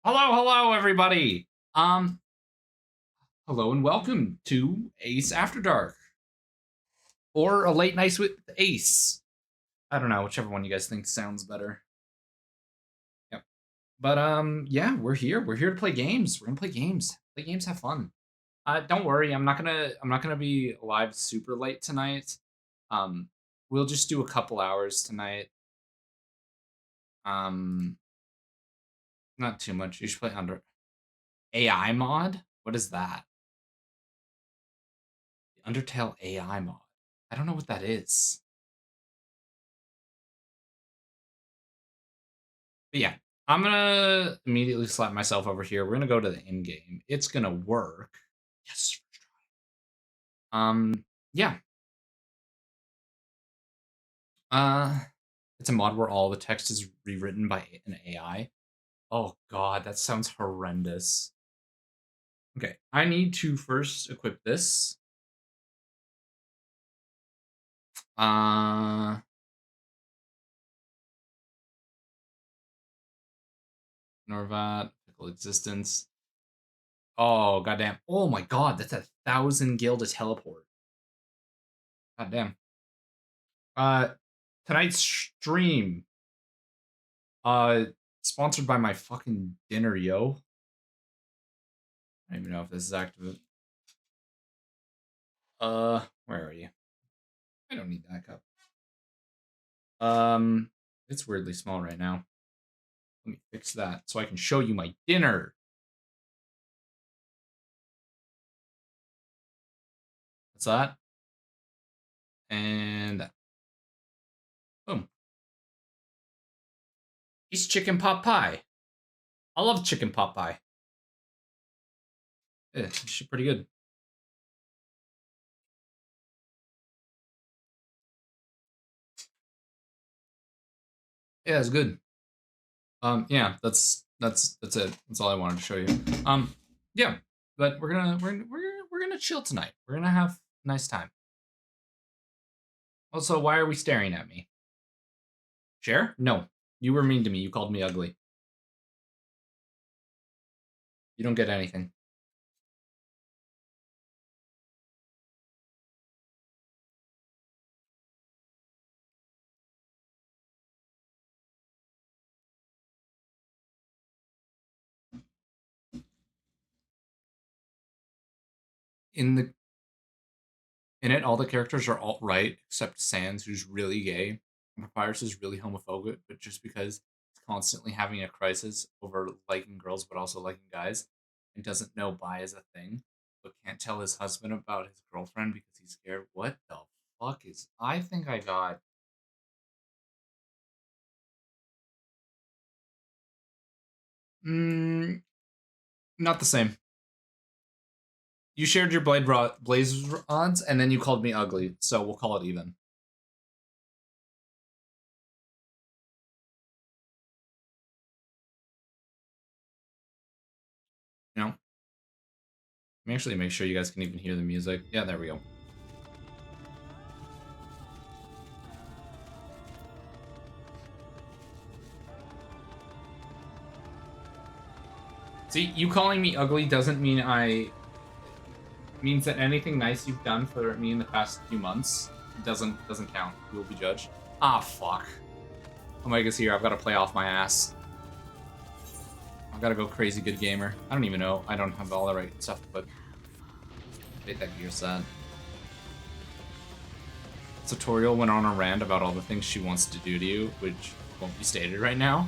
Hello, everybody. Um, Hello and welcome to Ace After Dark, or a late night with Ace. I don't know, whichever one you guys think sounds better. Yep. But yeah, we're here. We're here to play games. We're gonna play games. Play games, have fun. Don't worry, I'm not gonna be live super late tonight. Um, we'll just do a couple hours tonight. Um, not too much. You should play under AI mod. What is that? Undertale AI mod. I don't know what that is. But yeah, I'm gonna immediately slap myself over here. We're gonna go to the in game. It's gonna work. Yes, first try. Yeah. Uh, it's a mod where all the text is rewritten by an AI. Oh god, that sounds horrendous. Okay, I need to first equip this. Uh, Norvat, Pickle Existence. Oh goddamn! Oh my god, that's 1,000 gil to teleport. Goddamn. Uh, tonight's stream. Uh, Sponsored by my fucking dinner, yo. I don't even know if this is active. Where are you? I don't need that cup. It's weirdly small right now. Let me fix that so I can show you my dinner. What's that? And boom. It's chicken pot pie. I love chicken pot pie. Yeah, it's pretty good. Yeah, it's good. Yeah, that's it. That's all I wanted to show you. Yeah, but we're gonna chill tonight. We're gonna have a nice time. Also, why are we staring at me? Share? No. You were mean to me. You called me ugly. You don't get anything. In the in it, all the characters are alt right except Sans, who's really gay. And Papyrus is really homophobic, but just because he's constantly having a crisis over liking girls but also liking guys, and doesn't know bi is a thing, but can't tell his husband about his girlfriend because he's scared. What the fuck is? I think I got. Mm, Not the same. You shared your blaze rods, and then you called me ugly, so we'll call it even. You know? Let me actually make sure you guys can even hear the music. Yeah, there we go. See, you calling me ugly doesn't mean means that anything nice you've done for me in the past few months doesn't count. You will be judged. Ah, fuck. Omega's here. I've got to play off my ass. I've got to go crazy good gamer. I don't even know. I don't have all the right stuff, but take that gear set. Tutorial went on a rant about all the things she wants to do to you, which won't be stated right now.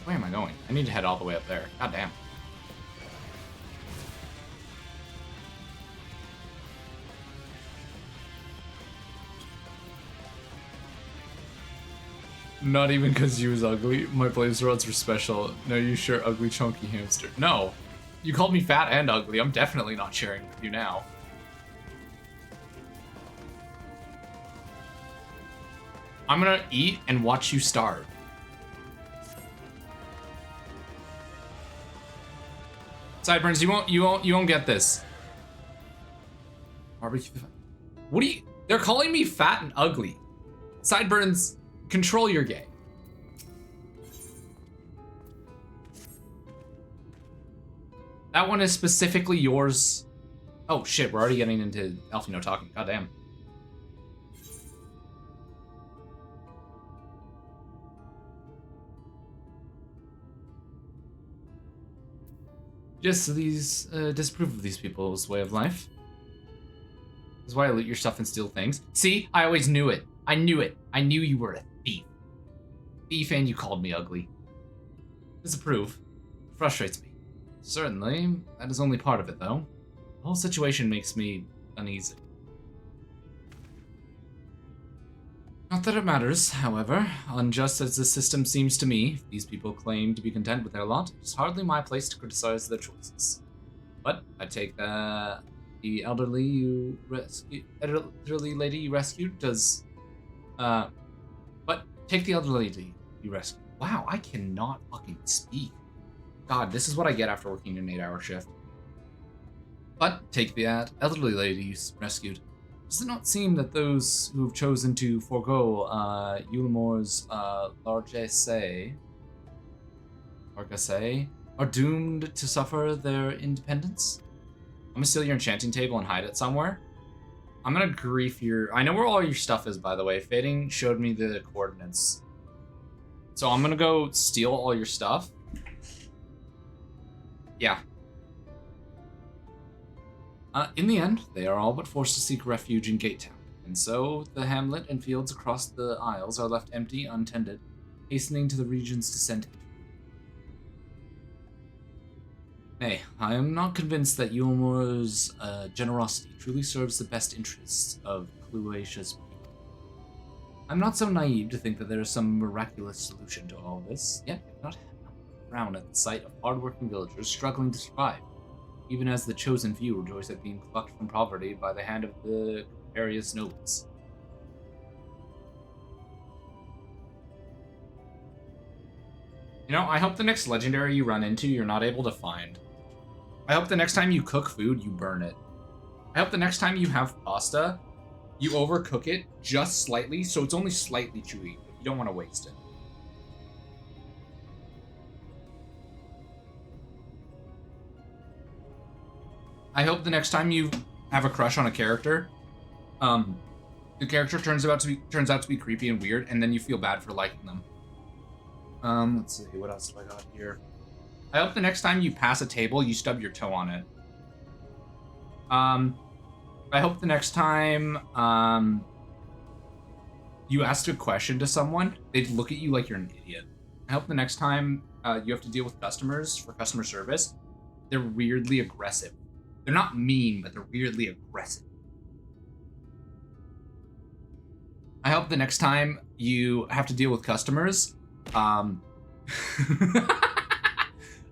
Where am I going? I need to head all the way up there. God damn. Not even because you was ugly. My blaze rods were special. No, you sure ugly chunky hamster. No. You called me fat and ugly. I'm definitely not sharing with you now. I'm gonna eat and watch you starve. Sideburns, you won't get this. Barbecue. What do you? They're calling me fat and ugly. Sideburns, control your game. That one is specifically yours. Oh shit, we're already getting into Elfino talking. Goddamn. Just these, disapprove of these people's way of life. That's why I loot your stuff and steal things. See? I always knew it. I knew it. I knew you were a thief. Thief, and you called me ugly. Disapprove. It frustrates me. Certainly, that is only part of it, though. The whole situation makes me uneasy. Not that it matters, however. Unjust as the system seems to me, if these people claim to be content with their lot, it's hardly my place to criticize their choices. But I take that the elderly lady you rescued does... But take the elderly lady you rescued. Wow, I cannot fucking speak. God, this is what I get after working an 8-hour shift. But take that elderly lady you rescued. Does it not seem that those who have chosen to forego Eulimore's largesse are doomed to suffer their independence? I'm gonna steal your enchanting table and hide it somewhere. I'm gonna grief your... I know where all your stuff is, by the way. Fading showed me the coordinates. So I'm gonna go steal all your stuff. Yeah. In the end, they are all but forced to seek refuge in Gatetown, and so the hamlet and fields across the Isles are left empty, untended, hastening to the region's descent. Nay, I am not convinced that Eulimore's generosity truly serves the best interests of Cluasia's people. I'm not so naive to think that there is some miraculous solution to all this, yet I cannot frown at the sight of hardworking villagers struggling to survive, even as the chosen few rejoice at being plucked from poverty by the hand of the various nobles. You know, I hope the next legendary you run into you're not able to find. I hope the next time you cook food, you burn it. I hope the next time you have pasta, you overcook it just slightly, so it's only slightly chewy. You don't want to waste it. I hope the next time you have a crush on a character, the character turns out to be creepy and weird, and then you feel bad for liking them. Let's see, what else do I got here? I hope the next time you pass a table, you stub your toe on it. I hope the next time, you ask a question to someone, they look at you like you're an idiot. I hope the next time, you have to deal with customers for customer service, they're weirdly aggressive. They're not mean, but they're weirdly aggressive. I hope the next time you have to deal with customers, I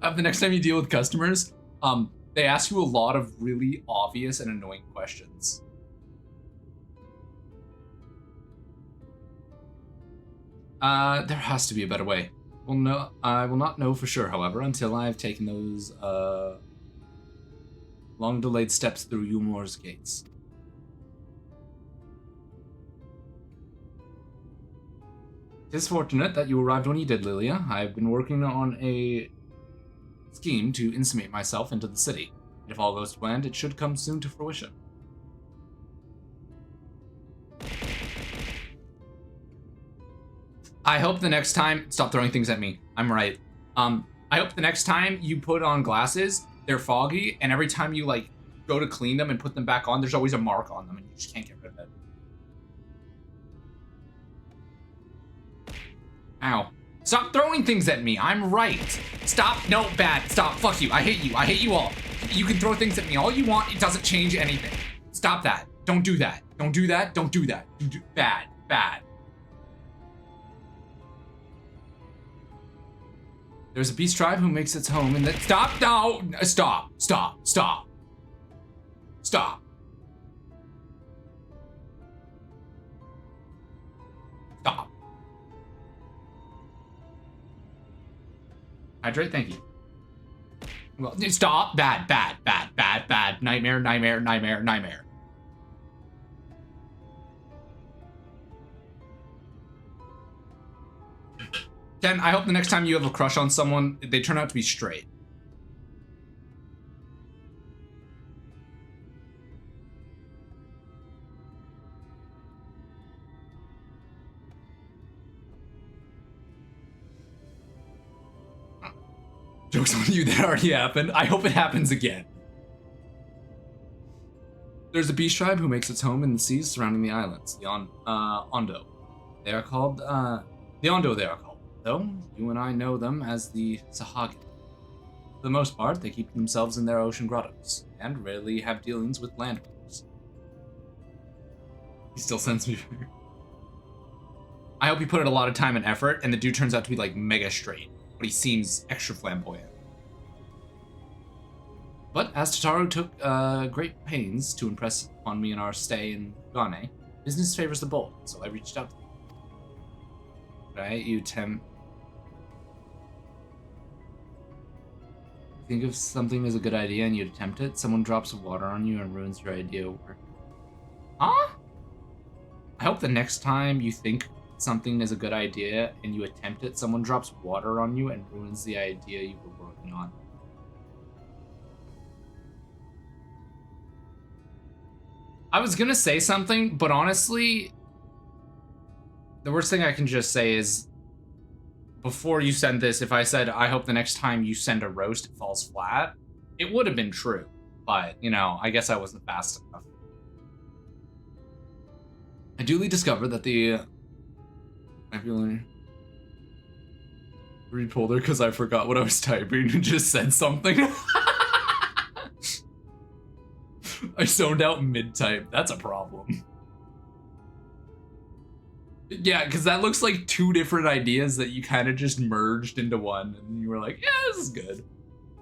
hope the next time you deal with customers, they ask you a lot of really obvious and annoying questions. There has to be a better way. Well, no, I will not know for sure, however, until I have taken those, long-delayed steps through Eulimore's gates. It is fortunate that you arrived when you did, Lilia. I have been working on a scheme to insinuate myself into the city. If all goes to plan, it should come soon to fruition. I hope the next time... Stop throwing things at me. I'm right. I hope the next time you put on glasses, they're foggy, and every time you, like, go to clean them and put them back on, there's always a mark on them, and you just can't get rid of it. Ow. Stop throwing things at me. I'm right. Stop. No, bad. Stop. Fuck you. I hate you. I hate you all. You can throw things at me all you want. It doesn't change anything. Stop that. Don't do that. Don't do that. Don't do that. Bad. Bad. There's a beast tribe who makes its home in the... Stop! No! Stop! Stop! Stop! Stop! Stop. Hydrate, thank you. Well, stop! Bad, bad, bad, bad, bad. Nightmare, nightmare, nightmare, nightmare. Ken, I hope the next time you have a crush on someone, they turn out to be straight. Joke's on you, that already happened. I hope it happens again. There's a beast tribe who makes its home in the seas surrounding the islands, the Ondo. They are called, the Ondo they are called, though you and I know them as the Sahagin. For the most part, they keep themselves in their ocean grottos, and rarely have dealings with landlubbers. He still sends me. I hope he put in a lot of time and effort, and the dude turns out to be like mega straight, but he seems extra flamboyant. But as Tataru took great pains to impress upon me in our stay in Gane, business favors the bold, so I reached out to him. Right, you think of something as a good idea and you attempt it, someone drops water on you and ruins your idea of work. Huh? I hope the next time you think something is a good idea and you attempt it, someone drops water on you and ruins the idea you were working on. I was gonna say something, but honestly, the worst thing I can just say is, before you send this, if I said, I hope the next time you send a roast it falls flat, it would have been true. But, you know, I guess I wasn't fast enough. I duly discovered that the... Read folder because I forgot what I was typing and just said something. I zoned out mid-type. That's a problem. Yeah, because that looks like two different ideas that you kind of just merged into one, and you were like, yeah, this is good.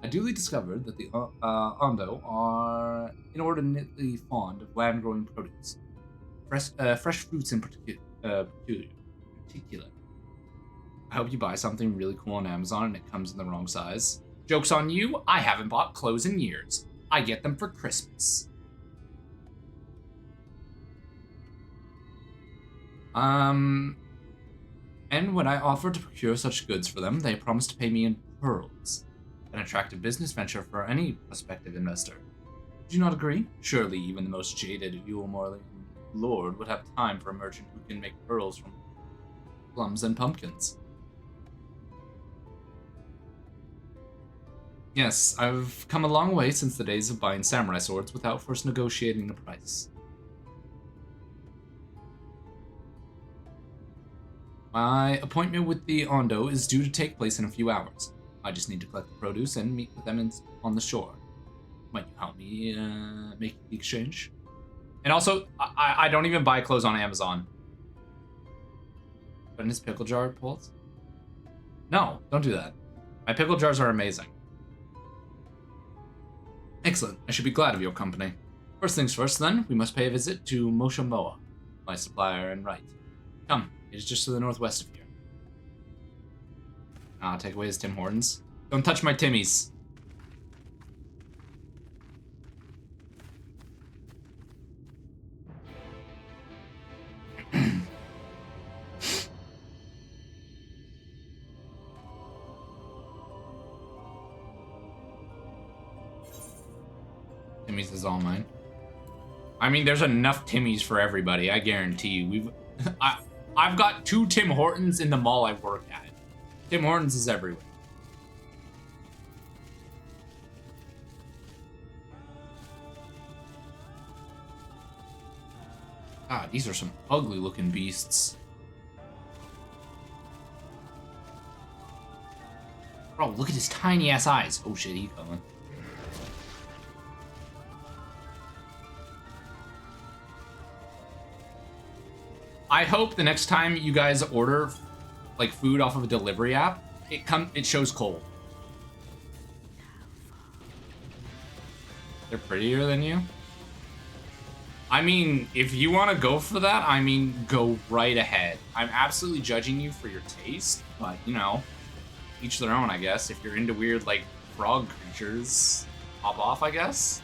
I duly discovered that the Ondo are inordinately fond of land-growing produce. Fresh fruits in particular. I hope you buy something really cool on Amazon and it comes in the wrong size. Joke's on you, I haven't bought clothes in years. I get them for Christmas. And when I offered to procure such goods for them, they promised to pay me in pearls. An attractive business venture for any prospective investor. Do you not agree? Surely even the most jaded Yule lord would have time for a merchant who can make pearls from plums and pumpkins. Yes, I've come a long way since the days of buying samurai swords without first negotiating the price. My appointment with the Ondo is due to take place in a few hours. I just need to collect the produce and meet with them on the shore. Might you help me make the exchange? And also, I don't even buy clothes on Amazon. But in his pickle jar pulls? No, don't do that. My pickle jars are amazing. Excellent. I should be glad of your company. First things first, then, we must pay a visit to Moshamoa, my supplier and right. Come, it is just to the northwest of here. Take away his Tim Hortons. Don't touch my Timmies. Timmy's is all mine. I mean, there's enough Timmy's for everybody. I guarantee you. I've got 2 Tim Hortons in the mall I work at. Tim Hortons is everywhere. God, these are some ugly looking beasts. Bro, look at his tiny ass eyes. Oh shit, he coming. I hope the next time you guys order like food off of a delivery app, it shows cold. They're prettier than you? I mean, if you want to go for that, I mean, go right ahead. I'm absolutely judging you for your taste, but you know, each their own, I guess. If you're into weird like frog creatures, hop off, I guess.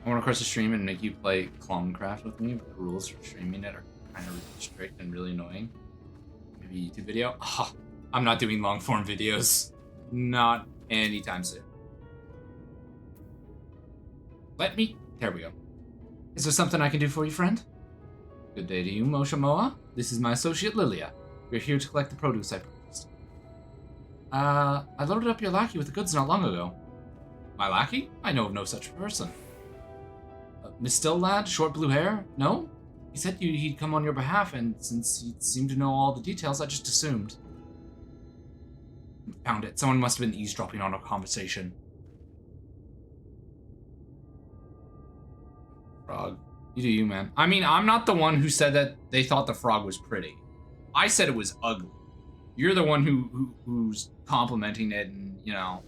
I want to cross the stream and make you play Clonecraft with me, but the rules for streaming it are kind of really strict and really annoying. Maybe a YouTube video? Oh, I'm not doing long form videos. Not anytime soon. There we go. Is there something I can do for you, friend? Good day to you, Moshamoa. This is my associate, Lilia. We're here to collect the produce I purchased. I loaded up your lackey with the goods not long ago. My lackey? I know of no such person. Miss Still lad, short blue hair? No? He said he'd come on your behalf, and since he seemed to know all the details, I just assumed. Found it. Someone must have been eavesdropping on our conversation. Frog. You do you, man. I mean, I'm not the one who said that they thought the frog was pretty. I said it was ugly. You're the one who's complimenting it and, you know,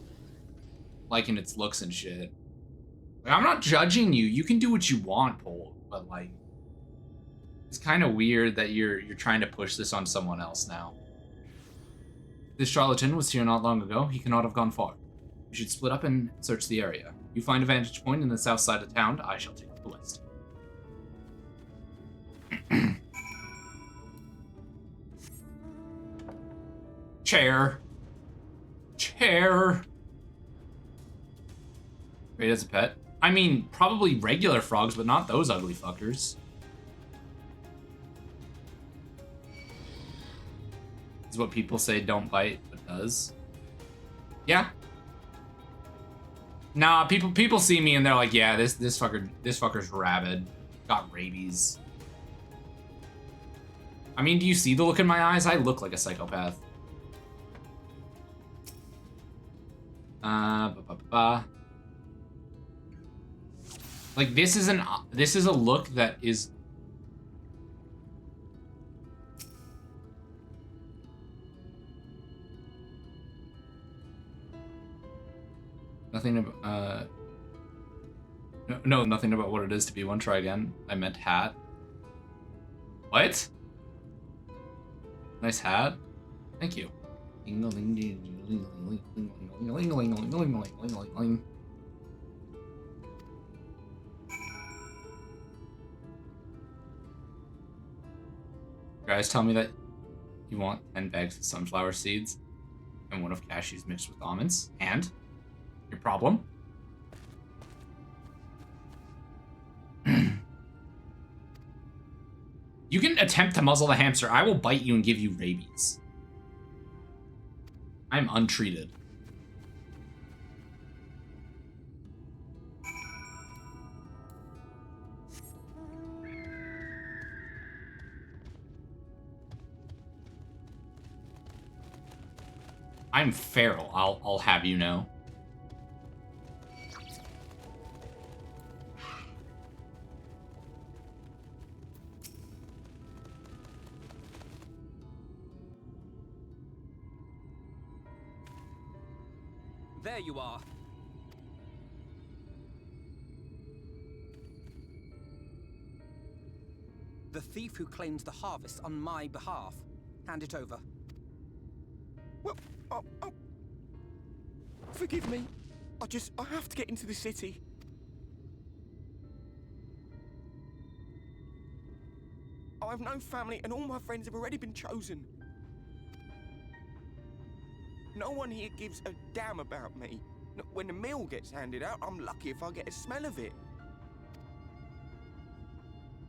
liking its looks and shit. Like, I'm not judging you. You can do what you want, Paul, but like, it's kind of weird that you're trying to push this on someone else now. This charlatan was here not long ago. He cannot have gone far. We should split up and search the area. You find a vantage point in the south side of town. I shall take up the west. Chair. Great as a pet. I mean, probably regular frogs, but not those ugly fuckers. Is what people say don't bite, but does. Yeah. Nah, people see me and they're like, yeah, this fucker's rabid. Got rabies. I mean, do you see the look in my eyes? I look like a psychopath. Like, this is a look that is... Nothing about, no, nothing about what it is to be one. Try again. I meant hat. What? Nice hat. Thank you. Guys, tell me that you want 10 bags of sunflower seeds and one of cashews mixed with almonds. And your problem? You can attempt to muzzle the hamster. I will bite you and give you rabies. I'm untreated. I'm feral, I'll have you know. There you are. The thief who claims the harvest on my behalf. Hand it over. Well, forgive me. I have to get into the city. I have no family and all my friends have already been chosen. No one here gives a damn about me. When the meal gets handed out, I'm lucky if I get a smell of it.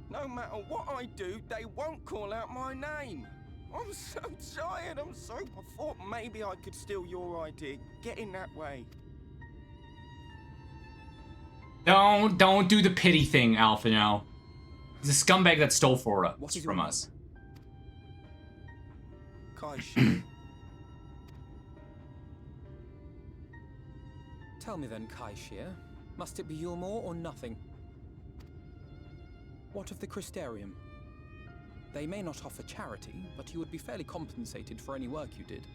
No matter what I do, they won't call out my name. I'm so tired, I thought maybe I could steal your idea. Get in that way. Don't do the pity thing, Alpha, now. He's a scumbag that stole from us. Kai. Tell me then, Kai Shear, must it be Yulmore or nothing? What of the Crystarium? They may not offer charity, but you would be fairly compensated for any work you did.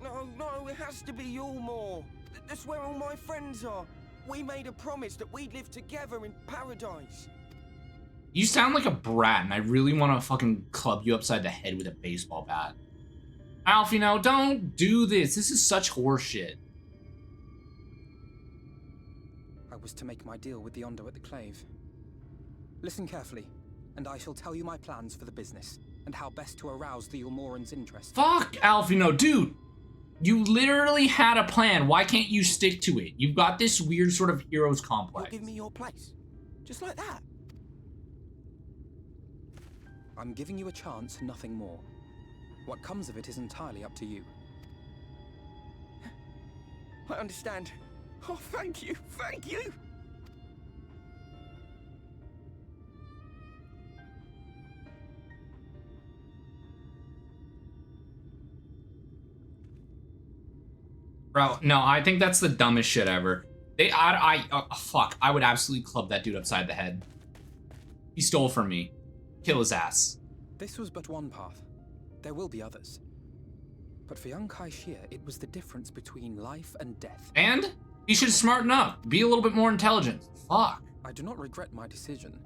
No, it has to be Yulmore. That's where all my friends are. We made a promise that we'd live together in paradise. You sound like a brat, and I really want to fucking club you upside the head with a baseball bat. Alfie, now, don't do this. This is such horseshit. I was to make my deal with the Ondo at the Clave. Listen carefully, and I shall tell you my plans for the business, and how best to arouse the Yulmoran's interest. Fuck, Alfie, no, dude. You literally had a plan. Why can't you stick to it? You've got this weird sort of hero's complex. You'll give me your place. Just like that. I'm giving you a chance, nothing more. What comes of it is entirely up to you. I understand. Oh, thank you, thank you. Bro, no, I think that's the dumbest shit ever. Fuck, I would absolutely club that dude upside the head. He stole from me. Kill his ass. This was but one path. There will be others. But for young Kai Shia, it was the difference between life and death. And he should smarten up. Be a little bit more intelligent. Fuck. I do not regret my decision.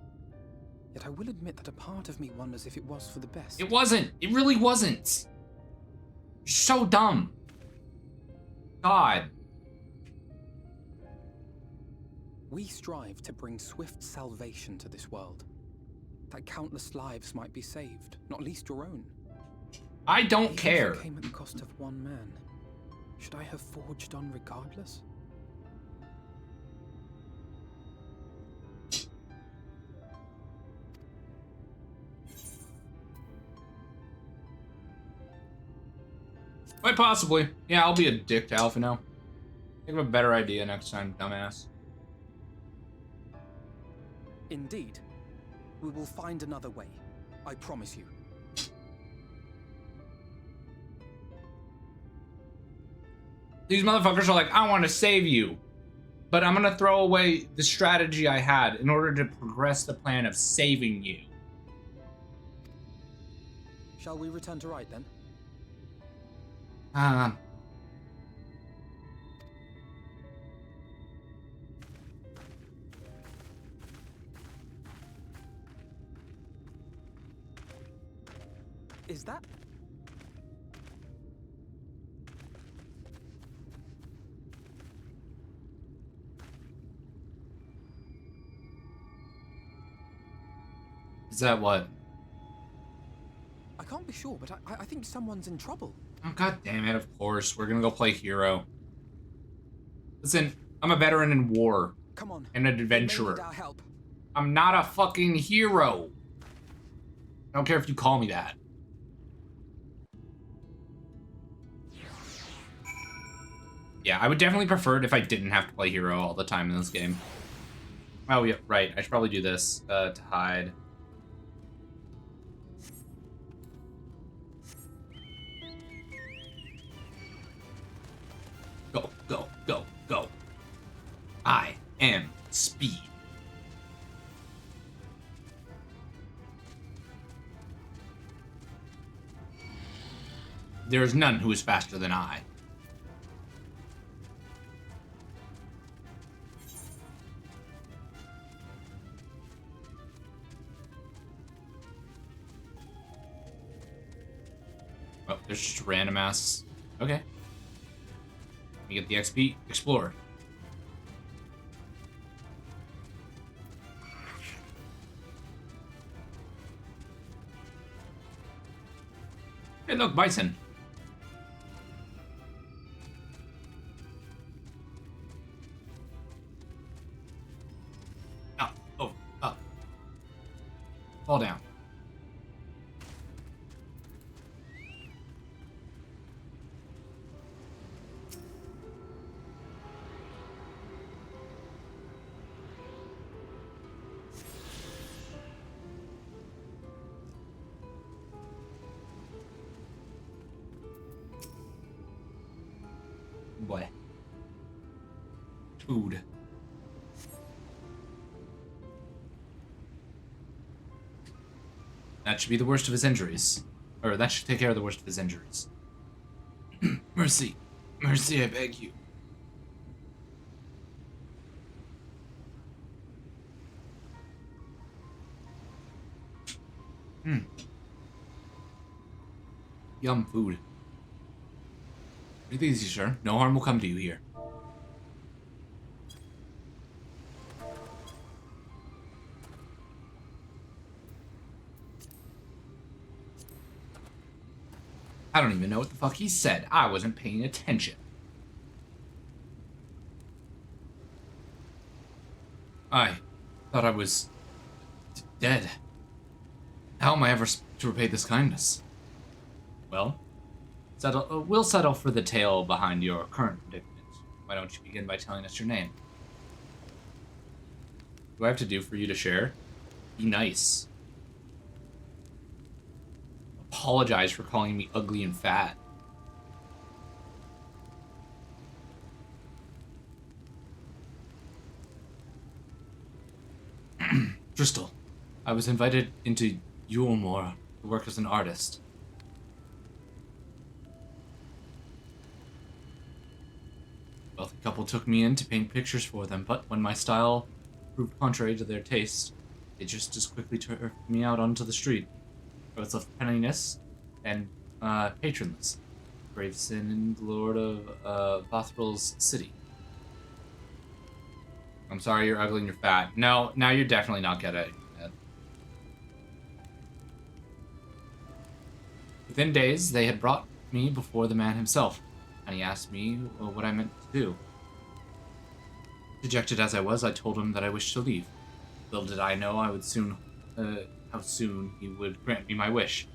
Yet I will admit that a part of me wonders if it was for the best. It wasn't. It really wasn't. You're so dumb. God. We strive to bring swift salvation to this world. That countless lives might be saved, not least your own. I don't Even care. if it came at the cost of one man. Should I have forged on regardless? Quite possibly. Yeah, I'll be a dick to Alpha now. Think of a better idea next time, dumbass. Indeed. We will find another way. I promise you. These motherfuckers are like, I want to save you. But I'm going to throw away the strategy I had in order to progress the plan of saving you. Shall we return to right then? Is that? Is that what? I can't be sure, but I think someone's in trouble. Oh, god damn it, of course. We're gonna go play hero. Listen, I'm a veteran in war. Come on. And an We may adventurer. need our help. I'm not a fucking hero. I don't care if you call me that. Yeah, I would definitely prefer it if I didn't have to play hero all the time in this game. Oh, yeah, right. I should probably do this to hide. Go, go, go, go. I am speed. There is none who is faster than I. Oh, there's just random ass. Okay. Let me get the XP. Explore. Hey, look, bison. Up, over, up. Fall down. Boy. Food. That should be the worst of his injuries. Or that should take care of the worst of his injuries. Mercy. Mercy, I beg you. Yum food. Breathe easy, sir. No harm will come to you here. I don't even know what the fuck he said. I wasn't paying attention. I thought I was dead. How am I ever to repay this kindness? Well, we'll settle for the tale behind your current predicament. Why don't you begin by telling us your name? What do I have to do for you to share? Be nice. Apologize for calling me ugly and fat. Dristel, I was invited into Yulmore to work as an artist. The wealthy couple took me in to paint pictures for them, but when my style proved contrary to their taste, they just as quickly turned me out onto the street. I was left penniless and patronless. Brave sin and lord of Vothral's city. I'm sorry you're ugly and you're fat. No, now you're definitely not getting it. Within days, they had brought me before the man himself, and he asked me what I meant to do. Dejected as I was, I told him that I wished to leave. Little did I know I would how soon he would grant me my wish.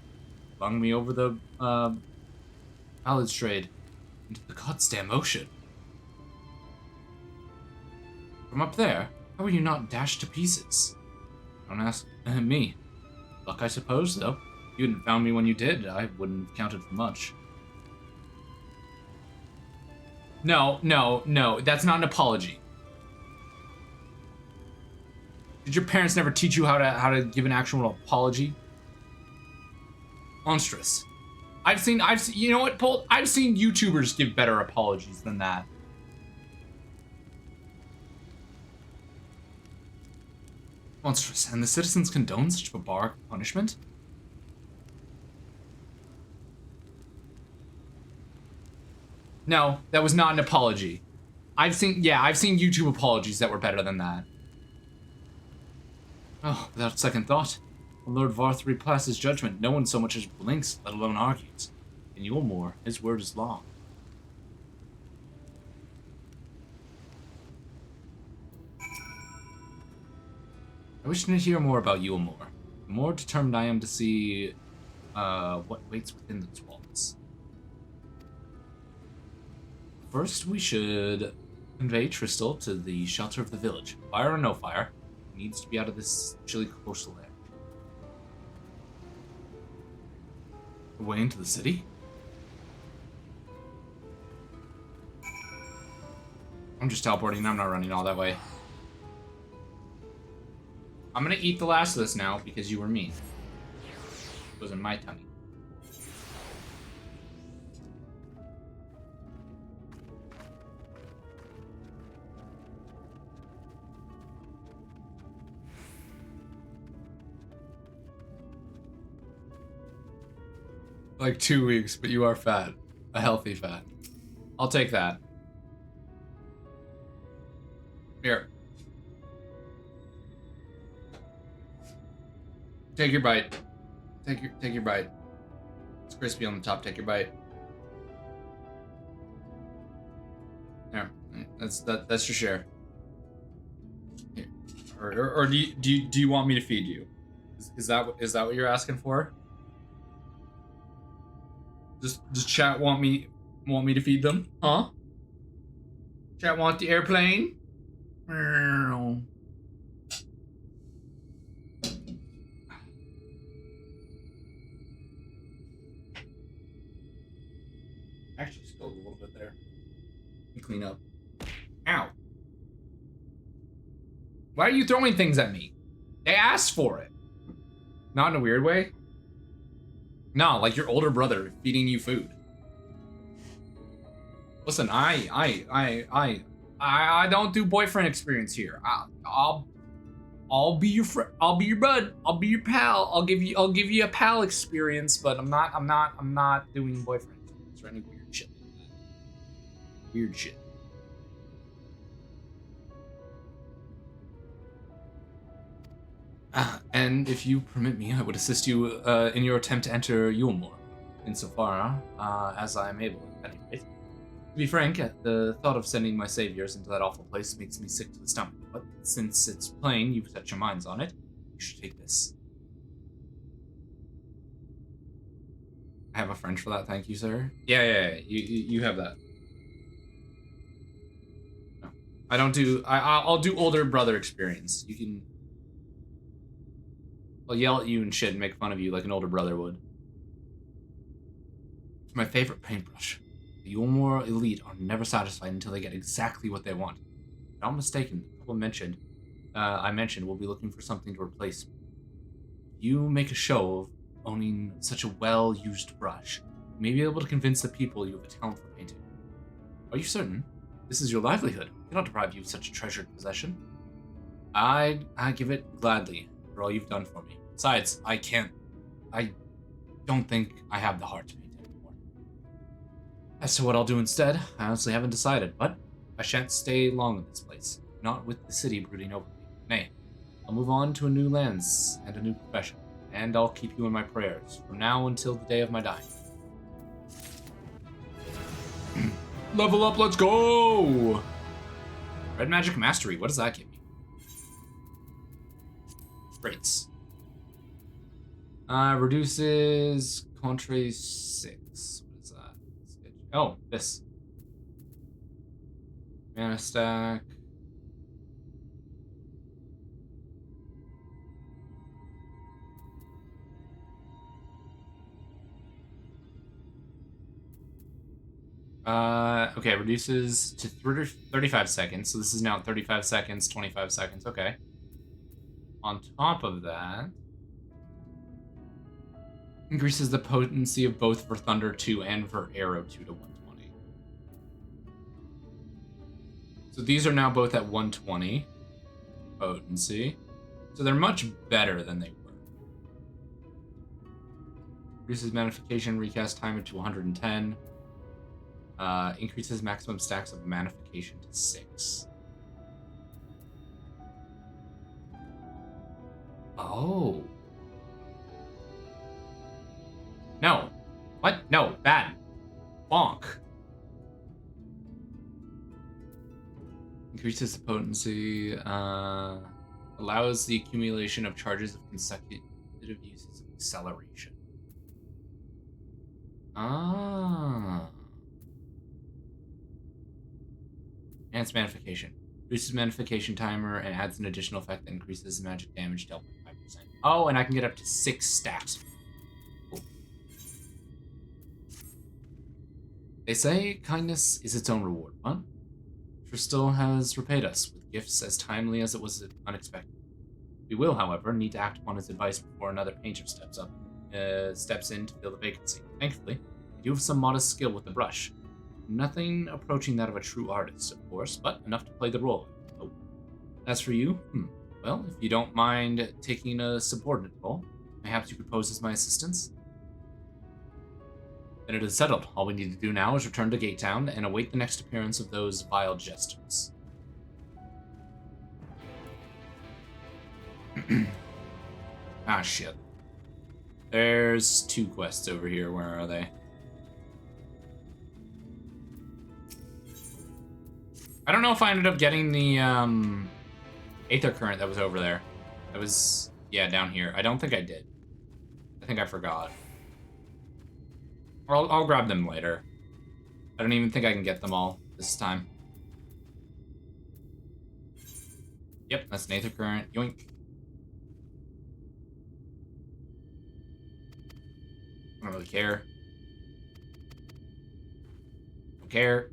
Flung me over the balustrade into the goddamn ocean. From up there, how were you not dashed to pieces? Don't ask me. Luck, I suppose, though. If you hadn't found me when you did, I wouldn't have counted for much. No, that's not an apology. Did your parents never teach you how to give an actual apology? Monstrous. I've seen, you know what, Paul? I've seen YouTubers give better apologies than that. Monstrous. And the citizens condone such barbaric punishment? No, that was not an apology. I've seen YouTube apologies that were better than that. Oh, without second thought, when Lord Varthry passes judgment, no one so much as blinks, let alone argues. In Yulmore, his word is law. I wish to hear more about Yulmore. The more determined I am to see what waits within those walls. First, we should convey Tristel to the shelter of the village. Fire or no fire, he needs to be out of this chilly coastal air. Away into the city? I'm just teleporting, I'm not running all that way. I'm gonna eat the last of this now because you were mean. It was in my tummy. Like 2 weeks, but you are fat. A healthy fat. I'll take that. Here. Take your bite. Take your bite. It's crispy on the top. Take your bite. There. That's your share. Here. Or do you want me to feed you? Is that what you're asking for? Does chat want me to feed them? Huh? Chat want the airplane? Actually spilled a little bit there. Let me clean up. Ow. Why are you throwing things at me? They asked for it. Not in a weird way. No, like your older brother feeding you food. Listen, I don't do boyfriend experience here. I'll be your friend. I'll be your bud. I'll be your pal. I'll give you a pal experience, but I'm not doing boyfriend experience or any weird shit like that. Weird shit. And if you permit me, I would assist you in your attempt to enter Yulmore, insofar as I am able, at any rate. To be frank, the thought of sending my saviors into that awful place makes me sick to the stomach, but since it's plain you've set your minds on it, you should take this. I have a French for that, thank you, sir. Yeah, you have that. I don't do. I'll do older brother experience. You can. I'll yell at you and shit and make fun of you like an older brother would. It's my favorite paintbrush. The more elite are never satisfied until they get exactly what they want. If I'm not mistaken, the couple I mentioned will be looking for something to replace me. If you make a show of owning such a well-used brush, you may be able to convince the people you have a talent for painting. Are you certain? This is your livelihood. I cannot deprive you of such a treasured possession. I give it gladly for all you've done for me. Besides, I don't think I have the heart to paint anymore. As to what I'll do instead, I honestly haven't decided, but I shan't stay long in this place, not with the city brooding over me. Nay, I'll move on to a new lands and a new profession, and I'll keep you in my prayers from now until the day of my dying. Level up, let's go! Red Magic Mastery, what does that give me? Traits. Reduces Contre 6. What is that? Oh, this. Mana stack. Okay, reduces to 35 seconds. So this is now 35 seconds, 25 seconds. Okay. On top of that, increases the potency of both for Thunder 2 and for Arrow 2 to 120. So these are now both at 120 potency. So they're much better than they were. Reduces Manification recast timer to 110. Increases maximum stacks of Manification to 6. Oh. No. What? No. Bad. Bonk. Increases the potency. Allows the accumulation of charges of consecutive uses of acceleration. Ah. Enhanced Manification. Reduces Manification timer and adds an additional effect that increases magic damage dealt by 5%. Oh, and I can get up to 6 stacks. Cool. They say kindness is its own reward, but Tristel has repaid us with gifts as timely as it was unexpected. We will, however, need to act upon his advice before another painter steps in to fill the vacancy. Thankfully, I do have some modest skill with the brush. Nothing approaching that of a true artist, of course, but enough to play the role. Oh. As for you, well, if you don't mind taking a subordinate role, perhaps you could pose as my assistants? Then it is settled. All we need to do now is return to Gate Town and await the next appearance of those vile jesters. Ah, shit. There's 2 quests over here. Where are they? I don't know if I ended up getting the Aether Current that was over there. That was, yeah, down here. I don't think I did. I think I forgot. Or I'll grab them later. I don't even think I can get them all this time. Yep, that's an Aether Current. Yoink. I don't really care. Don't care.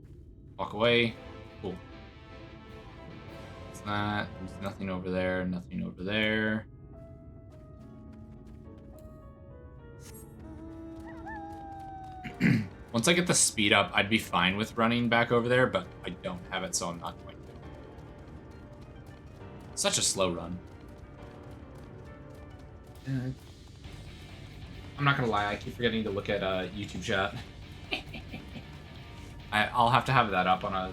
Walk away. Cool. It's that. There's nothing over there. Nothing over there. Once I get the speed up, I'd be fine with running back over there, but I don't have it, so I'm not going to. Such a slow run. I'm not gonna lie, I keep forgetting to look at YouTube chat. I'll have to have that up on a...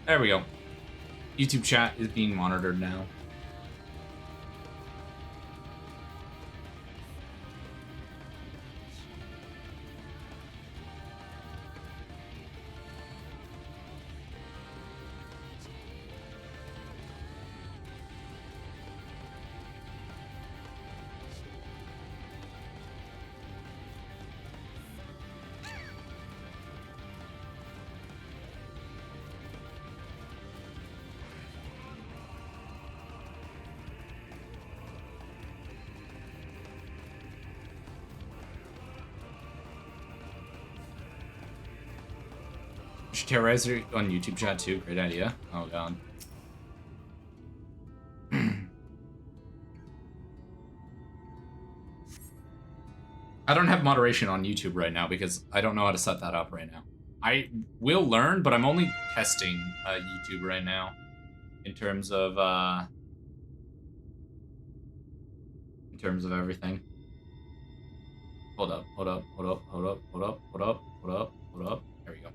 There we go. YouTube chat is being monitored now. You should terrorize her on YouTube chat too. Great idea. Oh god. I don't have moderation on YouTube right now because I don't know how to set that up right now. I will learn, but I'm only testing YouTube right now in terms of everything. Hold up, hold up, hold up, hold up, hold up, hold up, hold up, hold up. There we go.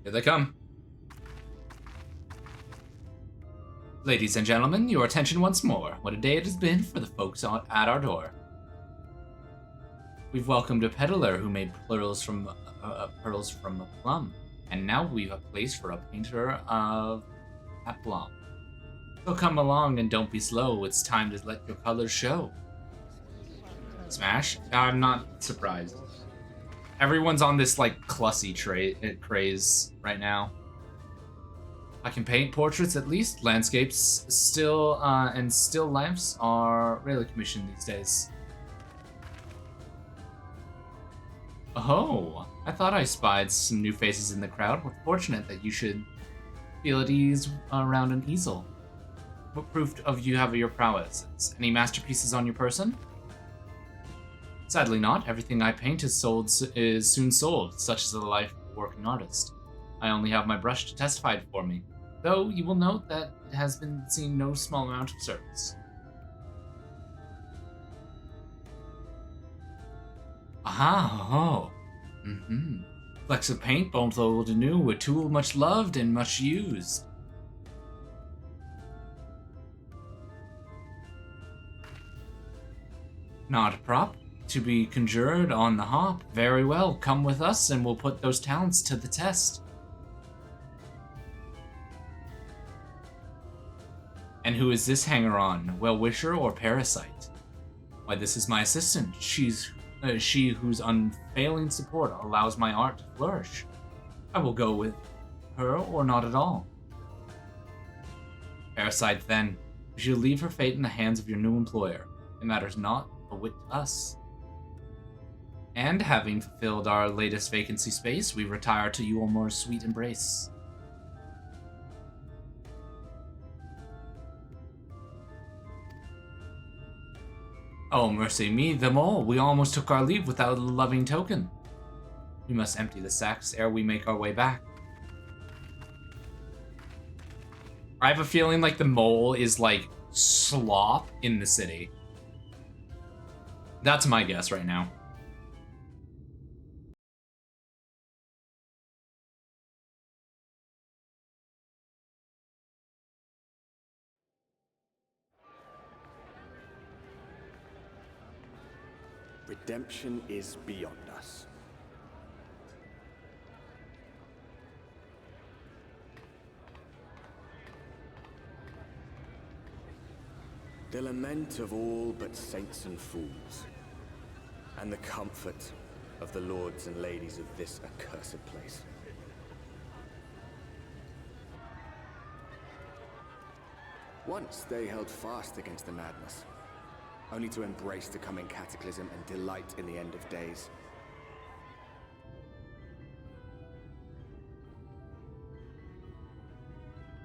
Here they come. Ladies and gentlemen, your attention once more. What a day it has been for the folks at our door. We've welcomed a peddler who made pearls from a plum, and now we've a place for a painter of a plum. So come along and don't be slow. It's time to let your colors show. Smash? I'm not surprised. Everyone's on this like Clussy craze right now. I can paint portraits at least. Landscapes still and still lifes are rarely commissioned these days. Oh, I thought I spied some new faces in the crowd. We're fortunate that you should feel at ease around an easel. What proof of you have your prowess? Any masterpieces on your person? Sadly not. Everything I paint is soon sold, such is the life of a working artist. I only have my brush to testify it for me, though you will note that it has been seen no small amount of service. Aha, oh. Flecks of paint, both old and new, a tool much loved and much used. Not a prop to be conjured on the hop. Very well, come with us and we'll put those talents to the test. And who is this hanger-on? Well-wisher or parasite? Why, this is my assistant. She's she whose unfailing support allows my art to flourish. I will go with her or not at all. Parasite, then. We should leave her fate in the hands of your new employer. It matters not a whit to us. And having fulfilled our latest vacancy space, we retire to your more sweet embrace. Oh, mercy me, them all. We almost took our leave without a loving token. We must empty the sacks ere we make our way back. I have a feeling like the mole is like slop in the city. That's my guess right now. Redemption is beyond us. The lament of all but saints and fools, and the comfort of the lords and ladies of this accursed place. Once they held fast against the madness, only to embrace the coming cataclysm and delight in the end of days.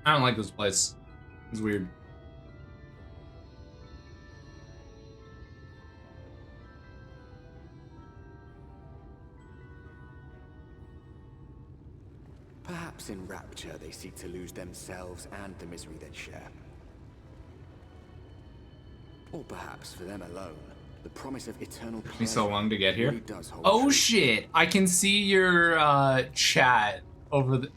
I don't like this place. It's weird. Perhaps in rapture they seek to lose themselves and the misery they share. Or perhaps for them alone, the promise of eternal pleasure Took me so long to get here. really does hold Oh true. shit! I can see your chat over the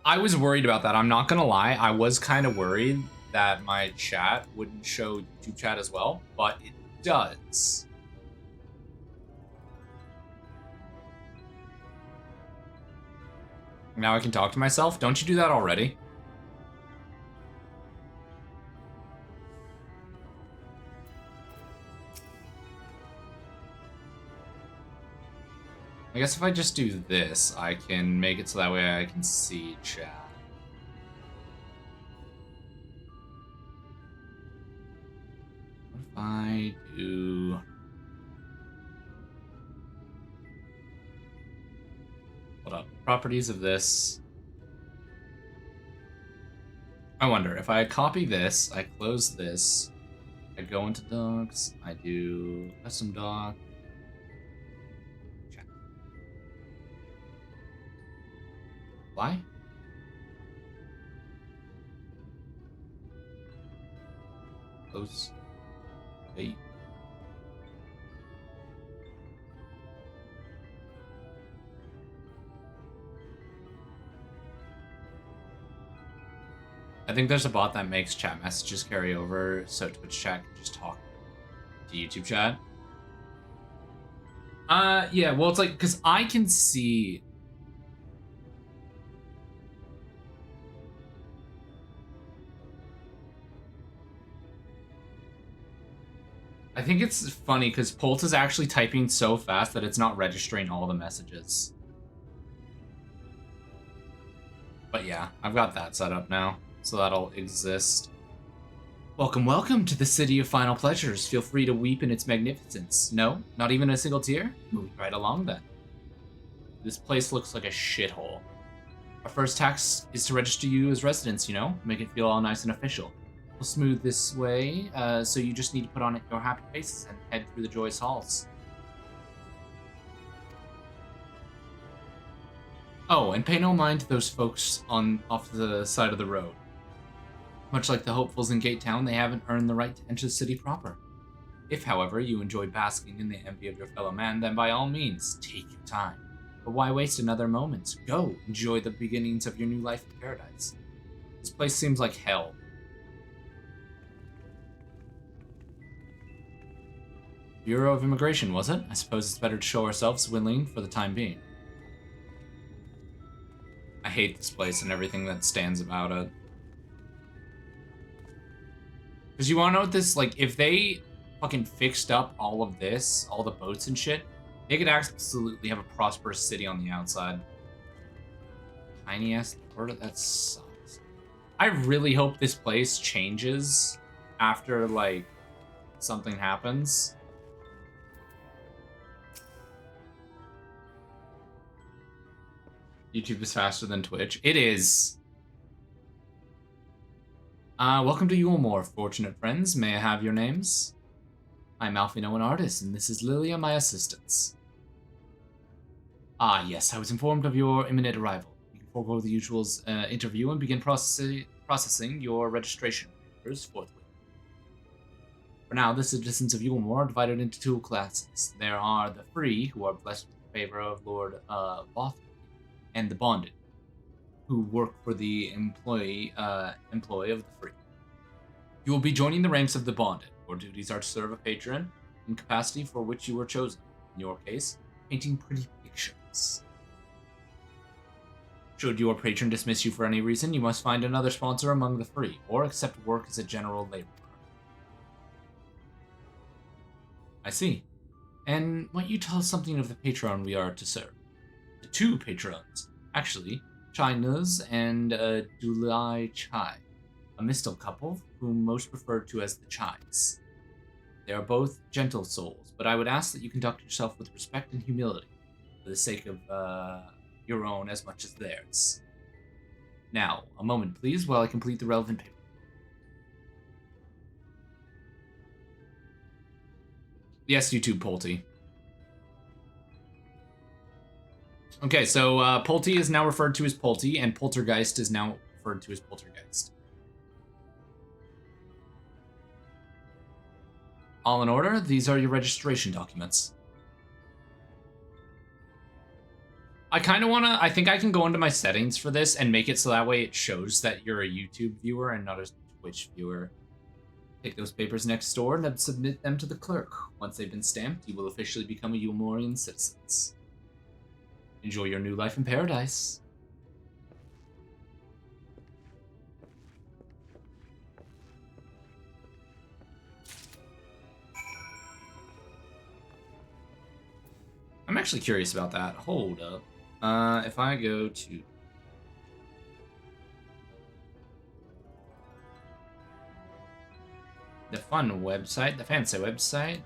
I was worried about that. I'm not gonna lie. I was kind of worried that my chat wouldn't show YouTube chat as well, but it does. Now I can talk to myself. Don't you do that already? I guess if I just do this, I can make it so that way I can see chat. What if I do... Hold up. Properties of this. I wonder if I copy this, I close this, I go into docs, I do custom doc. Check. Apply. Close. Wait. I think there's a bot that makes chat messages carry over, so Twitch chat can just talk to YouTube chat. Yeah, well, it's like, because I can see... I think it's funny, because Polt is actually typing so fast that it's not registering all the messages. But yeah, I've got that set up now, so that'll exist. Welcome, welcome to the city of final pleasures. Feel free to weep in its magnificence. No? Not even a single tear? Move right along then. This place looks like a shithole. Our first task is to register you as residents, you know? Make it feel all nice and official. We'll smooth this way, so you just need to put on your happy faces and head through the joyous halls. Oh, and pay no mind to those folks off the side of the road. Much like the hopefuls in Gate Town, they haven't earned the right to enter the city proper. If, however, you enjoy basking in the envy of your fellow man, then by all means, take your time. But why waste another moment? Go, enjoy the beginnings of your new life in paradise. This place seems like hell. Bureau of Immigration, was it? I suppose it's better to show ourselves willing for the time being. I hate this place and everything that stands about it. Because you want to know what this, like, if they fucking fixed up all of this, all the boats and shit, they could absolutely have a prosperous city on the outside. Tiny ass Florida, that sucks. I really hope this place changes after, like, something happens. YouTube is faster than Twitch. It is. Welcome to Yulemore, fortunate friends. May I have your names? I'm Alfino, an artist, and this is Lilia, my assistant. Ah, yes, I was informed of your imminent arrival. You can forego the usual interview and begin processing your registration papers forthwith. For now, the citizens of Yulemore are divided into two classes. There are the free, who are blessed with the favor of Lord Bothwell, and the bonded, who work for the employee of the free. You will be joining the ranks of the bonded. Your duties are to serve a patron in capacity for which you were chosen. In your case, painting pretty pictures. Should your patron dismiss you for any reason, you must find another sponsor among the free, or accept work as a general laborer. I see. And might you tell us something of the patron we are to serve? The two patrons, actually, China's and Dulai Chai, a Mistal couple whom most referred to as the Chais. They are both gentle souls, but I would ask that you conduct yourself with respect and humility, for the sake of your own as much as theirs. Now, a moment please, while I complete the relevant paper. Yes, YouTube Polty. Okay, so Polty is now referred to as Polty, and Poltergeist is now referred to as Poltergeist. All in order, these are your registration documents. I kind of want to, I think I can go into my settings for this and make it so that way it shows that you're a YouTube viewer and not a Twitch viewer. Take those papers next door and then submit them to the clerk. Once they've been stamped, you will officially become a Yulemorean citizen. Enjoy your new life in paradise. I'm actually curious about that. Hold up. If I go to... the fun website, the fancy website...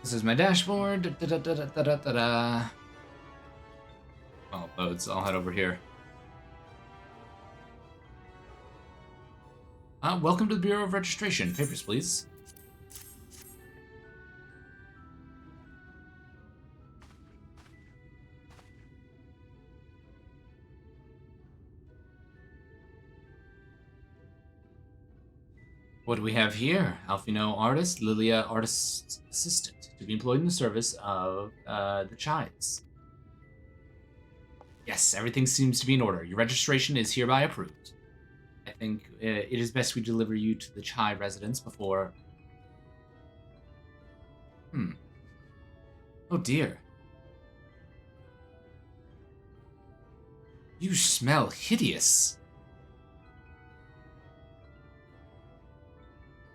This is my dashboard. Da-da-da-da-da-da-da. Oh, it loads. I'll head over here. Welcome to the Bureau of Registration. Papers, please. What do we have here? Alfino artist, Lilia artist's assistant, to be employed in the service of the Chides. Yes, everything seems to be in order. Your registration is hereby approved. I think it is best we deliver you to the Chai residence before... Oh dear. You smell hideous.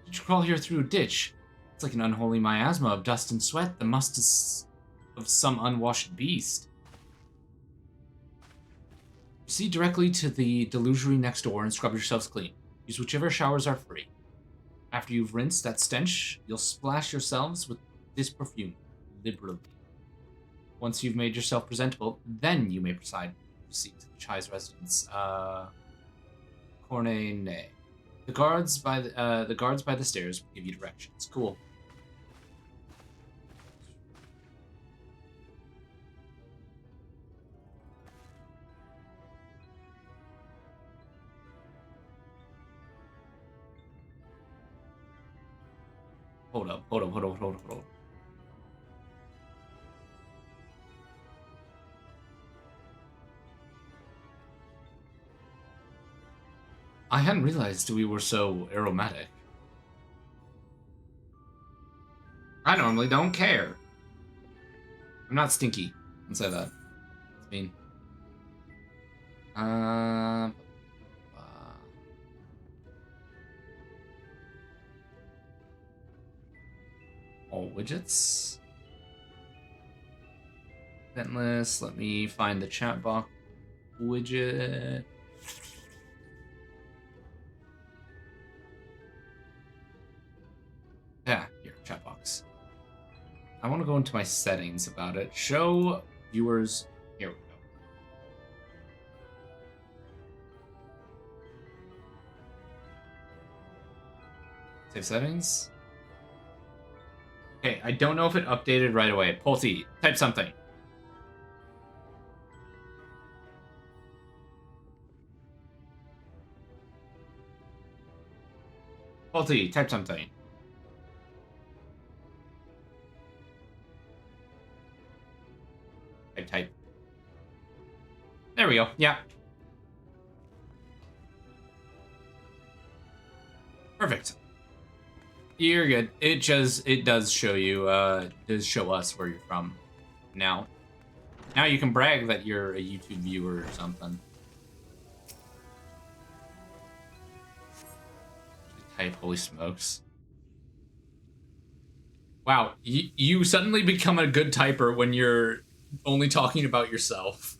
Did you crawl here through a ditch? It's like an unholy miasma of dust and sweat, the must of some unwashed beast. Proceed directly to the delusionary next door and scrub yourselves clean. Use whichever showers are free. After you've rinsed that stench, you'll splash yourselves with this perfume liberally. Once you've made yourself presentable, then you may proceed to the Chai's residence. Corne. The guards by the stairs will give you directions. Cool. Hold up. I hadn't realized we were so aromatic. I normally don't care. I'm not stinky. Don't say that. It's mean. All widgets. Eventless. Let me find the chat box widget. Yeah, here, chat box. I want to go into my settings about it. Show viewers. Here we go. Save settings. Okay, I don't know if it updated right away. Pulte, type something. Pulte, type something. Type. There we go. Yeah. Perfect. You're good. It does show you, does show us where you're from. Now you can brag that you're a YouTube viewer or something. Type, holy smokes. Wow, you suddenly become a good typer when you're only talking about yourself.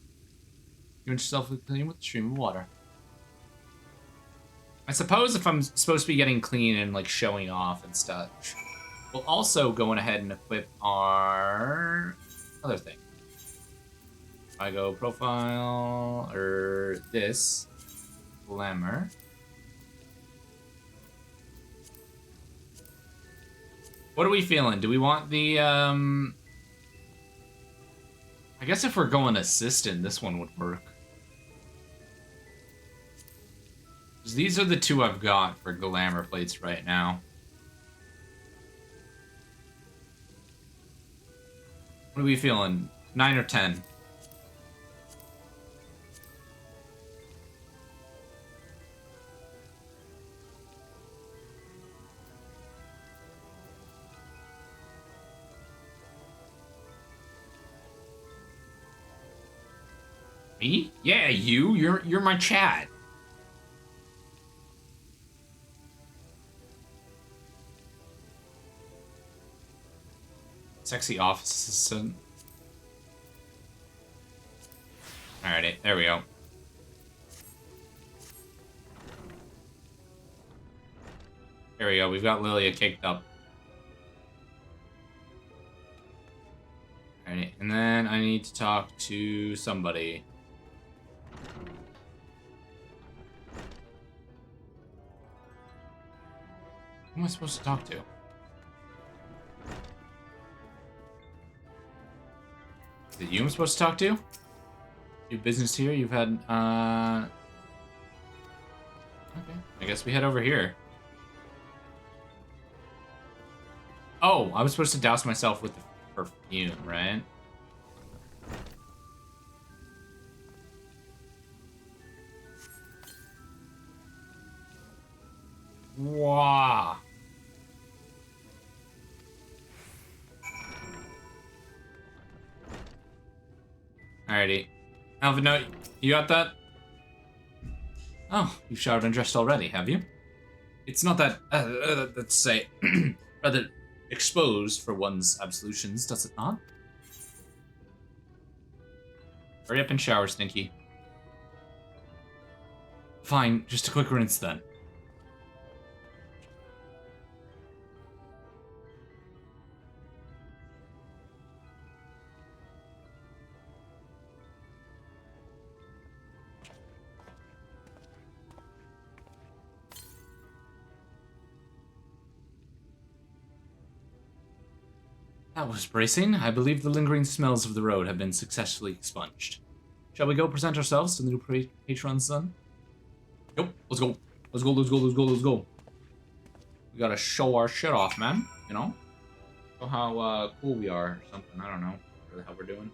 You want yourself clean with a stream of water. I suppose if I'm supposed to be getting clean and like showing off and stuff, we'll also go ahead and equip our other thing. If I go profile or this glamour. What are we feeling? Do we want the I guess if we're going assistant, this one would work. These are the two I've got for glamour plates right now. What are we feeling? 9 or 10? Me? Yeah, you. You're my chat. Sexy office assistant. Alrighty, there we go. There we go. We've got Lilia caked up. Alright, and then I need to talk to somebody. Who am I supposed to talk to? Is it you I'm supposed to talk to? You have business here? You've had, okay, I guess we head over here. Oh, I was supposed to douse myself with the perfume, right? Wow. Alrighty. Alvin, no, you got that? Oh, you've showered and dressed already, have you? It's not that, let's say, rather exposed for one's absolutions, does it not? Hurry up and shower, Stinky. Fine, just a quick rinse then. That was bracing. I believe the lingering smells of the road have been successfully expunged. Shall we go present ourselves to the new patrons then? Yep, let's go. Let's go, let's go, let's go, let's go. We gotta show our shit off, man. You know? Show how cool we are or something. I don't know. What the hell we're doing.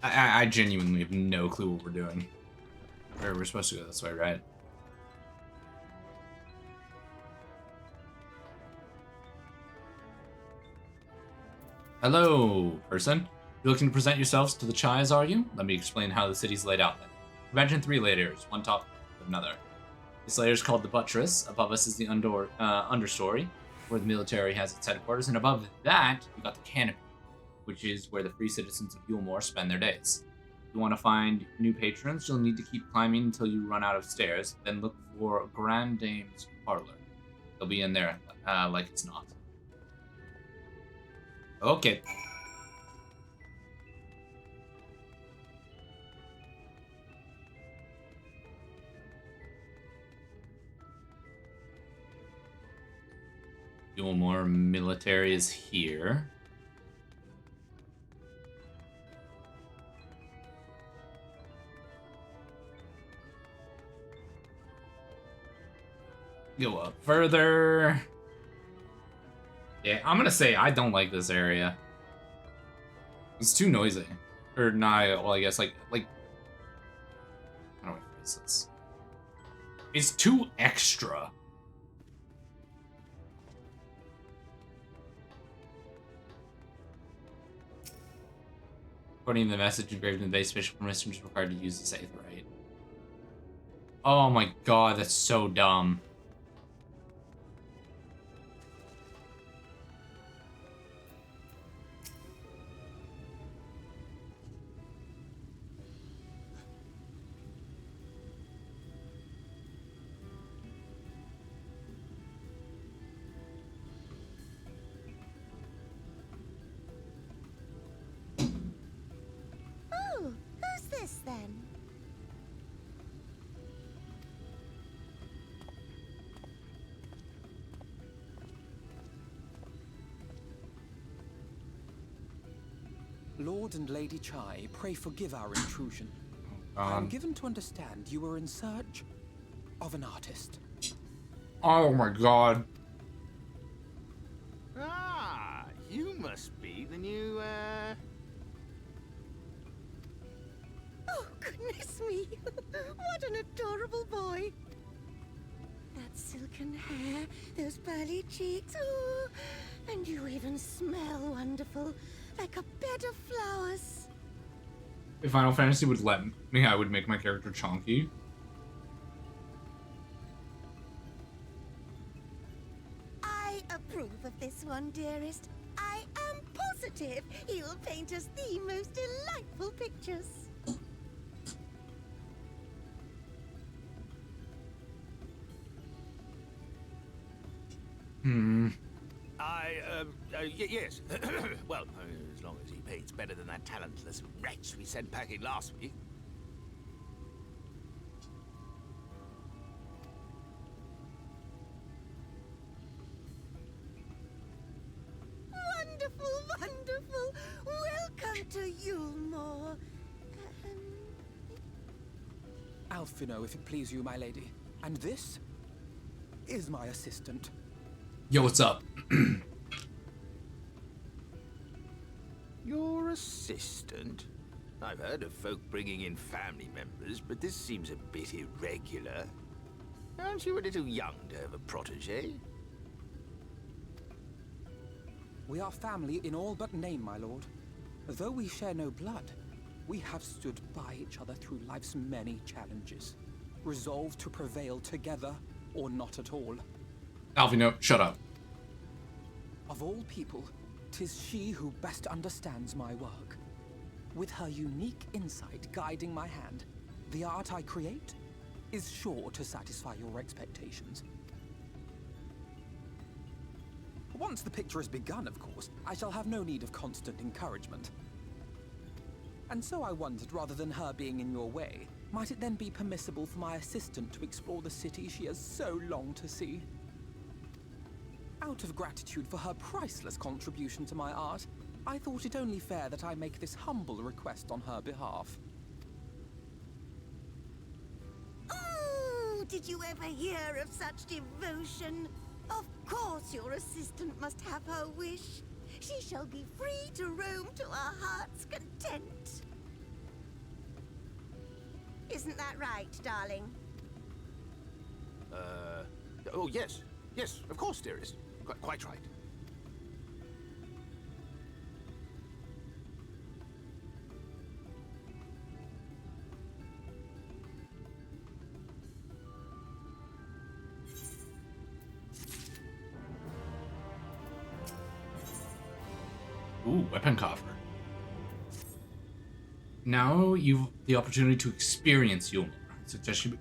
I genuinely have no clue what we're doing. Where we're supposed to go this way, right? Hello, person. You're looking to present yourselves to the Chais, are you? Let me explain how the city's laid out then. Imagine 3 layers, one top of another. This layer is called the buttress. Above us is the understory, where the military has its headquarters, and above that, you got the canopy, which is where the free citizens of Yulmore spend their days. If you want to find new patrons, you'll need to keep climbing until you run out of stairs, then look for Grand Dame's parlor. They'll be in there, like it's not. Okay. Yulmore military is here. Go up further. Yeah, I'm gonna say I don't like this area. It's too noisy. Or not, well, I guess, like, how do I phrase this? It's too extra. According to the message engraved in the base, special permission is required to use this aetheryte. Oh my god, that's so dumb. Oh, who's this then? Lord and Lady Chai, pray forgive our intrusion. I am given to understand you were in search of an artist. Oh my god. Ah, you must be the new, Oh, goodness me! What an adorable boy! That silken hair, those pearly cheeks, oh, and you even smell wonderful, like a bed of flowers. If Final Fantasy would let me, I would make my character chonky. I approve of this one, dearest. I am positive he'll paint us the most delightful pictures. Yes. Well, as long as he pays better than that talentless wretch we sent packing last week. Wonderful, wonderful. Welcome to Yulmore. Alphino, if it please you, my lady. And this is my assistant. Yo, what's up? Your assistant? I've heard of folk bringing in family members, but this seems a bit irregular. Aren't you a little young to have a protege? We are family in all but name, my lord. Though we share no blood, we have stood by each other through life's many challenges, resolved to prevail together or not at all. Alvino, shut up. Of all people, 'tis she who best understands my work. With her unique insight guiding my hand, the art I create is sure to satisfy your expectations. Once the picture has begun, of course, I shall have no need of constant encouragement. And so I wondered, rather than her being in your way, might it then be permissible for my assistant to explore the city she has so longed to see? Out of gratitude for her priceless contribution to my art, I thought it only fair that I make this humble request on her behalf. Oh, did you ever hear of such devotion? Of course your assistant must have her wish. She shall be free to roam to her heart's content. Isn't that right, darling? Oh, yes. Yes, of course, dearest. Quite right. Ooh, weapon coffer. Now you've the opportunity to experience Yulmore. I suggest you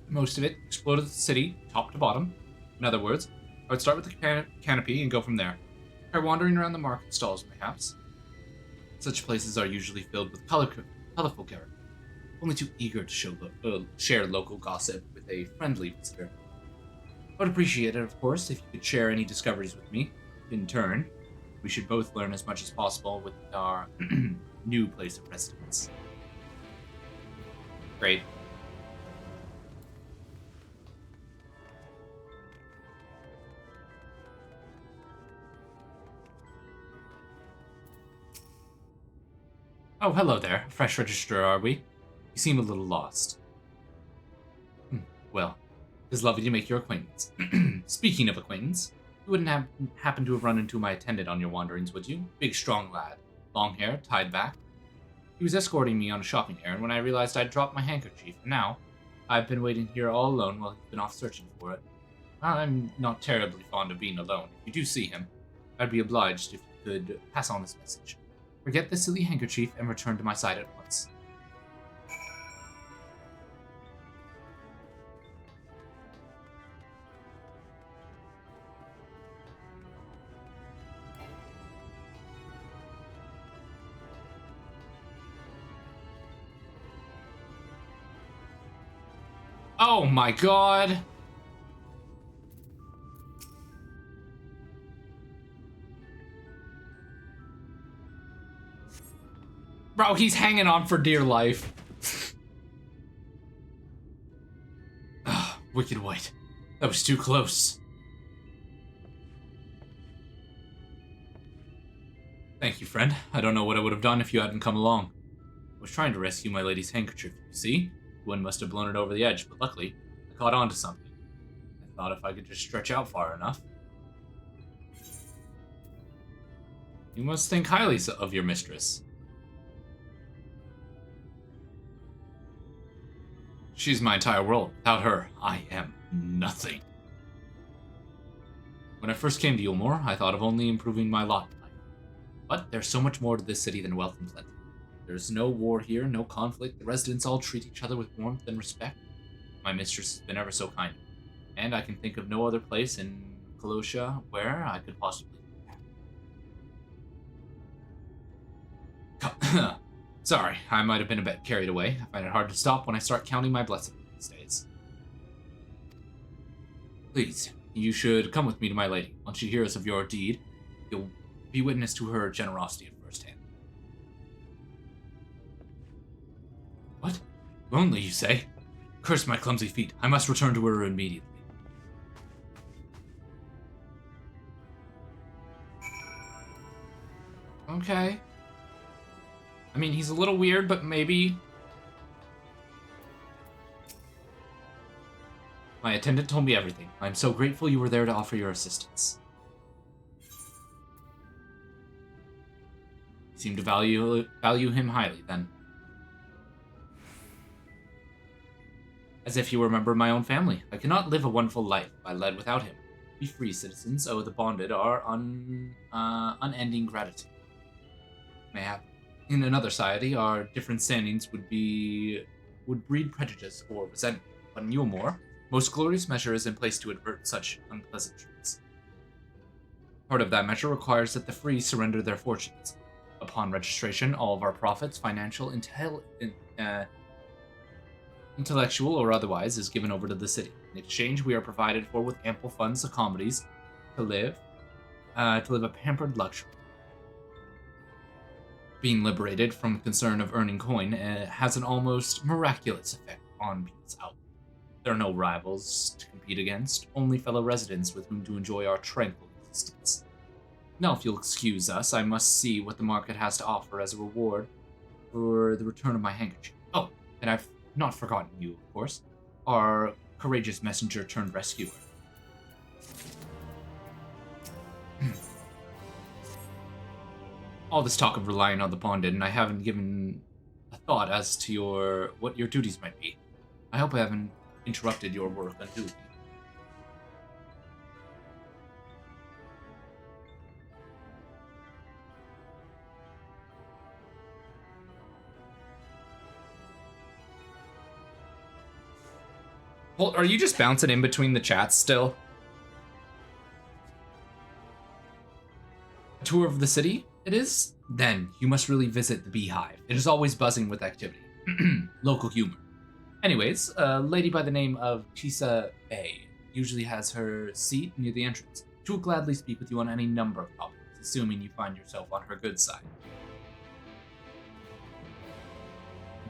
most of it explore the city, top to bottom. In other words, I would start with the canopy and go from there. Try wandering around the market stalls, perhaps. Such places are usually filled with colorful characters, only too eager to share local gossip with a friendly visitor. I would appreciate it, of course, if you could share any discoveries with me. In turn, we should both learn as much as possible with our new place of residence. Great. Oh, hello there. A fresh register, are we? You seem a little lost. Well, it is lovely to make your acquaintance. Speaking of acquaintance, you wouldn't happen to have run into my attendant on your wanderings, would you? Big, strong lad. Long hair, tied back. He was escorting me on a shopping errand when I realized I'd dropped my handkerchief, and now I've been waiting here all alone while he's been off searching for it. I'm not terribly fond of being alone. If you do see him, I'd be obliged if you could pass on this message. Forget the silly handkerchief and return to my side at once. Oh my god! Bro, he's hanging on for dear life. Wicked White. That was too close. Thank you, friend. I don't know what I would have done if you hadn't come along. I was trying to rescue my lady's handkerchief, you see? One must have blown it over the edge, but luckily, I caught on to something. I thought if I could just stretch out far enough. You must think highly of your mistress. She's my entire world. Without her, I am nothing. When I first came to Yulmore, I thought of only improving my lot in life. But there's so much more to this city than wealth and plenty. There's no war here, no conflict. The residents all treat each other with warmth and respect. My mistress has been ever so kind. And I can think of no other place in Colossia where I could possibly be happy. Sorry, I might have been a bit carried away. I find it hard to stop when I start counting my blessings these days. Please, you should come with me to my lady. Once she hears of your deed, you'll be witness to her generosity at first hand. What? Lonely, you say? Curse my clumsy feet. I must return to her immediately. Okay. I mean, he's a little weird, but maybe... My attendant told me everything. I'm so grateful you were there to offer your assistance. You seem to value him highly, then. As if you remember my own family. I cannot live a wonderful life if I led without him. We free citizens owe the bonded our unending gratitude. Mayhap in another society, our different standings would breed prejudice or resentment. But in Yulmore, most glorious measure is in place to avert such unpleasant truths. Part of that measure requires that the free surrender their fortunes. Upon registration, all of our profits, financial, intellectual, or otherwise, is given over to the city. In exchange, we are provided for with ample funds, accommodations, to live a pampered luxury. Being liberated from the concern of earning coin has an almost miraculous effect on people's outlook. There are no rivals to compete against, only fellow residents with whom to enjoy our tranquil existence. Now, if you'll excuse us, I must see what the market has to offer as a reward for the return of my handkerchief. Oh, and I've not forgotten you, of course. Our courageous messenger turned rescuer. All this talk of relying on the bonded, and I haven't given a thought as to what your duties might be. I hope I haven't interrupted your work unduly. Well, are you just bouncing in between the chats still? A tour of the city? It is? Then, you must really visit the Beehive. It is always buzzing with activity. Local humor. Anyways, a lady by the name of Chisa Bay usually has her seat near the entrance. She will gladly speak with you on any number of topics, assuming you find yourself on her good side.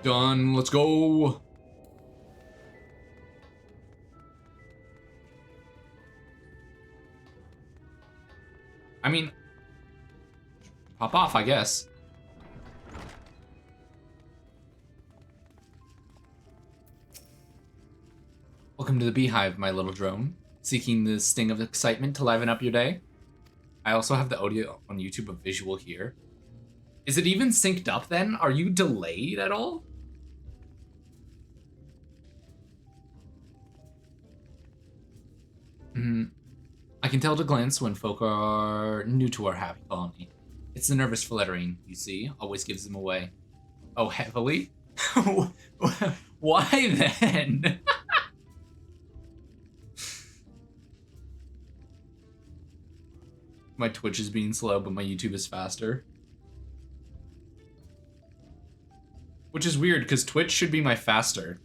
Done, let's go! I mean, pop off, I guess. Welcome to the Beehive, my little drone. Seeking the sting of excitement to liven up your day? I also have the audio on YouTube, a visual here. Is it even synced up then? Are you delayed at all? I can tell at a glance when folk are new to our happy colony. It's the nervous fluttering, you see, always gives them away. Oh, heavily? Why then? My Twitch is being slow, but my YouTube is faster. Which is weird, because Twitch should be my faster.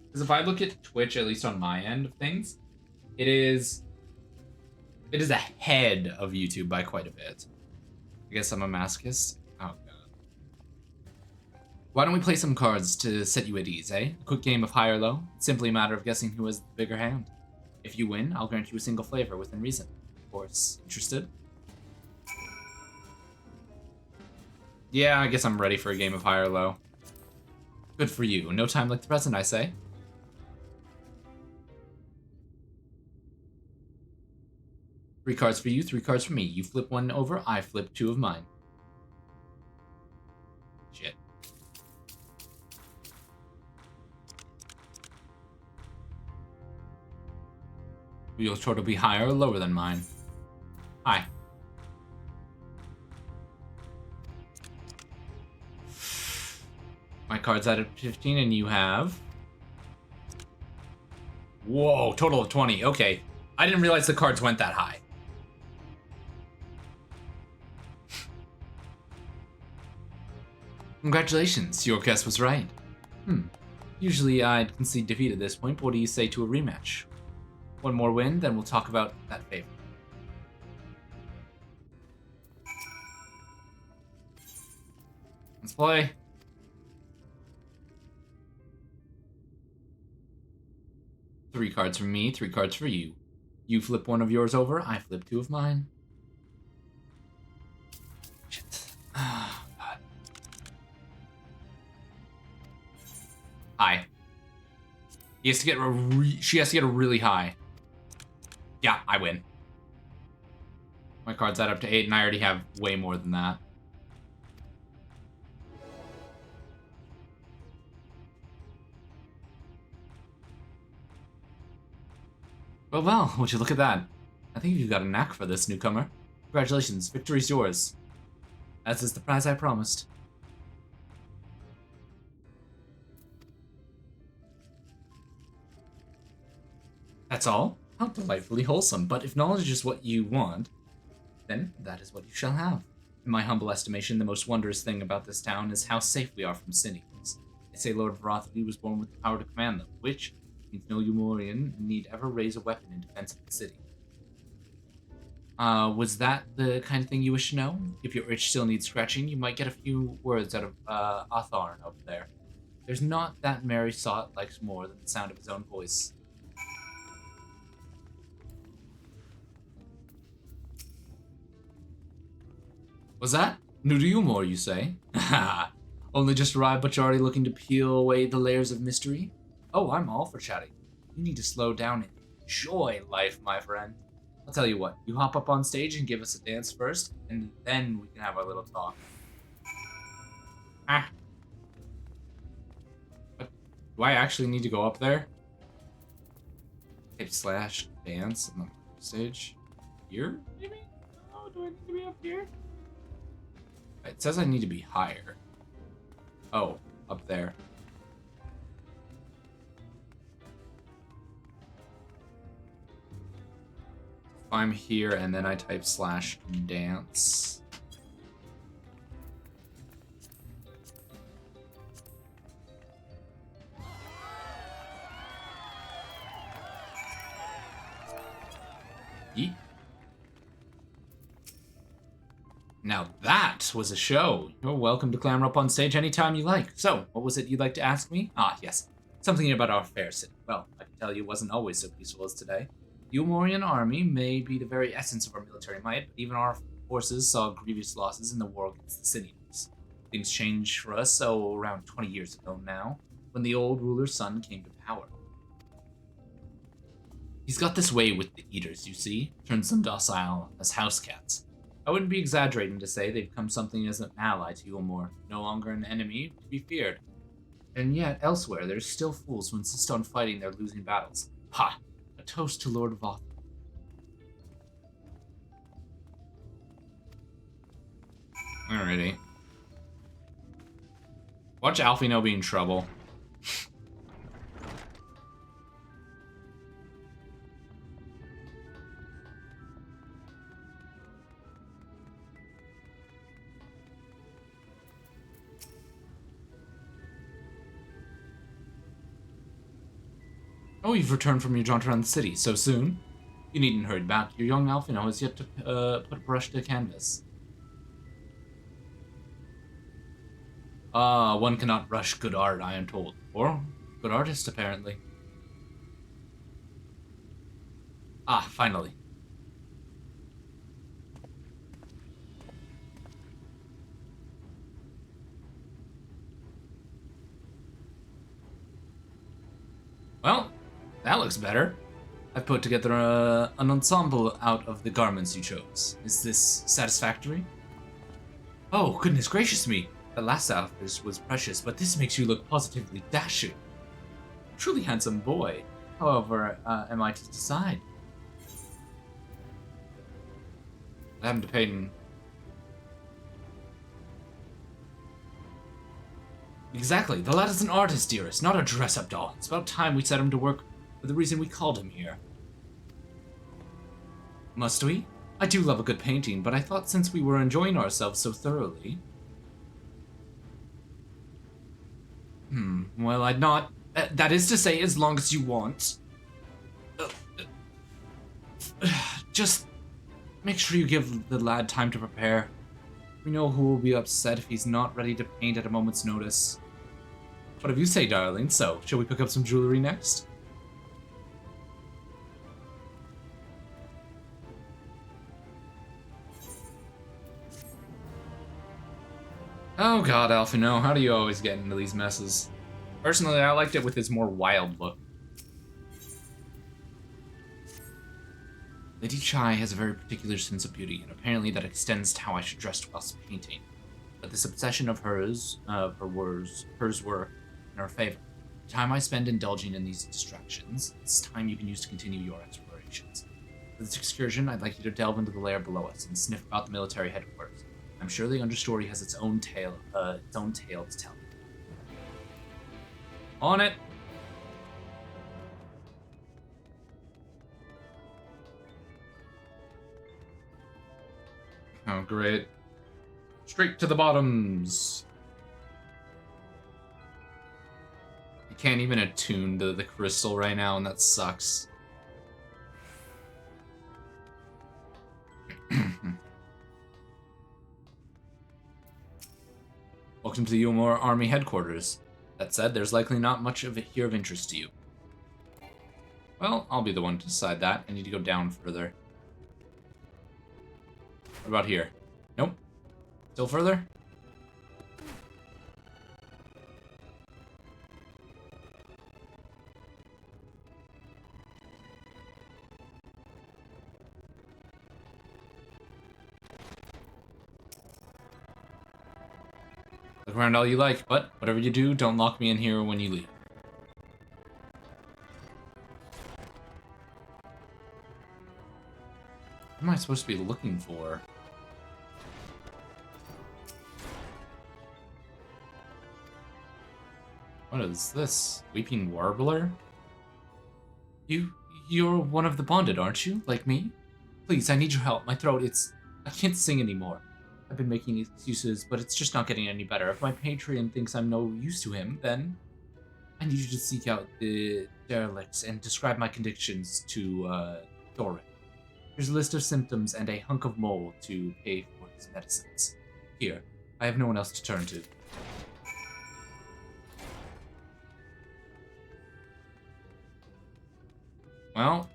Because if I look at Twitch, at least on my end of things, it is ahead of YouTube by quite a bit. I guess I'm a masochist. Oh god. Why don't we play some cards to set you at ease, eh? A quick game of high or low. It's simply a matter of guessing who has the bigger hand. If you win, I'll grant you a single flavor within reason. Of course, interested? Yeah, I guess I'm ready for a game of high or low. Good for you. No time like the present, I say. Three cards for you, 3 cards for me. You flip one over, I flip 2 of mine. Shit. Your score will be higher or lower than mine? High. My card's at 15 and you have... Whoa, total of 20. Okay. I didn't realize the cards went that high. Congratulations, your guess was right. Usually I'd concede defeat at this point, but what do you say to a rematch? One more win, then we'll talk about that favor. Let's play. Three cards for me, 3 cards for you. You flip one of yours over, I flip 2 of mine. Shit. Ah, God. High. He has to get she has to get a really high. Yeah, I win. My cards add up to 8, and I already have way more than that. Well, would you look at that? I think you've got a knack for this, newcomer. Congratulations, victory's yours. As is the prize I promised. That's all? How delightfully wholesome, but if knowledge is what you want, then that is what you shall have. In my humble estimation, the most wondrous thing about this town is how safe we are from cities. They say Lord Varathli was born with the power to command them, which means no Umorian need ever raise a weapon in defense of the city. Was that the kind of thing you wish to know? If your itch still needs scratching, you might get a few words out of Atharn over there. There's not that Mary Sot likes more than the sound of his own voice. Was that? New to you more, you say? Only just arrived, but you're already looking to peel away the layers of mystery? Oh, I'm all for chatting. You need to slow down and enjoy life, my friend. I'll tell you what, you hop up on stage and give us a dance first, and then we can have our little talk. Ah. What? Do I actually need to go up there? Hip / dance on the stage? Here, maybe? Oh, do I need to be up here? It says I need to be higher. Oh, up there. If I'm here and then I type / dance. Yeet. Now that was a show. You're welcome to clamber up on stage anytime you like. So, what was it you'd like to ask me? Ah, yes. Something about our fair city. Well, I can tell you it wasn't always so peaceful as today. The Umorian army may be the very essence of our military might, but even our forces saw grievous losses in the war against the cities. Things changed for us, around 20 years ago now, when the old ruler's son came to power. He's got this way with the eaters, you see. Turns them docile as house cats. I wouldn't be exaggerating to say they've become something as an ally to Umor, no longer an enemy to be feared. And yet, elsewhere, there's still fools who insist on fighting their losing battles. Ha! A toast to Lord Voth. Alrighty. Watch Alfino be in trouble. Oh, you've returned from your jaunt around the city so soon. You needn't hurry back. Your young Alfino has yet to put a brush to canvas. One cannot rush good art, I am told. Or good artist, apparently. Ah, finally. Well, that looks better. I've put together an ensemble out of the garments you chose. Is this satisfactory? Oh, goodness gracious me! That last outfit was precious, but this makes you look positively dashing. Truly handsome boy. However, am I to decide? I haven't to Peyton. Exactly. The lad is an artist, dearest, not a dress-up doll. It's about time we set him to work for the reason we called him here. Must we? I do love a good painting, but I thought since we were enjoying ourselves so thoroughly... Well, I'd not. That is to say, as long as you want. Just make sure you give the lad time to prepare. We know who will be upset if he's not ready to paint at a moment's notice. Whatever you say, darling. So, shall we pick up some jewelry next? Oh god, Alphino, how do you always get into these messes? Personally, I liked it with its more wild look. Lady Chai has a very particular sense of beauty, and apparently that extends to how I should dress whilst painting. But this obsession of hers were in her favor. The time I spend indulging in these distractions, it's time you can use to continue your explorations. For this excursion, I'd like you to delve into the lair below us and sniff about the military headquarters. I'm sure the understory has its own tale to tell. On it! Oh, great. Straight to the bottoms. I can't even attune to the crystal right now, and that sucks. Welcome to the Yulmore Army headquarters. That said, there's likely not much of it here of interest to you. Well, I'll be the one to decide that. I need to go down further. What about here? Nope. Still further? Look around all you like, but whatever you do, don't lock me in here when you leave. What am I supposed to be looking for? What is this? Weeping Warbler? You're one of the bonded, aren't you? Like me? Please, I need your help. My throat, I can't sing anymore. I've been making excuses, but it's just not getting any better. If my patron thinks I'm no use to him, then I need you to seek out the derelicts and describe my conditions to, Thorin. Here's a list of symptoms and a hunk of mold to pay for his medicines. Here, I have no one else to turn to. Well.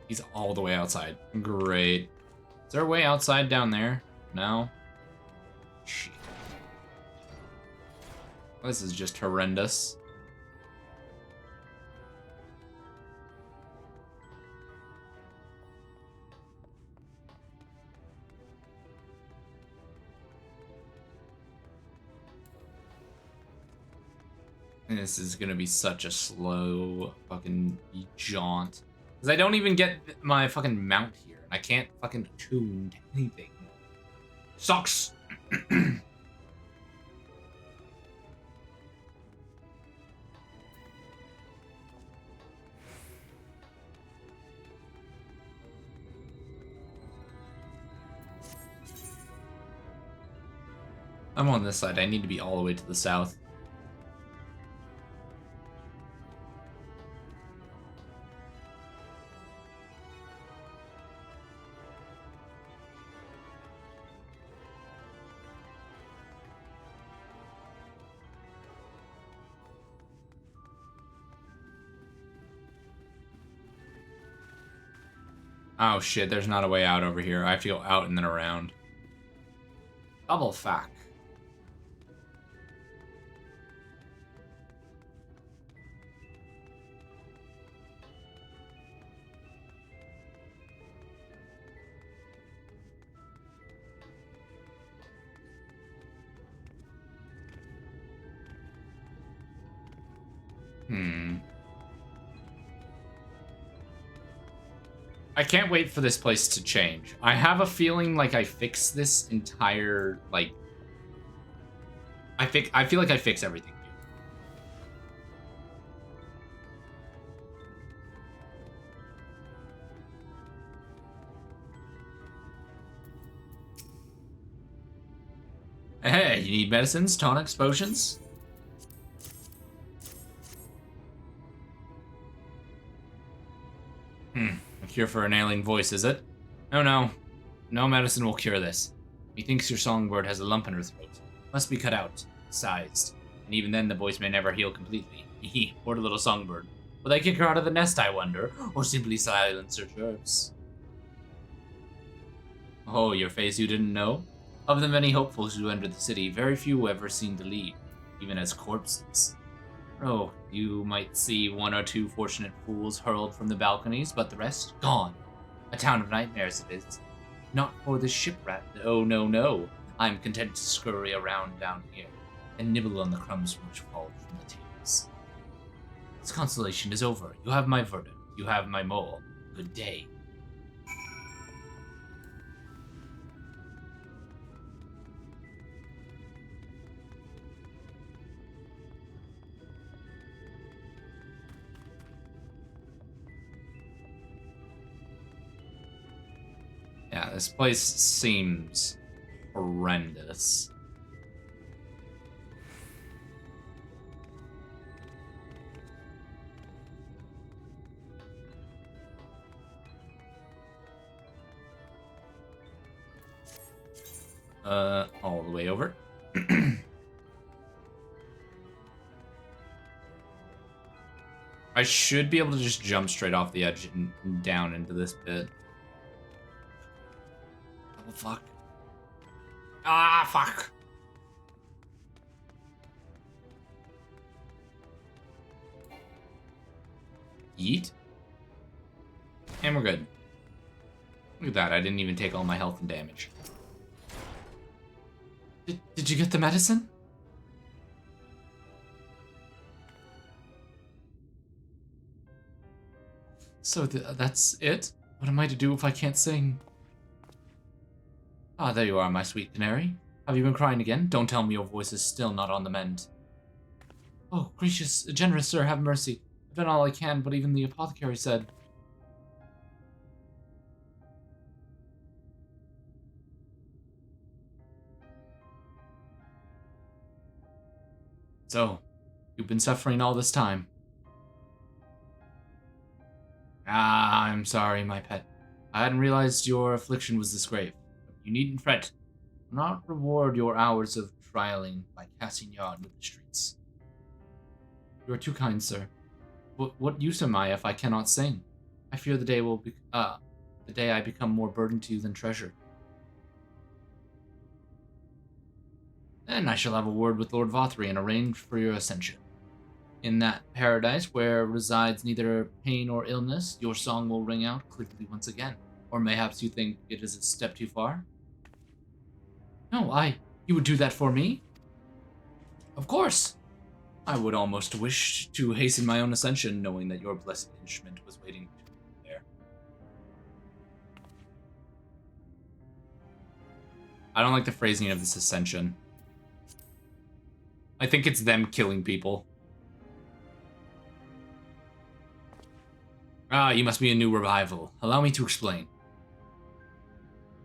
He's all the way outside. Great. Is there a way outside down there? No? Shit. This is just horrendous. This is gonna be such a slow fucking jaunt. Because I don't even get my fucking mount here. And I can't fucking tune to anything. Sucks! I'm on this side. I need to be all the way to the south. Oh shit, there's not a way out over here. I have to go out and then around. Double fuck. I can't wait for this place to change. I have a feeling like I fix this entire, like... I feel like I fix everything. You need medicines, tonics, potions? A cure for an ailing voice, is it? No. No medicine will cure this. Methinks your songbird has a lump in her throat. Must be cut out, sized. And even then the voice may never heal completely. Hee, poor little songbird. Will they kick her out of the nest, I wonder? Or simply silence her chirps? Oh, your face you didn't know? Of the many hopefuls who entered the city, very few ever seem to leave, even as corpses. Oh, you might see one or two fortunate fools hurled from the balconies, but the rest, gone. A town of nightmares it is. Not for the shipwreck. Oh, no. I'm content to scurry around down here and nibble on the crumbs which fall from the tables. This constellation is over. You have my verdict. You have my mole. Good day. Yeah, this place seems horrendous. All the way over. I should be able to just jump straight off the edge and down into this pit. Oh, fuck. Ah, fuck. Eat? And we're good. Look at that, I didn't even take all my health and damage. Did you get the medicine? So that's it? What am I to do if I can't sing? Ah, there you are, my sweet canary. Have you been crying again? Don't tell me your voice is still not on the mend. Oh, gracious, generous sir, have mercy. I've done all I can, but even the apothecary said... So, you've been suffering all this time. Ah, I'm sorry, my pet. I hadn't realized your affliction was this grave. You needn't fret. I'll not reward your hours of trialing by casting you out into the streets. You are too kind, sir. What use am I if I cannot sing? I fear the day will be the day I become more burden to you than treasure. Then I shall have a word with Lord Vothry and arrange for your ascension. In that paradise where resides neither pain or illness, your song will ring out clearly once again. Or mayhaps you think it is a step too far? No, you would do that for me? Of course. I would almost wish to hasten my own ascension, knowing that your blessed instrument was waiting there. I don't like the phrasing of this ascension. I think it's them killing people. Ah, you must be a new revival. Allow me to explain.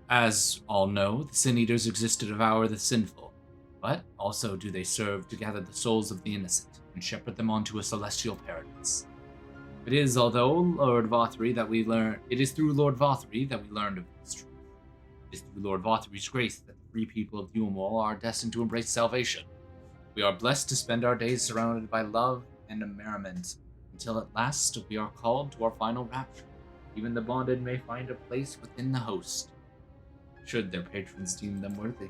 As all know, the Sin Eaters exist to devour the sinful, but also do they serve to gather the souls of the innocent and shepherd them onto a celestial paradise. It is through Lord Vothry that we learned of this truth. It is through Lord Vothry's grace that the free people of Duamol are destined to embrace salvation. We are blessed to spend our days surrounded by love and merriment, until at last we are called to our final rapture. Even the bonded may find a place within the host, should their patrons deem them worthy.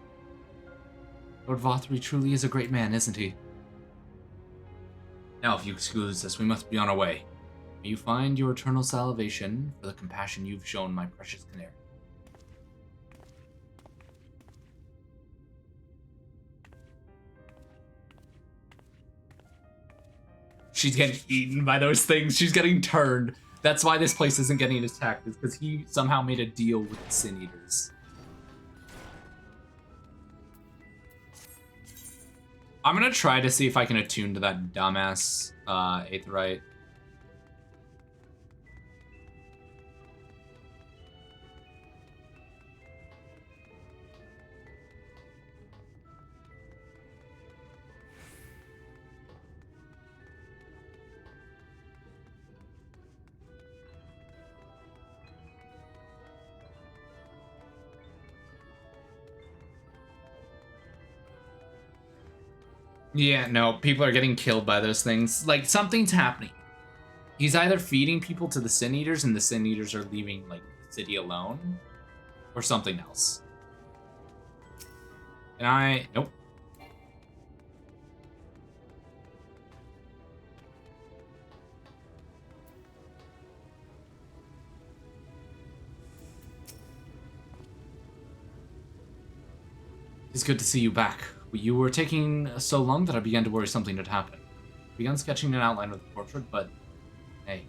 Lord Vothry truly is a great man, isn't he? Now, if you excuse us, we must be on our way. May you find your eternal salvation for the compassion you've shown my precious canary. She's getting eaten by those things. She's getting turned. That's why this place isn't getting attacked, is because he somehow made a deal with the Sin Eaters. I'm gonna try to see if I can attune to that dumbass Aetherite. Yeah, no, people are getting killed by those things. Like, something's happening. He's either feeding people to the Sin Eaters and the Sin Eaters are leaving, like, the city alone, or something else. And nope. It's good to see you back. You were taking so long that I began to worry something had happened. I began sketching an outline of the portrait, but hey,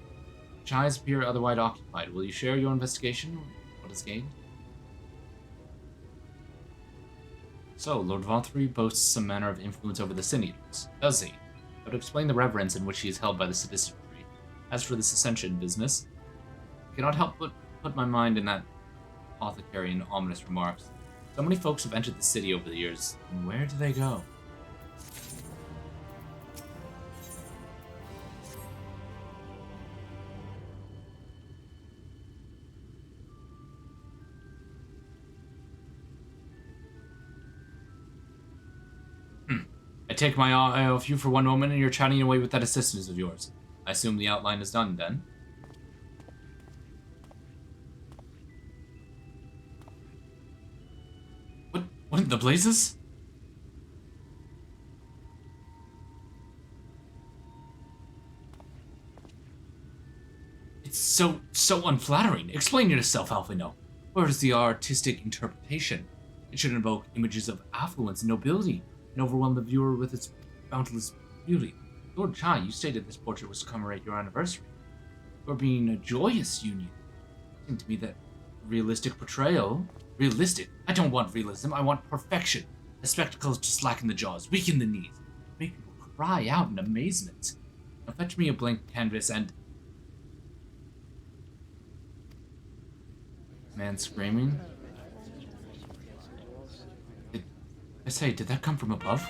your eyes appear otherwise occupied. Will you share your investigation? What is gained? So, Lord Vothry boasts some manner of influence over the Sin Eaters, does he? That would explain the reverence in which he is held by the citizenry. As for this ascension business, I cannot help but put my mind in that apothecary and ominous remarks. So many folks have entered the city over the years, and where do they go? I take my eye off you for one moment and you're chatting away with that assistant of yours. I assume the outline is done, then? What in the blazes? It's so unflattering. Explain yourself, Alphino. Where is the artistic interpretation? It should invoke images of affluence and nobility, and overwhelm the viewer with its boundless beauty. Lord Chai, you stated this portrait was to commemorate your anniversary. You're being a joyous union. It seemed to me that realistic portrayal... Realistic? I don't want realism, I want perfection. A spectacle is just slacken the jaws, weaken the knees, make people cry out in amazement. Now fetch me a blank canvas and... Man screaming? Did that come from above?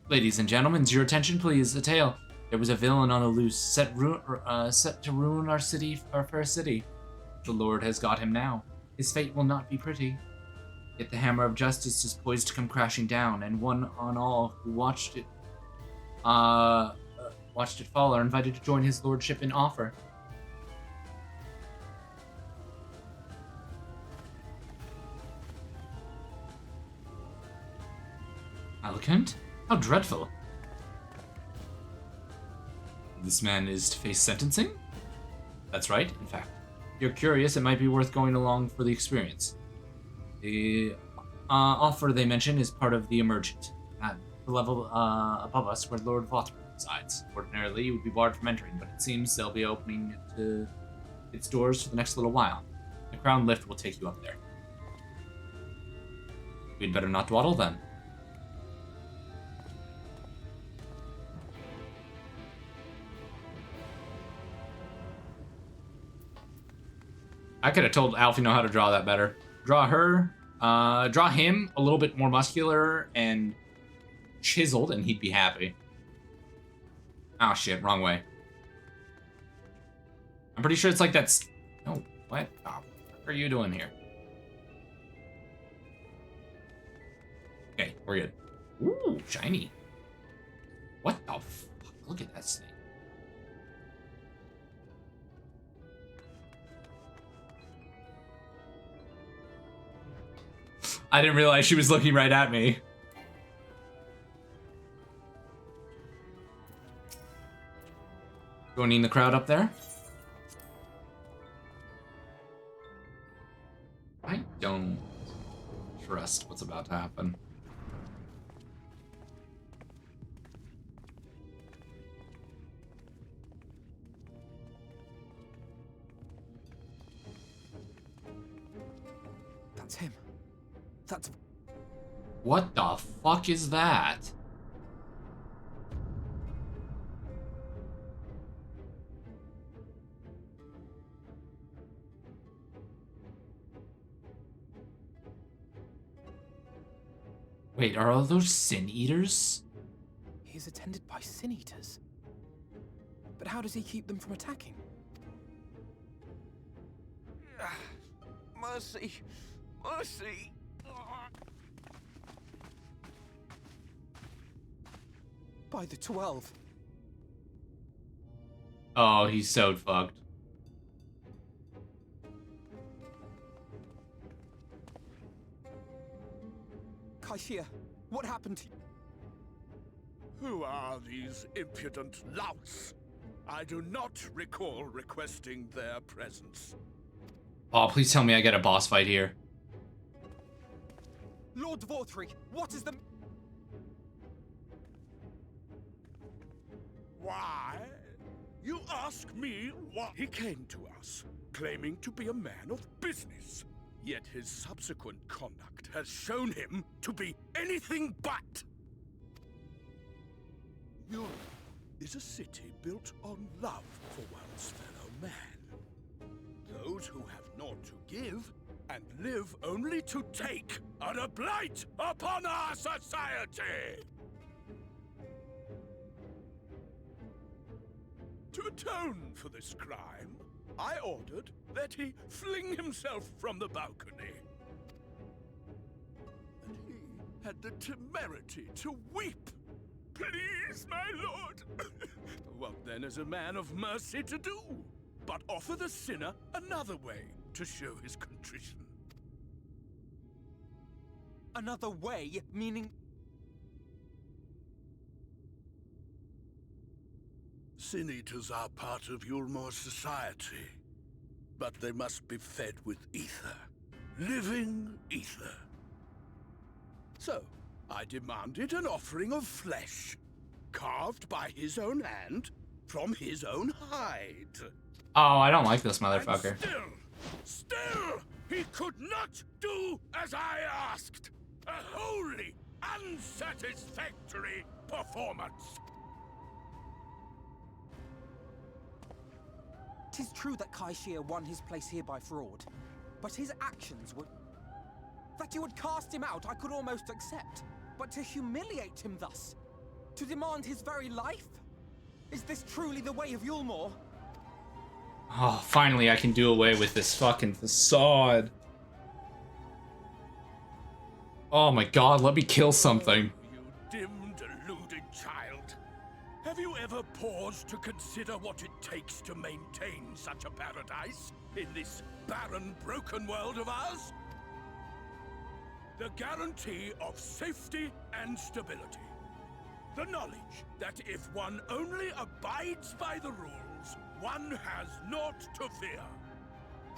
Ladies and gentlemen, your attention please. A tale. There was a villain on the loose, set to ruin our fair city. The Lord has got him now. His fate will not be pretty. Yet the hammer of justice is poised to come crashing down, and one on all who watched it fall are invited to join his lordship in offer. Alicant? How dreadful. This man is to face sentencing? That's right, in fact. If you're curious, it might be worth going along for the experience. The offer they mention is part of the Emergent, at the level above us where Lord Vothry resides. Ordinarily, you would be barred from entering, but it seems they'll be opening its doors for the next little while. The Crown lift will take you up there. We'd better not dawdle then. I could have told Alfie how to draw that better. Draw her, draw him a little bit more muscular and chiseled, and he'd be happy. Oh shit, wrong way. I'm pretty sure it's like that's... No, what? Oh, what are you doing here? Okay, we're good. Ooh, shiny. What the fuck? Look at that thing. I didn't realize she was looking right at me. Joining the crowd up there? I don't trust what's about to happen. That's him. That's... What the fuck is that? Wait, are all those sin eaters? He is attended by sin eaters. But how does he keep them from attacking? Mercy! Mercy! By the 12. Oh, he's so fucked. Kaishia, what happened to you? Who are these impudent louts? I do not recall requesting their presence. Oh, please tell me I get a boss fight here. Lord Dvortri, what is the... Why? You ask me why? He came to us, claiming to be a man of business. Yet his subsequent conduct has shown him to be anything but. Europe is a city built on love for one's fellow man. Those who have naught to give and live only to take are a blight upon our society. To atone for this crime, I ordered that he fling himself from the balcony. And he had the temerity to weep. Please, my lord. What then is a man of mercy to do? But offer the sinner another way to show his contrition. Another way, meaning... Sin eaters are part of Yulmor's society, but they must be fed with ether. Living ether. So, I demanded an offering of flesh, carved by his own hand, from his own hide. Oh, I don't like this motherfucker. And still, he could not do as I asked. A wholly unsatisfactory performance. 'Tis true that Kaishia won his place here by fraud, but his actions were... That you would cast him out, I could almost accept. But to humiliate him thus, to demand his very life? Is this truly the way of Yulmor? Oh, finally I can do away with this fucking facade. Oh my god, let me kill something. You dim, deluded child. Have you ever paused to consider what it takes to maintain such a paradise in this barren, broken world of ours? The guarantee of safety and stability. The knowledge that if one only abides by the rules, one has naught to fear.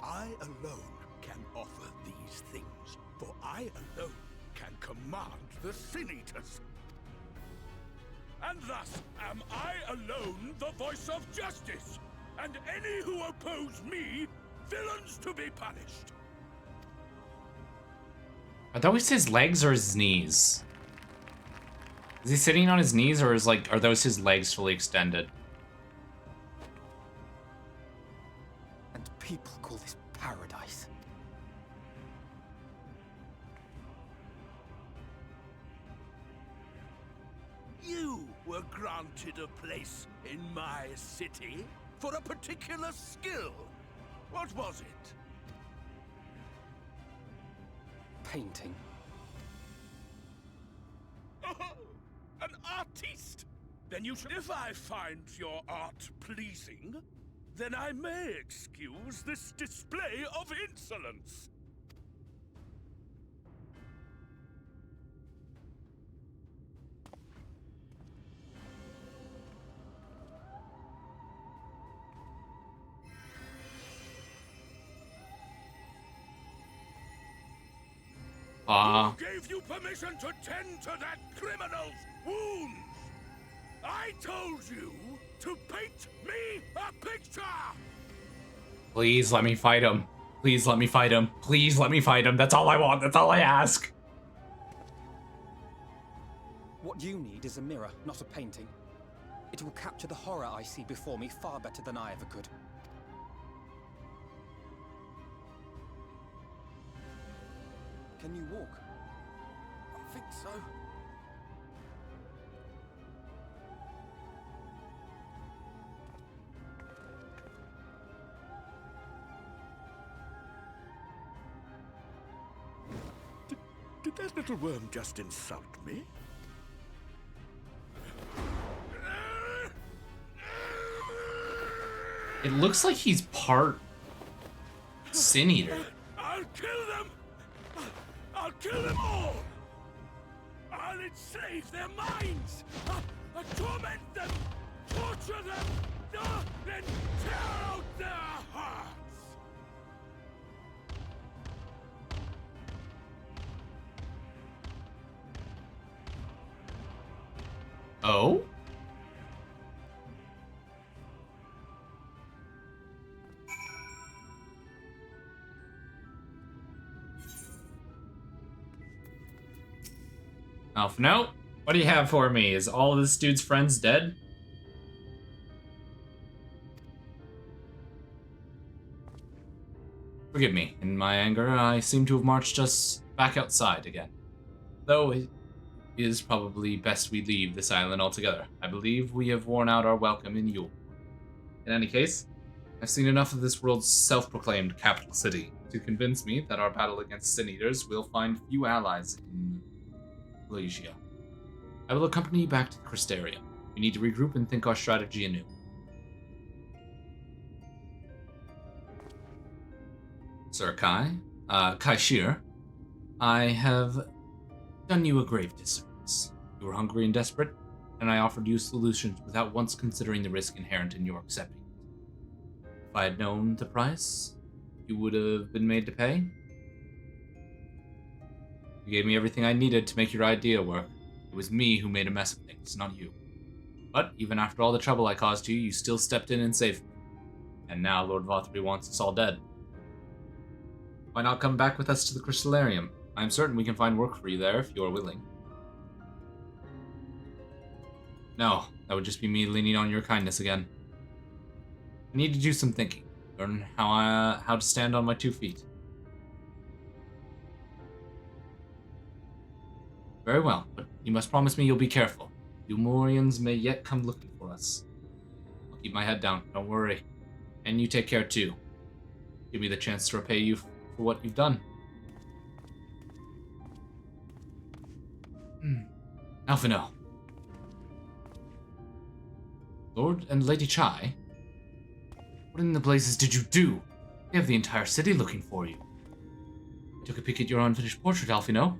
I alone can offer these things, for I alone can command the Sin Eaters. And thus am I alone the voice of justice, and any who oppose me, villains to be punished. Are those his legs or his knees? Is he sitting on his knees or is are those his legs fully extended? And people call this paradise. You were granted a place in my city for a particular skill. What was it? Painting. An artiste? Then you should... If I find your art pleasing, then I may excuse this display of insolence. Who gave you permission to tend to that criminal's wounds? I told you to paint me a picture! Please let me fight him. Please let me fight him. Please let me fight him. That's all I want. That's all I ask. What you need is a mirror, not a painting. It will capture the horror I see before me far better than I ever could. Can you walk? think so. Did that little worm just insult me? It looks like he's part Sin Eater. I'll kill them! I'll kill them all! I'll enslave their minds! I'll torment them! Torture them! Then tear out their hearts! Oh? Alphino, what do you have for me? Is all of this dude's friends dead? Forgive me. In my anger, I seem to have marched us back outside again. Though it is probably best we leave this island altogether. I believe we have worn out our welcome in Yule. In any case, I've seen enough of this world's self-proclaimed capital city to convince me that our battle against Sin Eaters will find few allies in Glacia. I will accompany you back to the Crystarium. We need to regroup and think our strategy anew. Sir Kai, Shir, I have done you a grave disservice. You were hungry and desperate, and I offered you solutions without once considering the risk inherent in your accepting it. If I had known the price, you would have been made to pay. You gave me everything I needed to make your idea work. It was me who made a mess of things, not you. But even after all the trouble I caused you, you still stepped in and saved me. And now Lord Vothry wants us all dead. Why not come back with us to the Crystallarium? I'm certain we can find work for you there if you are willing. No, that would just be me leaning on your kindness again. I need to do some thinking. Learn how to stand on my 2 feet. Very well, but you must promise me you'll be careful. The Umorians may yet come looking for us. I'll keep my head down, don't worry. And you take care too. Give me the chance to repay you for what you've done. Alphino. Lord and Lady Chai? What in the blazes did you do? They have the entire city looking for you. I took a peek at your unfinished portrait, Alphino.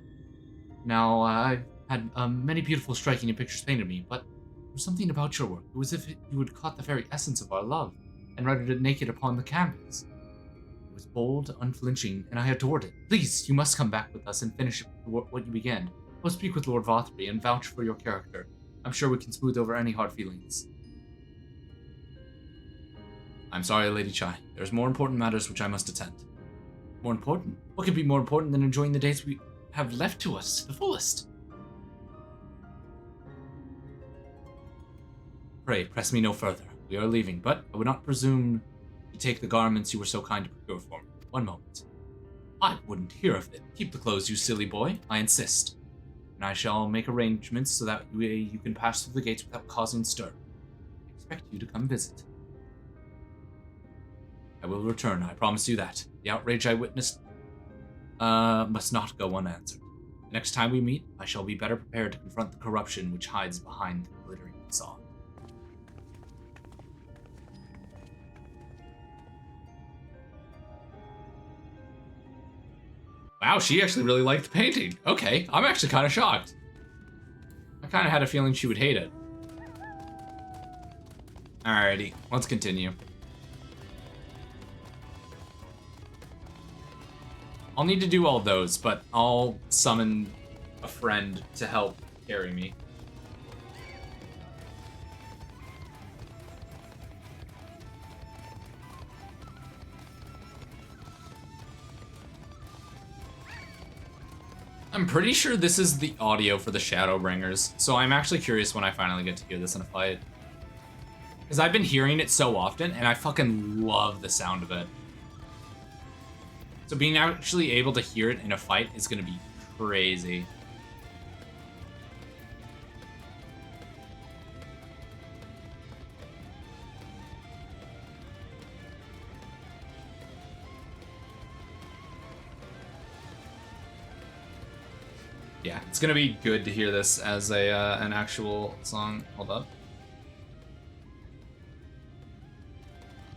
Now, I've had many beautiful, striking pictures painted me, but there was something about your work. It was as if you had caught the very essence of our love and rendered it naked upon the canvas. It was bold, unflinching, and I adored it. Please, you must come back with us and finish what you began. I'll speak with Lord Vothry and vouch for your character. I'm sure we can smooth over any hard feelings. I'm sorry, Lady Chai. There's more important matters which I must attend. More important? What could be more important than enjoying the days we have left to us to the fullest? Pray, press me no further. We are leaving, but I would not presume to take the garments you were so kind to procure for me. One moment. I wouldn't hear of it. Keep the clothes, you silly boy. I insist. And I shall make arrangements so that you can pass through the gates without causing stir. I expect you to come visit. I will return, I promise you that. The outrage I witnessed must not go unanswered. The next time we meet, I shall be better prepared to confront the corruption which hides behind the glittering facade. Wow, she actually really liked the painting. Okay, I'm actually kind of shocked. I kind of had a feeling she would hate it. Alrighty, let's continue. I'll need to do all those, but I'll summon a friend to help carry me. I'm pretty sure this is the audio for the Shadowbringers, so I'm actually curious when I finally get to hear this in a fight. Because I've been hearing it so often, and I fucking love the sound of it. So being actually able to hear it in a fight is going to be crazy. Yeah, it's gonna be good to hear this as a an actual song. Hold up.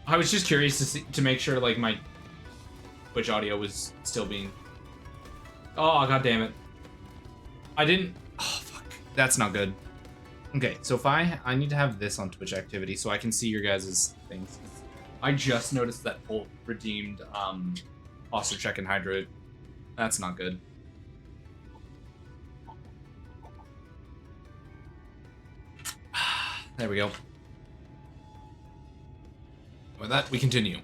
I was just curious to make sure like my Twitch audio was still being. Oh god damn it! I didn't. Oh fuck, that's not good. Okay, so if I need to have this on Twitch activity so I can see your guys' things. I just noticed that Bolt redeemed Ostercheck and Hydra. That's not good. There we go. With that, we continue.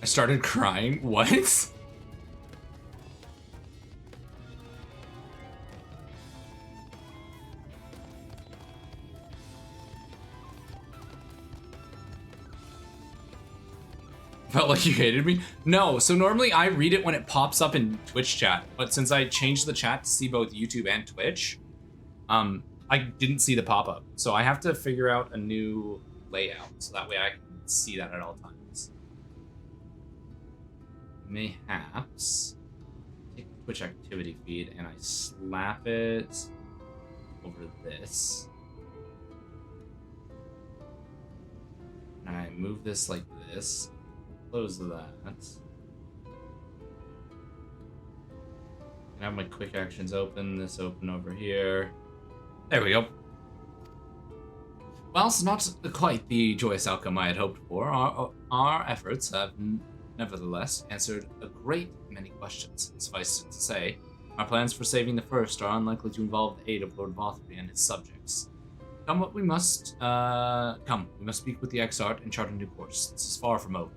I started crying. What? Felt like you hated me? No, so normally I read it when it pops up in Twitch chat, but since I changed the chat to see both YouTube and Twitch, I didn't see the pop-up. So I have to figure out a new layout, so that way I can see that at all times. Mayhaps take the Twitch activity feed and I slap it over this. And I move this like this. Close that. I have my quick actions open, this open over here. There we go. Whilst not quite the joyous outcome I had hoped for, our efforts have nevertheless answered a great many questions. Suffice it to say, our plans for saving the First are unlikely to involve the aid of Lord Vothry and his subjects. We must speak with the Exarch and chart a new course. This is far from over.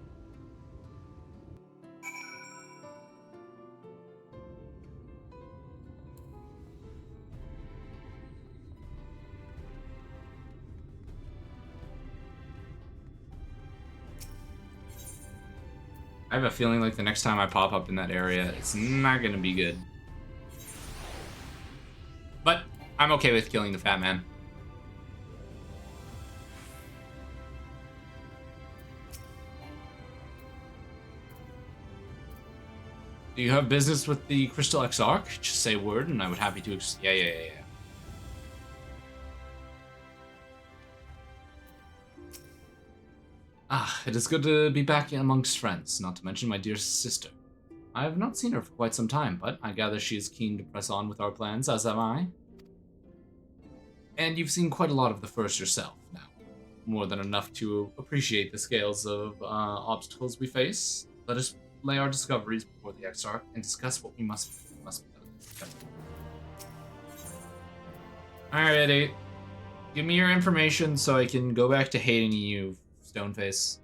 I have a feeling like the next time I pop up in that area, it's not gonna be good. But I'm okay with killing the fat man. Do you have business with the Crystal Exarch? Just say a word and I would happy to yeah. Ah, it is good to be back amongst friends, not to mention my dear sister. I have not seen her for quite some time, but I gather she is keen to press on with our plans, as am I. And you've seen quite a lot of the First yourself now. More than enough to appreciate the scales of obstacles we face. Let us lay our discoveries before the Exarch and discuss what must be done. Alrighty. Give me your information so I can go back to hating you, Stoneface.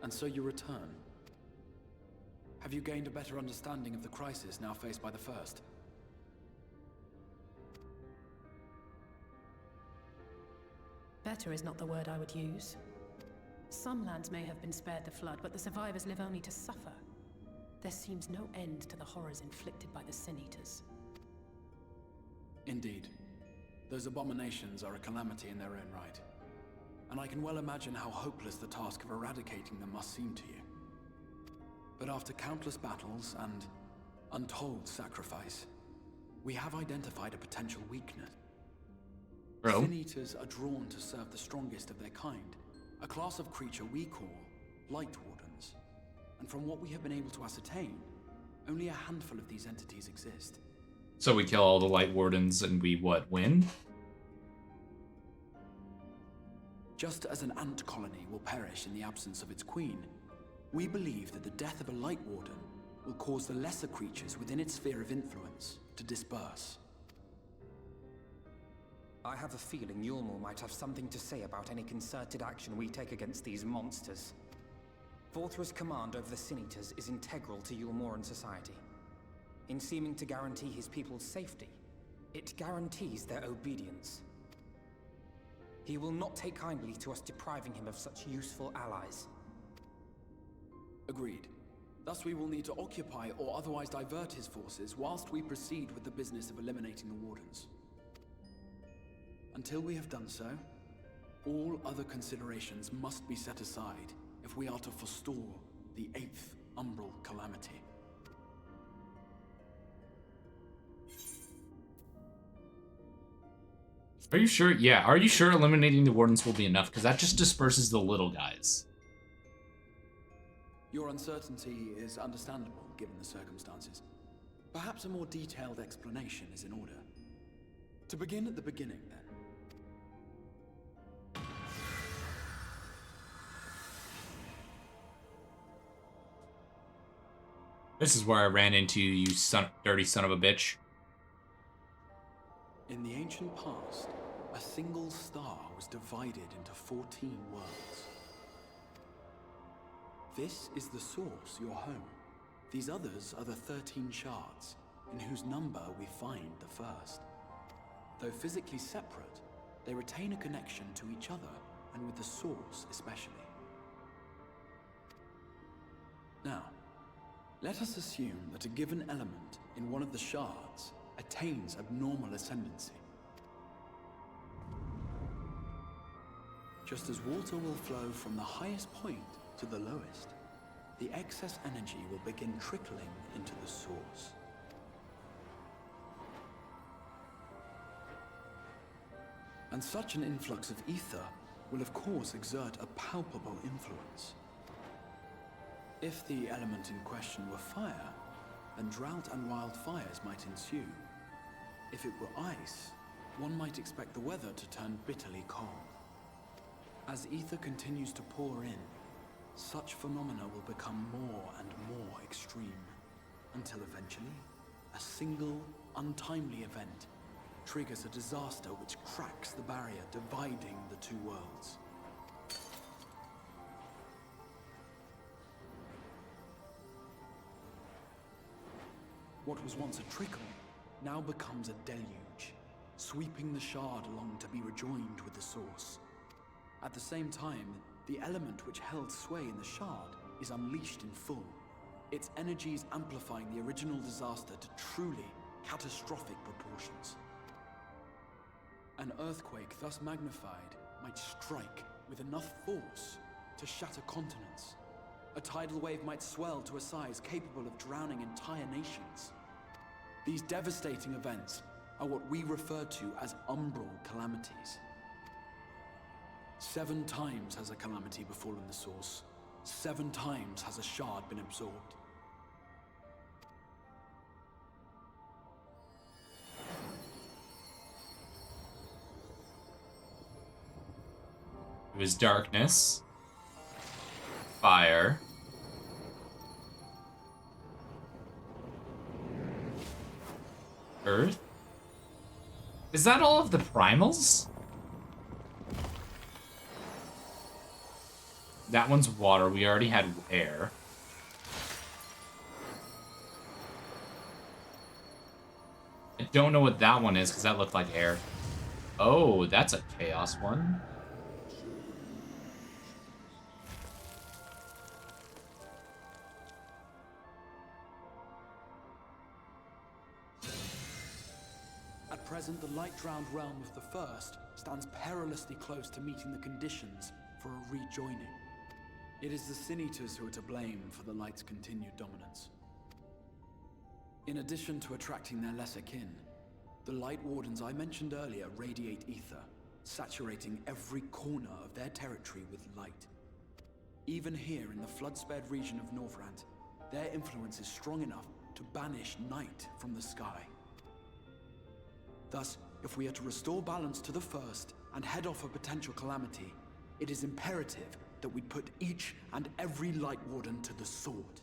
And so you return. Have you gained a better understanding of the crisis now faced by the First? Better is not the word I would use. Some lands may have been spared the flood, but the survivors live only to suffer. There seems no end to the horrors inflicted by the Sin Eaters. Indeed. Those abominations are a calamity in their own right. And I can well imagine how hopeless the task of eradicating them must seem to you. But after countless battles and untold sacrifice, we have identified a potential weakness. Sin Eaters are drawn to serve the strongest of their kind, a class of creature we call Light Wardens. And from what we have been able to ascertain, only a handful of these entities exist. So we kill all the Light Wardens and we, what, win? Just as an ant colony will perish in the absence of its queen, we believe that the death of a Light Warden will cause the lesser creatures within its sphere of influence to disperse. I have a feeling Yulmul might have something to say about any concerted action we take against these monsters. Vorthra's command over the Sin Eaters is integral to Yulmoran society. In seeming to guarantee his people's safety, it guarantees their obedience. He will not take kindly to us depriving him of such useful allies. Agreed. Thus we will need to occupy or otherwise divert his forces whilst we proceed with the business of eliminating the Wardens. Until we have done so, All other considerations must be set aside if we are to forestall the 8th Umbral Calamity. Are you sure? Yeah, are you sure eliminating the wardens will be enough? Because that just disperses the little guys. Your uncertainty is understandable, given the circumstances. Perhaps a more detailed explanation is in order. To begin at the beginning, then. This is where I ran into you, dirty son of a bitch. In the ancient past, a single star was divided into 14 worlds. This is the source, your home. These others are the 13 shards, in whose number we find the first. Though physically separate, they retain a connection to each other, and with the source especially. Now, let us assume that a given element in one of the shards attains abnormal ascendancy. Just as water will flow from the highest point to the lowest, the excess energy will begin trickling into the source. And such an influx of ether will of course exert a palpable influence. If the element in question were fire, then drought and wildfires might ensue. If it were ice, one might expect the weather to turn bitterly cold. As ether continues to pour in, such phenomena will become more and more extreme, until eventually, a single, untimely event triggers a disaster which cracks the barrier dividing the two worlds. What was once a trickle now becomes a deluge, sweeping the shard along to be rejoined with the source. At the same time, the element which held sway in the shard is unleashed in full, its energies amplifying the original disaster to truly catastrophic proportions. An earthquake thus magnified might strike with enough force to shatter continents. A tidal wave might swell to a size capable of drowning entire nations. These devastating events are what we refer to as umbral calamities. 7 times has a calamity befallen the source. 7 times has a shard been absorbed. It was darkness, fire, earth. Is that all of the primals? That one's water. We already had air. I don't know what that one is because that looked like air. Oh, that's a chaos one. At present, the light-drowned realm of the First stands perilously close to meeting the conditions for a rejoining. It is the Sin Eaters who are to blame for the Light's continued dominance. In addition to attracting their lesser kin, the Light Wardens I mentioned earlier radiate ether, saturating every corner of their territory with light. Even here in the flood-spared region of Northrant, their influence is strong enough to banish night from the sky. Thus, if we are to restore balance to the First and head off a potential calamity, it is imperative that we put each and every Light Warden to the sword.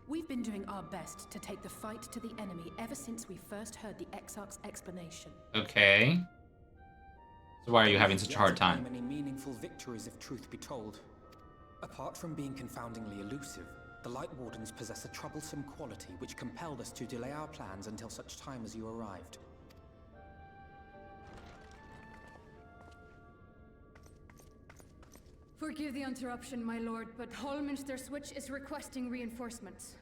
We've been doing our best to take the fight to the enemy ever since we first heard the Exarch's explanation. Okay. So why are you having such a hard time? Many meaningful victories, if truth be told. Apart from being confoundingly elusive, the Light Wardens possess a troublesome quality which compelled us to delay our plans until such time as you arrived. Forgive the interruption, my lord, but Hallminster Switch is requesting reinforcements.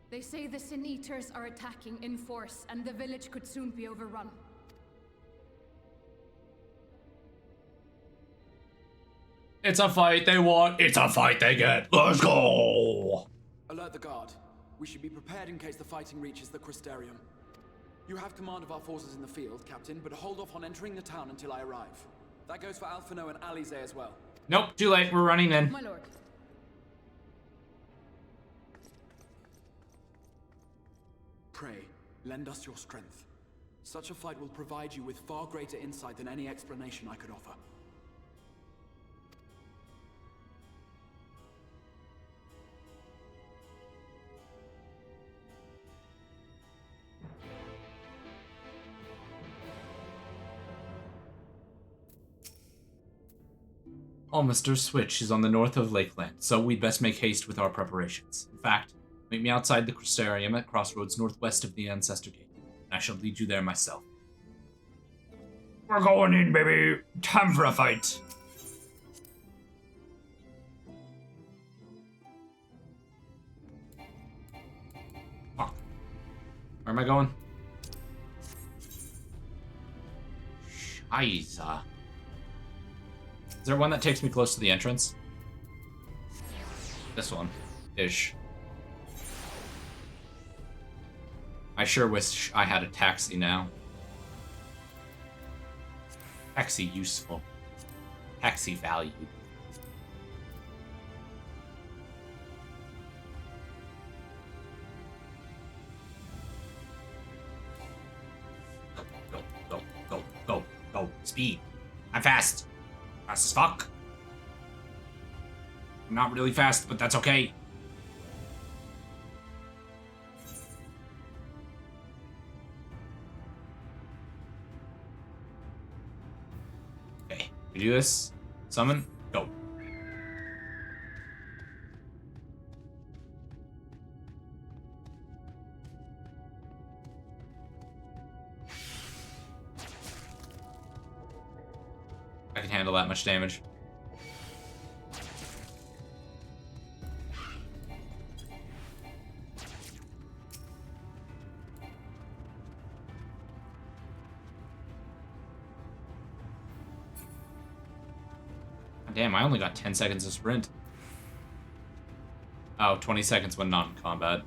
They say the Sin Eaters are attacking in force, and the village could soon be overrun. It's a fight they want. It's a fight they get. Let's go. Alert the guard. We should be prepared in case the fighting reaches the Crystarium. You have command of our forces in the field, Captain, but hold off on entering the town until I arrive. That goes for Alphino and Alize as well. Nope, too late. We're running in. My lord. Pray, lend us your strength. Such a fight will provide you with far greater insight than any explanation I could offer. Oh, Mr. Switch is on the north of Lakeland, so we'd best make haste with our preparations. In fact, meet me outside the Crystarium at crossroads northwest of the Ancestor Gate, and I shall lead you there myself. We're going in, baby! Time for a fight! Fuck. Where am I going? Scheiße. Is there one that takes me close to the entrance? This one. Ish. I sure wish I had a taxi now. Taxi useful. Taxi valued. Go, go, go, go, go, go. Speed. I'm fast. Fast as fuck. I'm not really fast, but that's okay. Okay, we do this. Summon. Go. I can handle that much damage. Damn, I only got 10 seconds of sprint. Oh, 20 seconds when not in combat.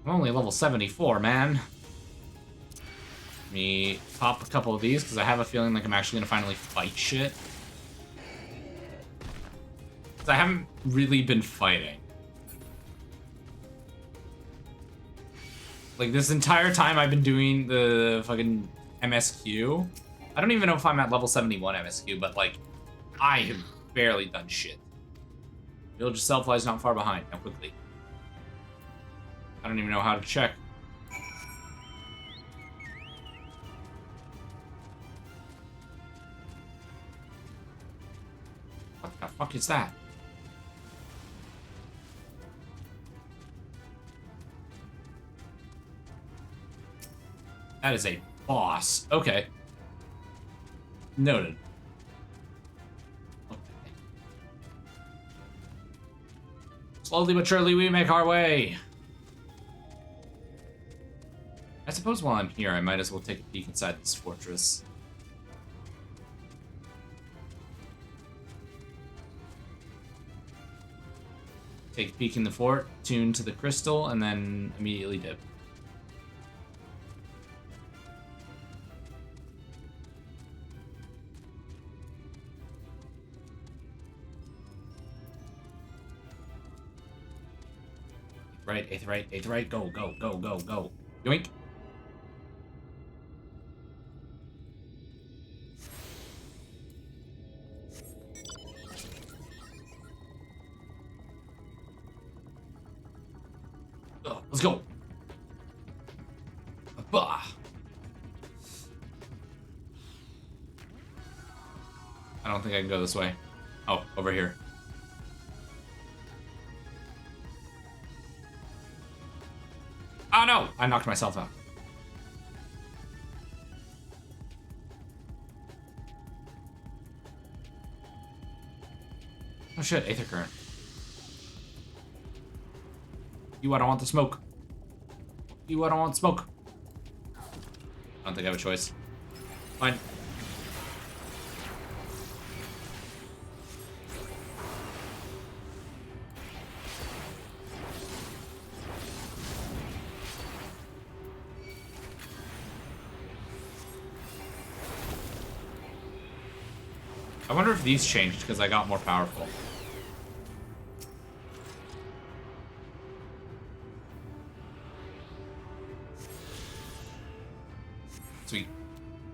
I'm only level 74, man. Let me pop a couple of these, because I have a feeling like I'm actually going to finally fight shit. Because I haven't really been fighting. Like, this entire time I've been doing the fucking MSQ. I don't even know if I'm at level 71 MSQ, but, like, I have barely done shit. Village of Selfly is not far behind. Now, quickly. I don't even know how to check. What the fuck is that? That is a boss. Okay. Noted. Okay. Slowly but surely we make our way. I suppose while I'm here, I might as well take a peek inside this fortress. Take a peek in the fort, tune to the crystal, and then immediately dip. Right, eighth right, go, go, go, go, go. Yoink. Let's go. Bah. I don't think I can go this way. Oh, over here. Oh no! I knocked myself out. Oh shit, Aether Current. You, I don't want the smoke. You, I don't want smoke. I don't think I have a choice. Fine. I wonder if these changed because I got more powerful. Sweet.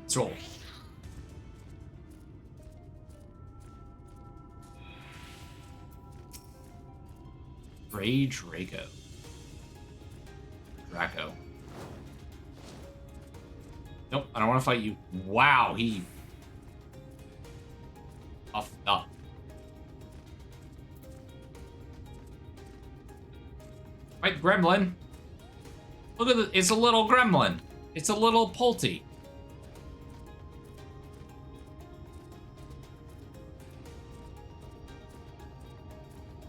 Let's roll. Draco. Nope, I don't want to fight you. Wow, he puffed up. Right, gremlin. Look at it. It's a little gremlin. It's a little Polty.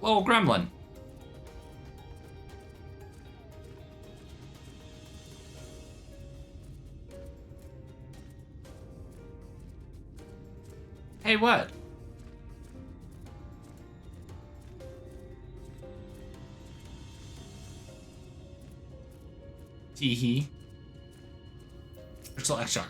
Little gremlin. Hey, what? Tee-hee. Crystal X-Shark.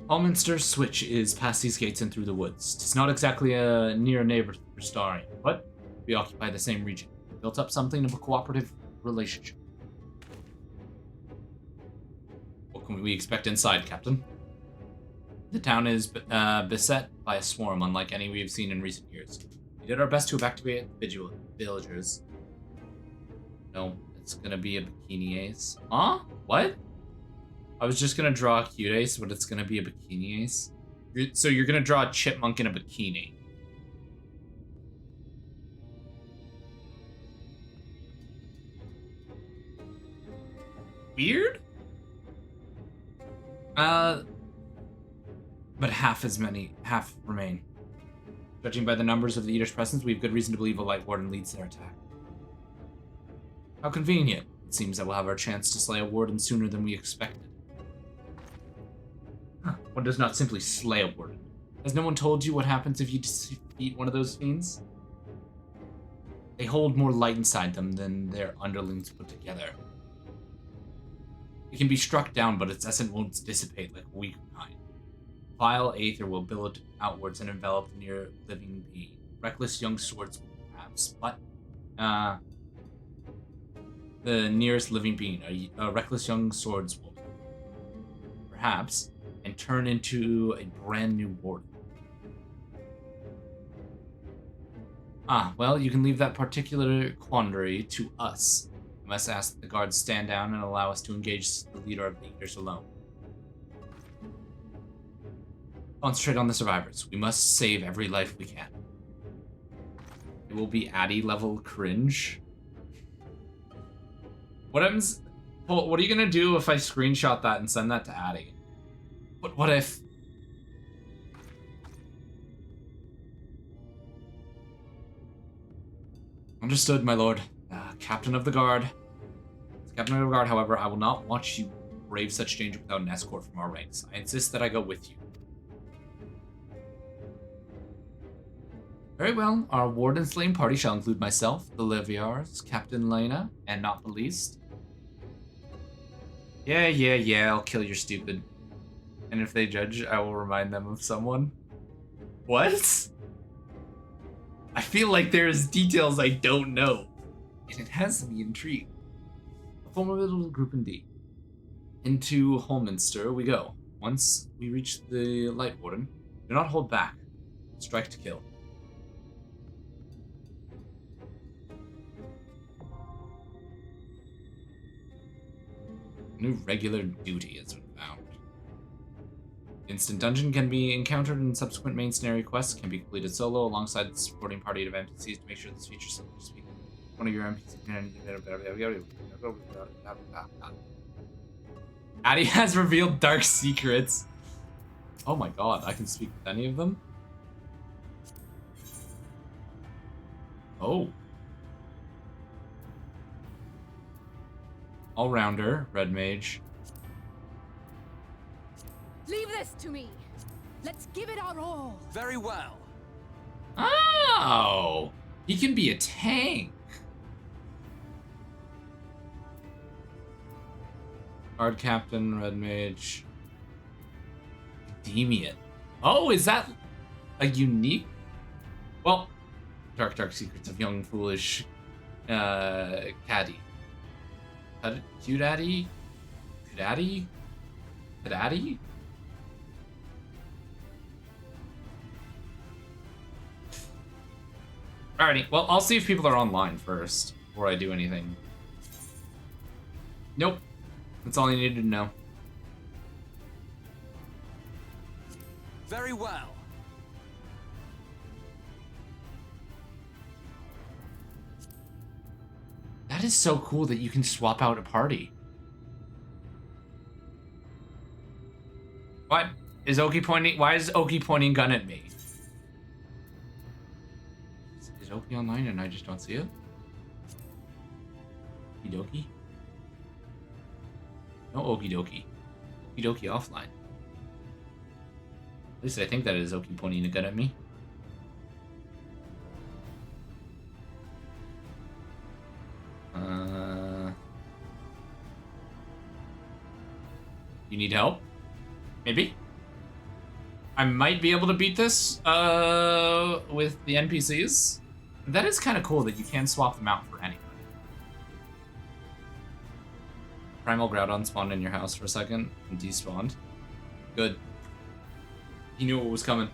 Alminster Switch is past these gates and through the woods. It's not exactly a near neighbor for Starring, but we occupy the same region. We built up something of a cooperative relationship. What can we expect inside, Captain? The town is beset by a swarm unlike any we have seen in recent years. We did our best to evacuate villagers. No, it's gonna be a bikini ace. Huh? What? I was just gonna draw a cute ace, but it's gonna be a bikini ace. So you're gonna draw a chipmunk in a bikini. Weird? But half remain. Judging by the numbers of the Eater's presence, we have good reason to believe a Light Warden leads their attack. How convenient. It seems that we'll have our chance to slay a Warden sooner than we expected. One does not simply slay a Warden. Has no one told you what happens if you defeat one of those fiends? They hold more light inside them than their underlings put together. It can be struck down, but its essence won't dissipate like a weaker kind. Vile aether will build outwards and envelop the near living being. Reckless young swordsman, perhaps, but the nearest living being, a reckless young swordswoman, perhaps, and turn into a brand new warden. Well, you can leave that particular quandary to us. You must ask that the guards stand down and allow us to engage the leader of the Eaters alone. Concentrate on the survivors. We must save every life we can. It will be Addy level cringe. What happens? Well, what are you gonna do if I screenshot that and send that to Addy? What if? Understood, my lord. Captain of the guard. As Captain of the guard, however, I will not watch you brave such danger without an escort from our ranks. I insist that I go with you. Very well. Our warden slaying party shall include myself, the Liviars, Captain Lena, and not the least. Yeah, I'll kill your stupid. And if they judge, I will remind them of someone. What? I feel like there's details I don't know. And it has me intrigued. A formidable group indeed. Into Holminster we go. Once we reach the Light Warden, do not hold back. Strike to kill. New regular duty has been found. Instant dungeon can be encountered in subsequent main scenario quests. Can be completed solo alongside the supporting party of NPCs to make sure this feature still speak. One of your NPCs. Addy has revealed dark secrets. Oh my god, I can speak with any of them? Oh. All-rounder, red mage. Leave this to me. Let's give it our all. Very well. Oh! He can be a tank. Guard captain, red mage. Academia. Oh, is that a unique? Well, dark secrets of young foolish caddy. Cute-addy? Cute-addy? Cute-addy? Alrighty, well, I'll see if people are online first before I do anything. Nope. That's all I needed to know. Very well. That is so cool that you can swap out a party. What? Is Oki pointing? Why is Oki pointing gun at me? Is Oki online and I just don't see it? Okie dokie? No okie dokie. Okie dokie offline. At least I think that is Oki pointing a gun at me. You need help? Maybe? I might be able to beat this with the NPCs. That is kind of cool that you can swap them out for anything. Primal Groudon spawned in your house for a second and despawned. Good. He knew what was coming.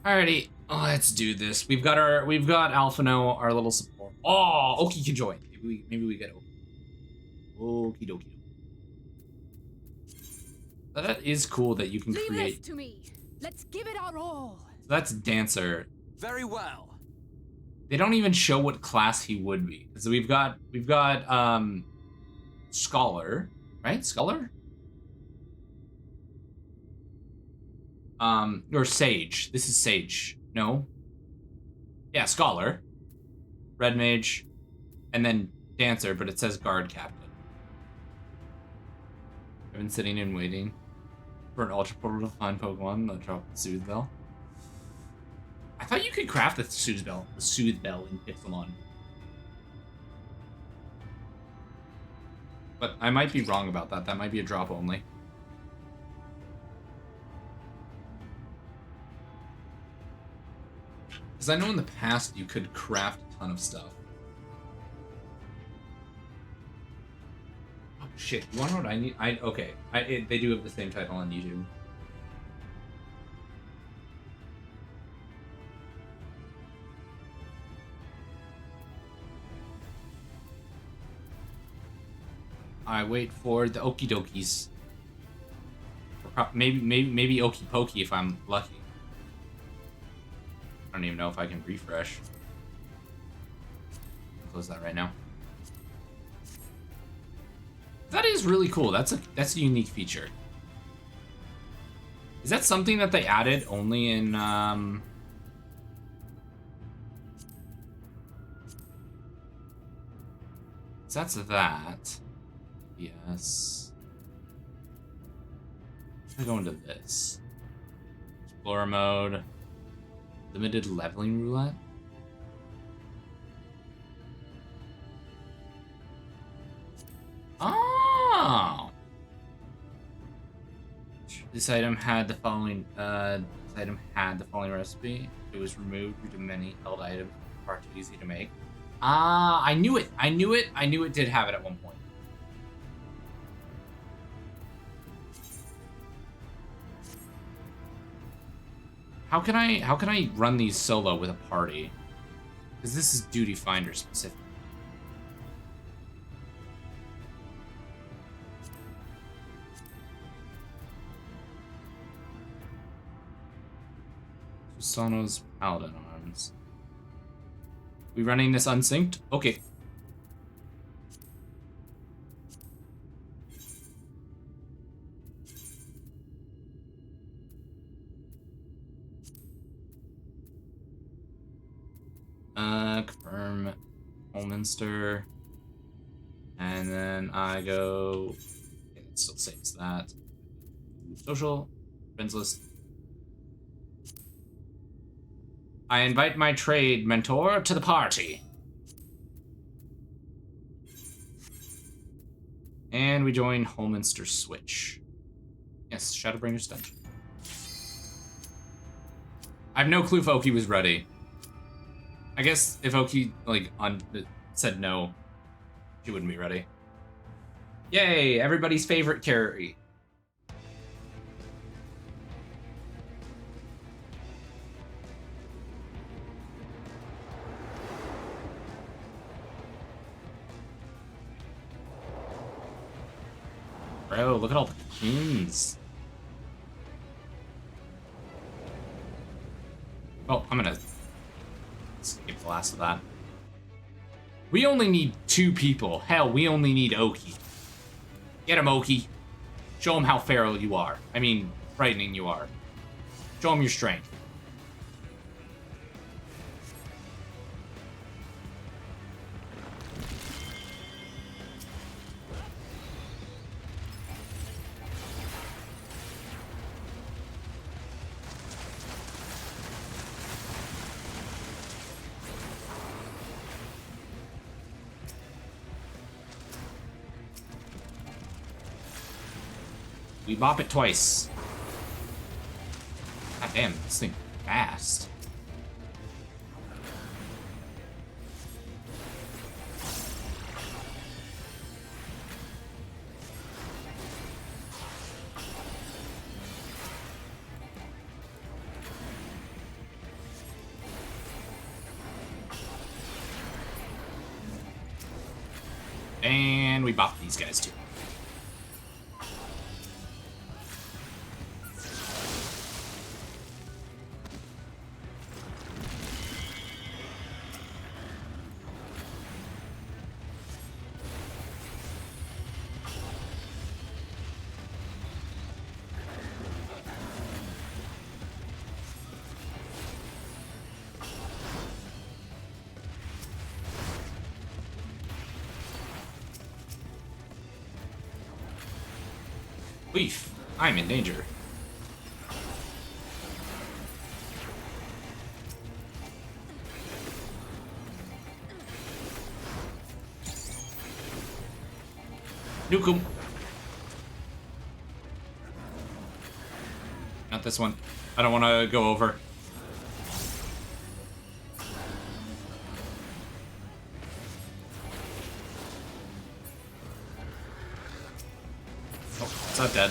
Alrighty, let's do this. We've got Alphino, our little support. Oh, Oki can join. Maybe we get Oki. Okie dokie. That is cool that you can Leave create. this to me. Let's give it our all. So that's Dancer. Very well. They don't even show what class he would be. So we've got Scholar, right? Scholar? Or Sage. This is Sage. No? Yeah, Scholar. Red Mage. And then Dancer, but it says Guard Captain. I've been sitting and waiting for an Ultra Portal to find Pokemon that drop the Soothe Bell. I thought you could craft the Soothe Bell in Pixelmon. But I might be wrong about that. That might be a drop only. Because I know in the past you could craft a ton of stuff. Oh shit, you wanna know what I need? Okay, they do have the same title on YouTube. I wait for the Okie Dokies. Maybe Okie Pokey if I'm lucky. I don't even know if I can refresh. I'll close that right now. That is really cool. That's a unique feature. Is that something that they added only in So that's that. Yes. I go into this. Explorer mode. Limited leveling roulette. Oh. This item had the following. Recipe. It was removed due to many held items, far too easy to make. Ah, I knew it. I knew it did have it at one point. How can I run these solo with a party? Because this is Duty Finder specific. Susano's Paladin Arms. We running this unsynced? Okay. Confirm Holminster. And then I go... Okay, it still saves that. Social. Friends list. I invite my trade mentor to the party. And we join Holminster Switch. Yes, Shadowbringer's Dungeon. I have no clue if Oki was ready. I guess if Oki, like, said no, she wouldn't be ready. Yay, everybody's favorite carry. Bro, look at all the kings. Oh, I'm gonna skip the last of that. We only need 2 people. Hell, we only need Oki. Get him, Oki. Show him how feral you are. I mean, frightening you are. Show him your strength. We bop it twice. God damn, this thing fast. And we bop these guys too. Leaf, I'm in danger. Nuke him. Not this one. I don't want to go over. Not dead.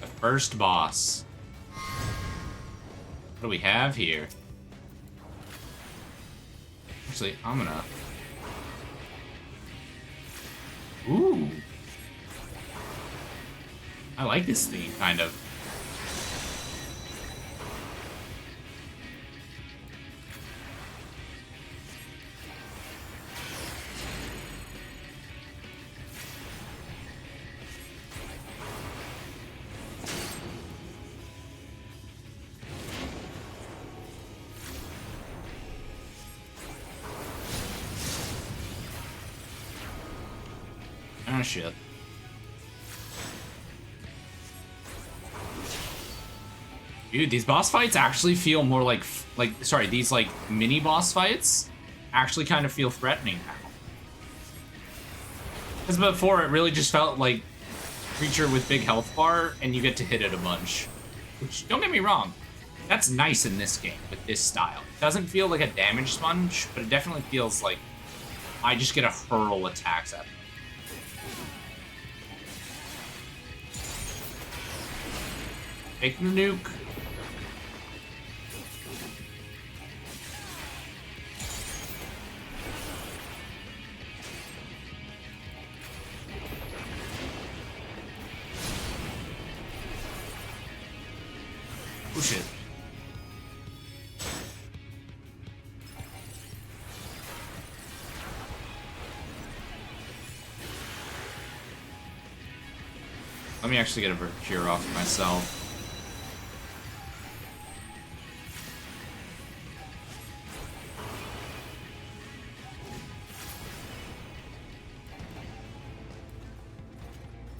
The first boss. What do we have here? Actually, I'm gonna... Ooh. I like this theme, kind of. Ah, shit. Dude, these boss fights actually feel more like sorry, these like mini boss fights actually kind of feel threatening now. Because before it really just felt like creature with big health bar and you get to hit it a bunch. Which, don't get me wrong, that's nice in this game with this style. It doesn't feel like a damage sponge, but it definitely feels like I just get to hurl attacks at them. Take the nuke. Oh shit. Let me actually get a cure off of myself.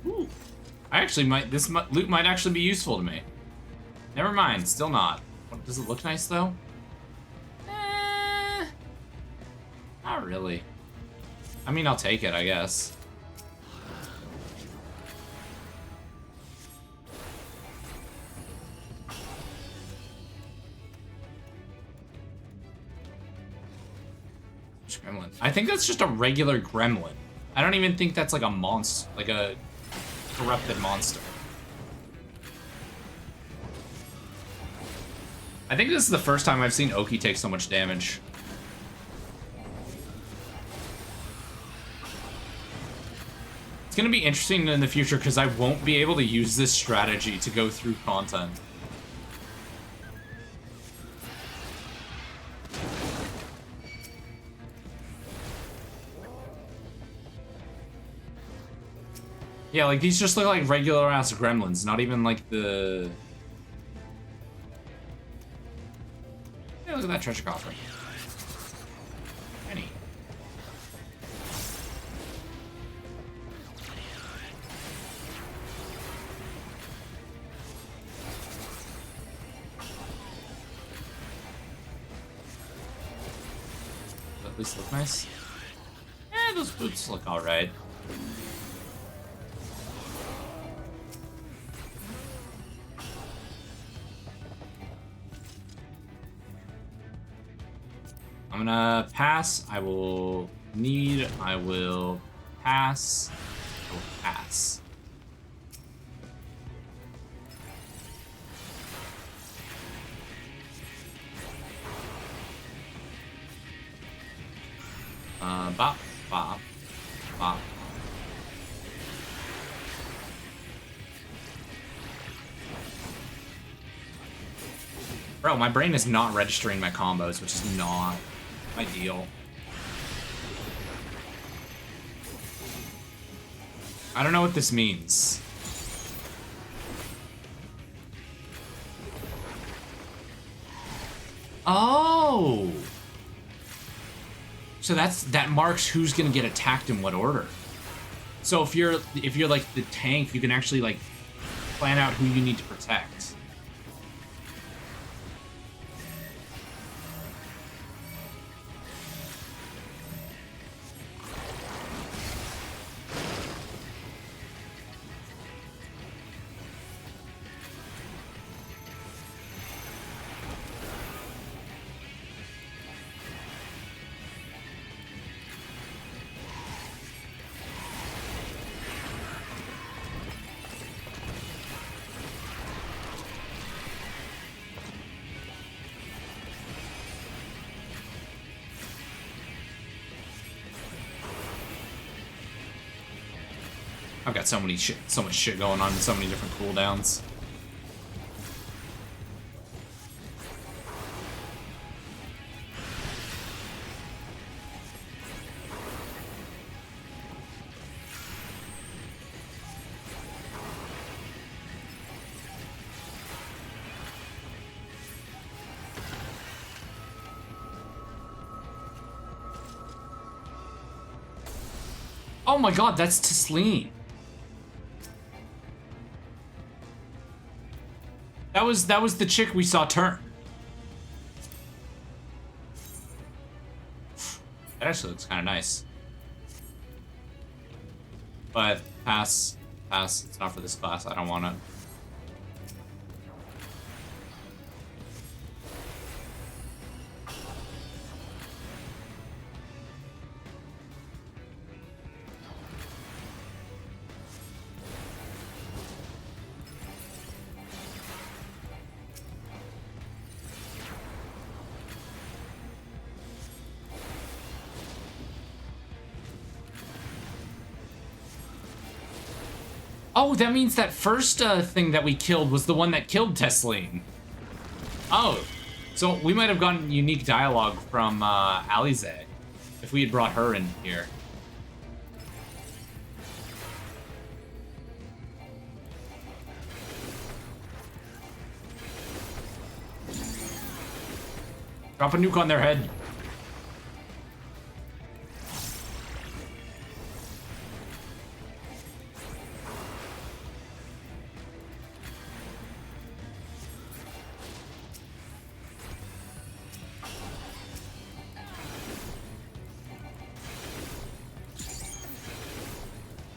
Ooh. I actually might, this loot might actually be useful to me. Never mind, still not. Does it look nice though? Not really. I mean, I'll take it, I guess. Gremlin. I think that's just a regular gremlin. I don't even think that's like a monster, like a corrupted monster. I think this is the first time I've seen Oki take so much damage. It's gonna be interesting in the future because I won't be able to use this strategy to go through content. Yeah, like these just look like regular ass gremlins, not even like the... Hey, look at that treasure coffer. Penny. Does at least look nice? Eh, those boots look alright. I'm gonna pass. I will need. I will pass. I will pass. Bop, bop, bop. Bro, my brain is not registering my combos, which is not ideal. I don't know what this means. Oh! So that marks who's gonna get attacked in what order. So if you're like the tank, you can actually like plan out who you need to protect. I've got so much shit going on and so many different cooldowns. Oh my god, that's Tisleen. That was the chick we saw turn. That actually looks kind of nice. But pass. It's not for this class. I don't want it. Oh, that means that first thing that we killed was the one that killed Tesleen. Oh, so we might have gotten unique dialogue from Alize if we had brought her in here. Drop a nuke on their head.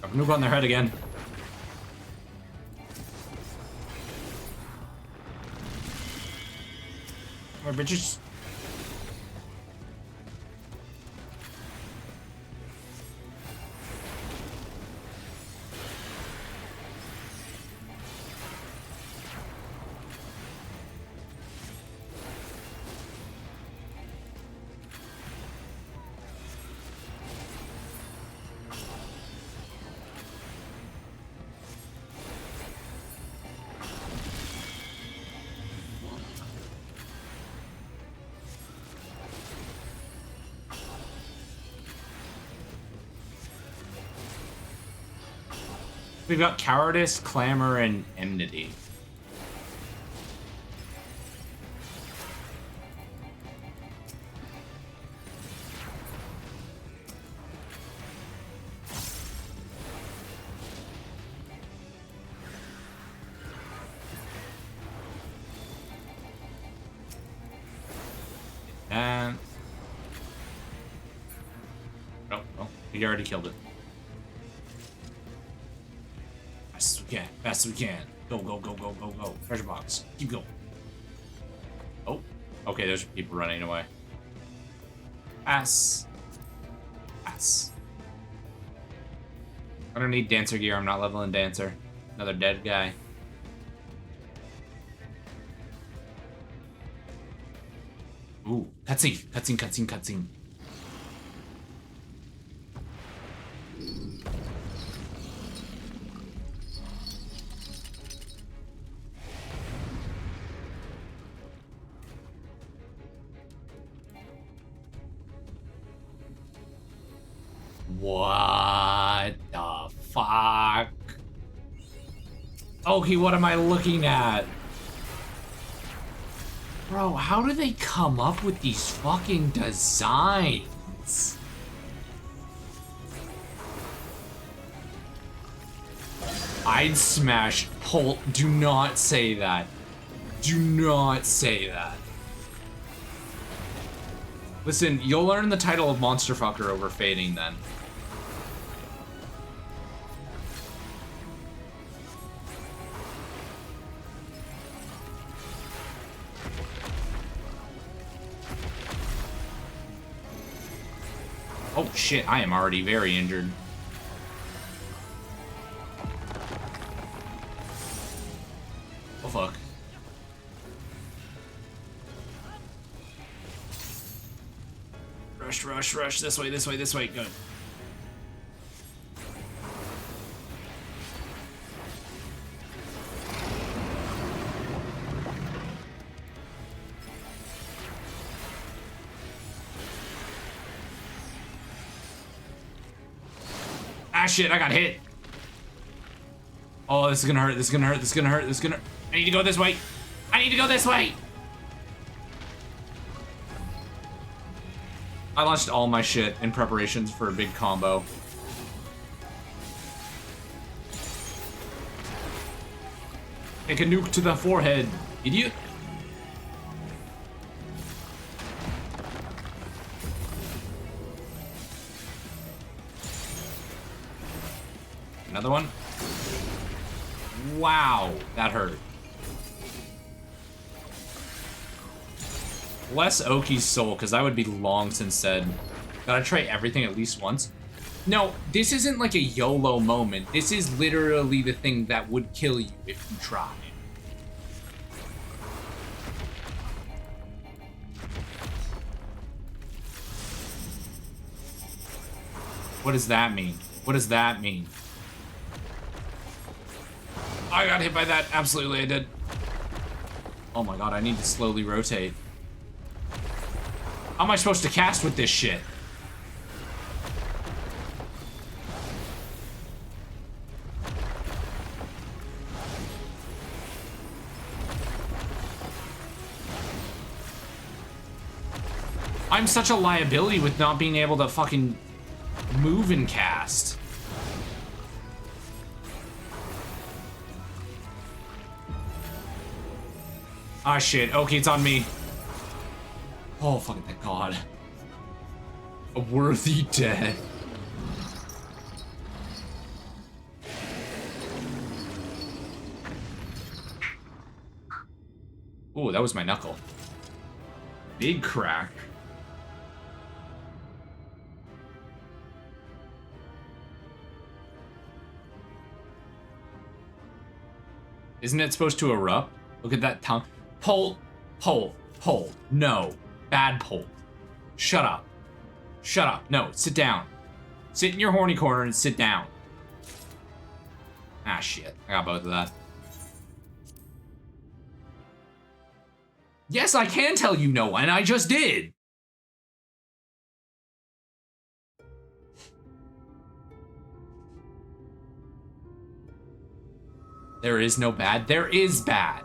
Drop a nuke on their head again. More bitches. We've got cowardice, clamor, and enmity. And oh, he already killed it. Fast as we can. Fast as we can. Go, go, go, go, go, go. Treasure box. Keep going. Oh. Okay, there's people running away. Pass. Pass. I don't need dancer gear. I'm not leveling dancer. Another dead guy. Ooh. Cutscene. Cutscene, cutscene, cutscene. What the fuck? Okay, what am I looking at? Bro, how do they come up with these fucking designs? I'd smash Holt. Do not say that. Do not say that. Listen, you'll earn the title of Monster Fucker over fading then. Oh shit, I am already very injured. Oh fuck. Rush, rush, rush. This way, this way, this way. Good. Ah, shit, I got hit. Oh, this is gonna hurt, this is gonna hurt, this is gonna hurt, this is gonna... I need to go this way. I need to go this way. I launched all my shit in preparations for a big combo. Take a nuke to the forehead, idiot. Another one. Wow, that hurt. Bless Oki's soul, because I would be long since dead. Gotta try everything at least once. No, this isn't like a YOLO moment. This is literally the thing that would kill you if you try. What does that mean? What does that mean? I got hit by that. Absolutely, I did. Oh my god, I need to slowly rotate. How am I supposed to cast with this shit? I'm such a liability with not being able to fucking move and cast. Ah, shit. Okay, it's on me. Oh, fucking thank God. A worthy death. Ooh, that was my knuckle. Big crack. Isn't it supposed to erupt? Look at that tongue. Pull, pull, pull. No. Bad pull. Shut up. Shut up. No, sit down. Sit in your horny corner and sit down. Ah, shit. I got both of that. Yes, I can tell you no, and I just did. There is no bad. There is bad.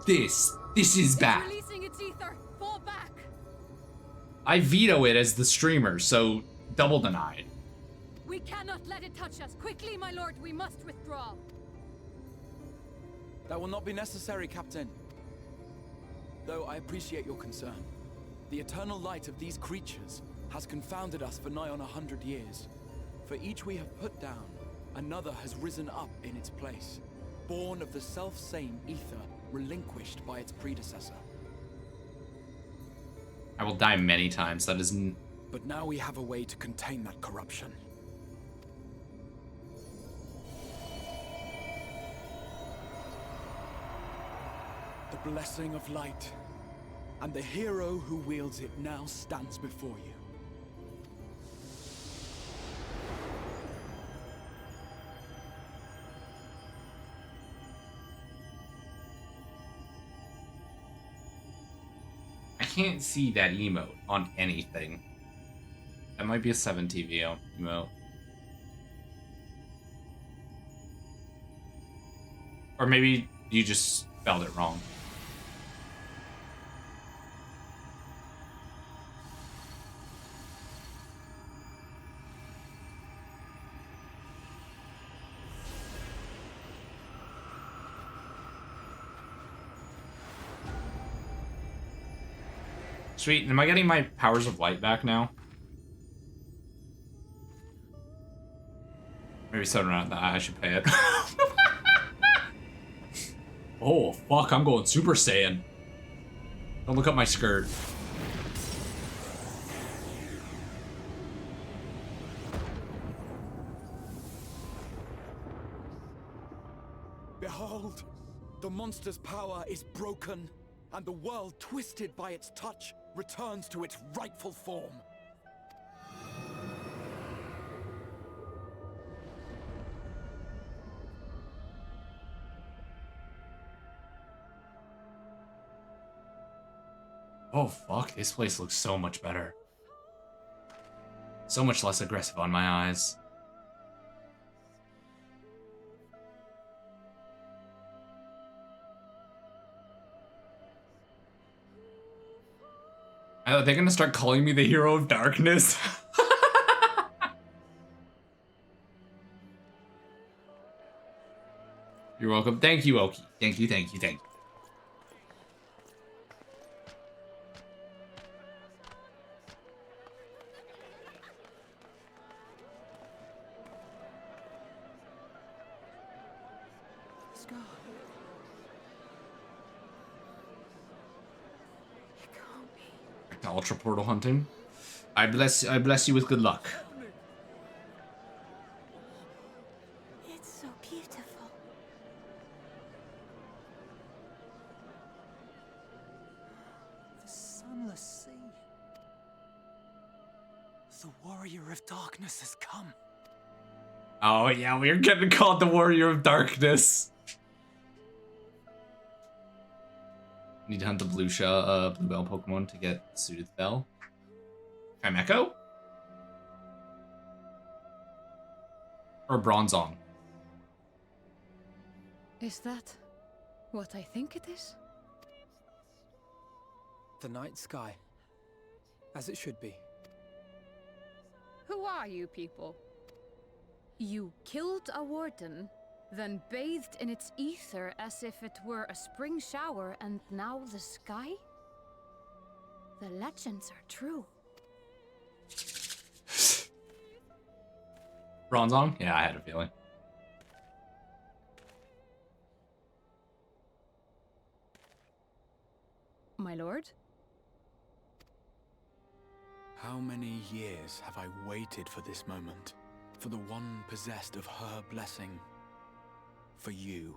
This is bad. Releasing its ether. Fall back. I veto it as the streamer, so double denied. We cannot let it touch us. Quickly, my lord, we must withdraw. That will not be necessary, Captain. Though I appreciate your concern. The eternal light of these creatures has confounded us for nigh on 100 years. For each we have put down, another has risen up in its place, born of the self-same ether relinquished by its predecessor. I will die many times. That is But now we have a way to contain that corruption. The blessing of light, and the hero who wields it now stands before you. I can't see that emote on anything. That might be a 7TV emote. Or maybe you just spelled it wrong. Sweet, am I getting my powers of light back now? Maybe something around that. I should pay it. Oh, fuck, I'm going Super Saiyan. Don't look up my skirt. Behold, the monster's power is broken, and the world, twisted by its touch, returns to its rightful form. Oh, fuck, this place looks so much better. So much less aggressive on my eyes. Are they gonna start calling me the hero of darkness? You're welcome. Thank you, Oki. Thank you, thank you, thank you. Scar. It can't be. Back to Ultra Portal hunting. I bless you with good luck. It's so beautiful. The sunless sea. The warrior of darkness has come. Oh yeah, we're getting called the Warrior of Darkness. Need to hunt the Bluebell Pokemon to get Suited Bell. Chimecho? Or Bronzong? Is that what I think it is? The night sky. As it should be. Who are you people? You killed a warden, then bathed in its ether as if it were a spring shower, and now the sky? The legends are true. Bronzong? Yeah, I had a feeling. My lord? How many years have I waited for this moment? For the one possessed of her blessing. For you.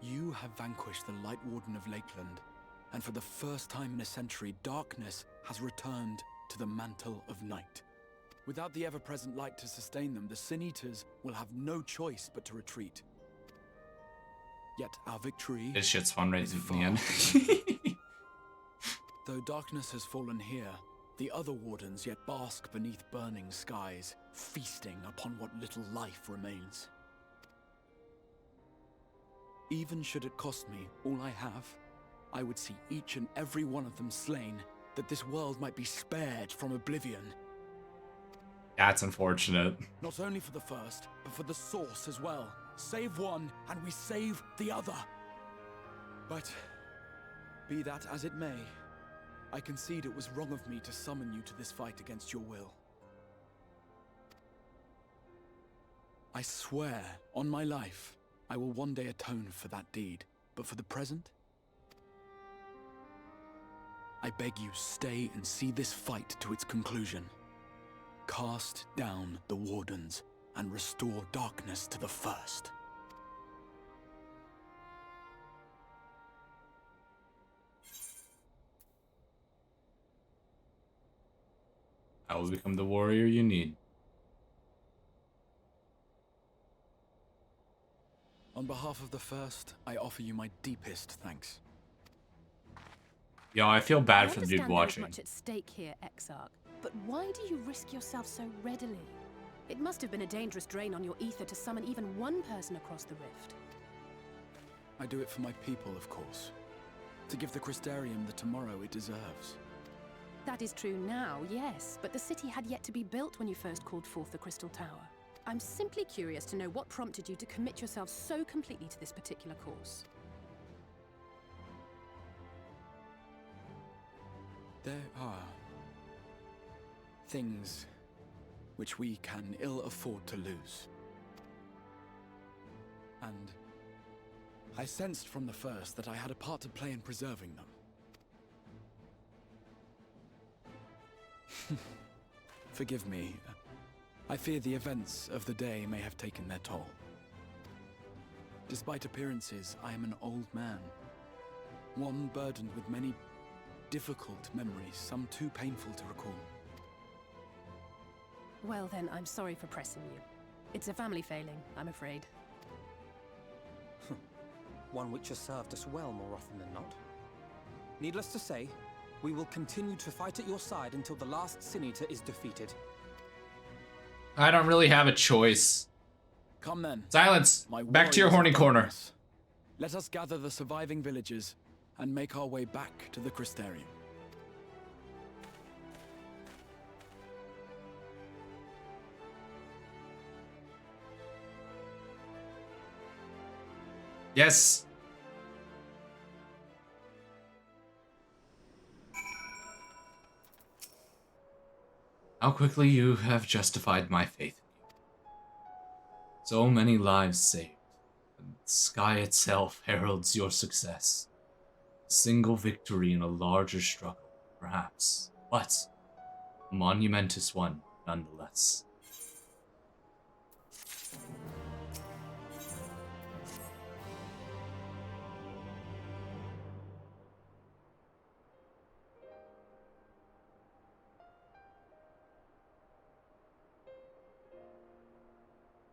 You have vanquished the Light Warden of Lakeland, and for the first time in a century, darkness has returned to the mantle of night. Without the ever-present light to sustain them, the Sin Eaters will have no choice but to retreat. Yet our victory... This shit's fun right in the end. Though darkness has fallen here, the other wardens yet bask beneath burning skies, feasting upon what little life remains. Even should it cost me all I have, I would see each and every one of them slain, that this world might be spared from oblivion. That's unfortunate. Not only for the first, but for the source as well. Save one, and we save the other. But, be that as it may, I concede it was wrong of me to summon you to this fight against your will. I swear, on my life, I will one day atone for that deed. But for the present, I beg you stay and see this fight to its conclusion. Cast down the wardens and restore darkness to the first. I will become the warrior you need. On behalf of the first, I offer you my deepest thanks. Yo, I feel bad for the dude I understand watching. there is much at stake here, Exarch, but why do you risk yourself so readily? It must have been a dangerous drain on your ether to summon even one person across the rift. I do it for my people, of course. To give the Crystarium the tomorrow it deserves. That is true now, yes, but the city had yet to be built when you first called forth the Crystal Tower. I'm simply curious to know what prompted you to commit yourself so completely to this particular course. There are things which we can ill afford to lose. And I sensed from the first that I had a part to play in preserving them. Forgive me. I fear the events of the day may have taken their toll. Despite appearances, I am an old man. One burdened with many difficult memories, some too painful to recall. Well then, I'm sorry for pressing you. It's a family failing, I'm afraid. One which has served us well more often than not. Needless to say, we will continue to fight at your side until the last Sin Eater is defeated. I don't really have a choice. Come then. Silence! My Back to your warriors horny of corner. darkness. Let us gather the surviving villagers and make our way back to the Crystarium. Yes. How quickly you have justified my faith in you. So many lives saved. The sky itself heralds your success. A single victory in a larger struggle, perhaps, but a monumentous one nonetheless.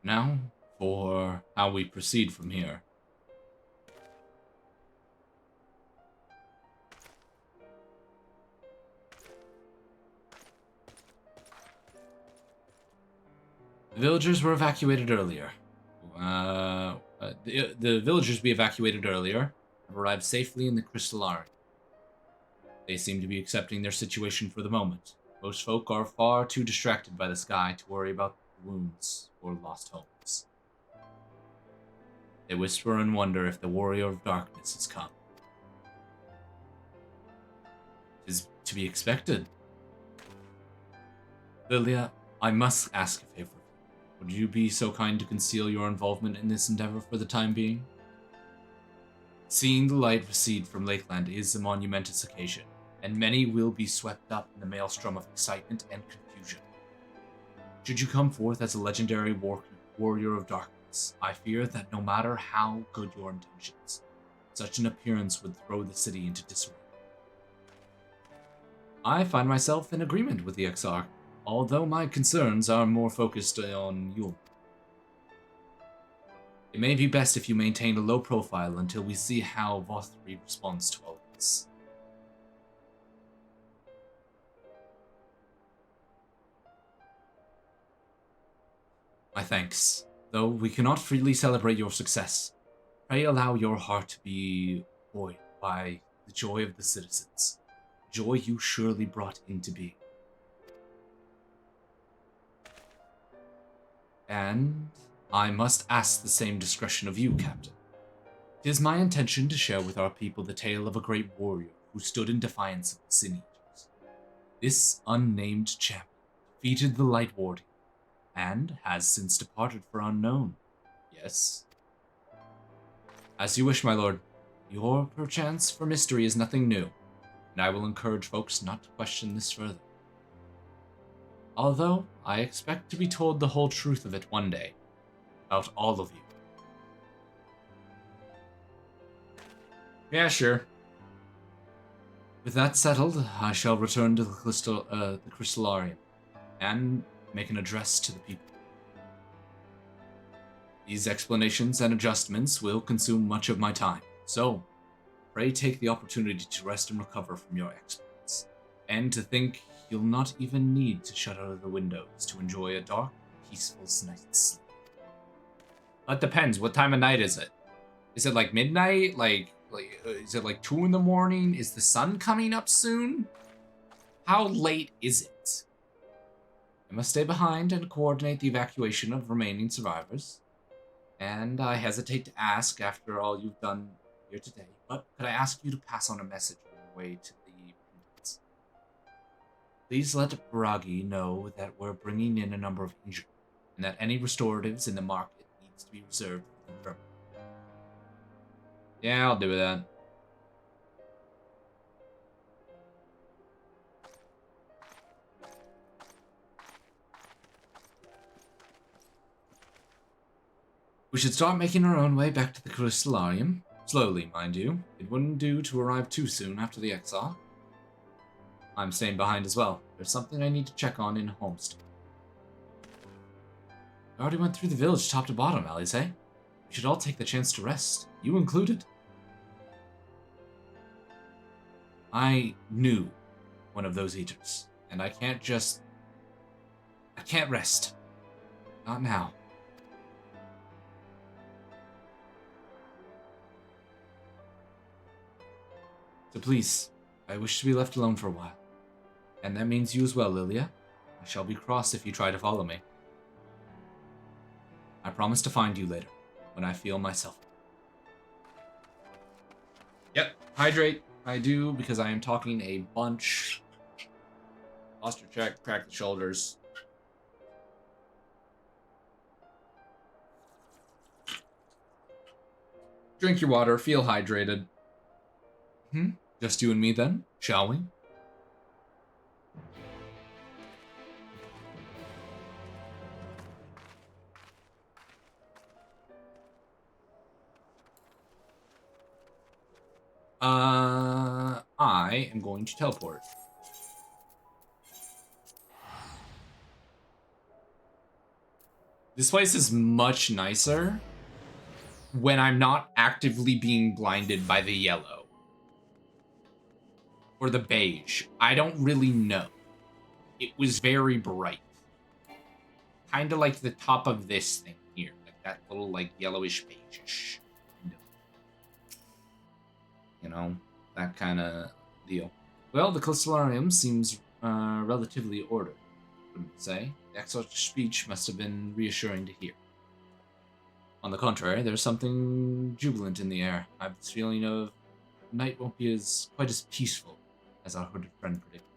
Now, for how we proceed from here. The villagers were evacuated earlier. The villagers we evacuated earlier have arrived safely in the Crystallarium. They seem to be accepting their situation for the moment. Most folk are far too distracted by the sky to worry about wounds or lost homes. They whisper and wonder if the Warrior of Darkness has come. It is to be expected. Lilia, I must ask a favor. Would you be so kind to conceal your involvement in this endeavor for the time being? Seeing the light recede from Lakeland is a monumentous occasion, and many will be swept up in the maelstrom of excitement and confusion. Should you come forth as a legendary warrior of darkness, I fear that no matter how good your intentions, such an appearance would throw the city into disarray. I find myself in agreement with the Exarch, although my concerns are more focused on you. It may be best if you maintain a low profile until we see how Vothri responds to all of this. My thanks. Though we cannot freely celebrate your success, pray allow your heart to be buoyed by the joy of the citizens, joy you surely brought into being. And I must ask the same discretion of you, Captain. It is my intention to share with our people the tale of a great warrior who stood in defiance of the Sin Eaters. This unnamed champion defeated the Light Warden and has since departed for unknown. Yes? As you wish, my lord. Your perchance for mystery is nothing new, and I will encourage folks not to question this further. Although, I expect to be told the whole truth of it one day. About all of you. Yeah, sure. With that settled, I shall return to the Crystallarium, and make an address to the people. These explanations and adjustments will consume much of my time, so pray take the opportunity to rest and recover from your exploits, and to think you'll not even need to shut out the windows to enjoy a dark, peaceful night's sleep. It depends. What time of night is it? Is it like midnight? Is it like 2 in the morning? Is the sun coming up soon? How late is it? I must stay behind and coordinate the evacuation of remaining survivors. And I hesitate to ask after all you've done here today, but could I ask you to pass on a message on your way to the pendants? Please let Baragi know that we're bringing in a number of injured, and that any restoratives in the market needs to be reserved for the purpose. Yeah, I'll do that. We should start making our own way back to the Crystallarium. Slowly, mind you. It wouldn't do to arrive too soon after the exile. I'm staying behind as well. There's something I need to check on in Homestead. I already went through the village top to bottom, Alice. We should all take the chance to rest. You included. I knew one of those eaters, and I can't rest. Not now. So please, I wish to be left alone for a while. And that means you as well, Lilia. I shall be cross if you try to follow me. I promise to find you later, when I feel myself. Yep, hydrate. I do, because I am talking a bunch. Posture check, crack the shoulders. Drink your water, feel hydrated. Just you and me then, shall we? I am going to teleport. This place is much nicer when I'm not actively being blinded by the yellow. Or the beige. I don't really know. It was very bright. kind of like the top of this thing here, like that little like yellowish beige-ish window. You know, that kind of deal. Well, the Crystallarium seems relatively ordered, wouldn't you say? The exotic speech must have been reassuring to hear. On the contrary, there's something jubilant in the air. I have this feeling of night won't be quite as peaceful as our hooded friend predicted.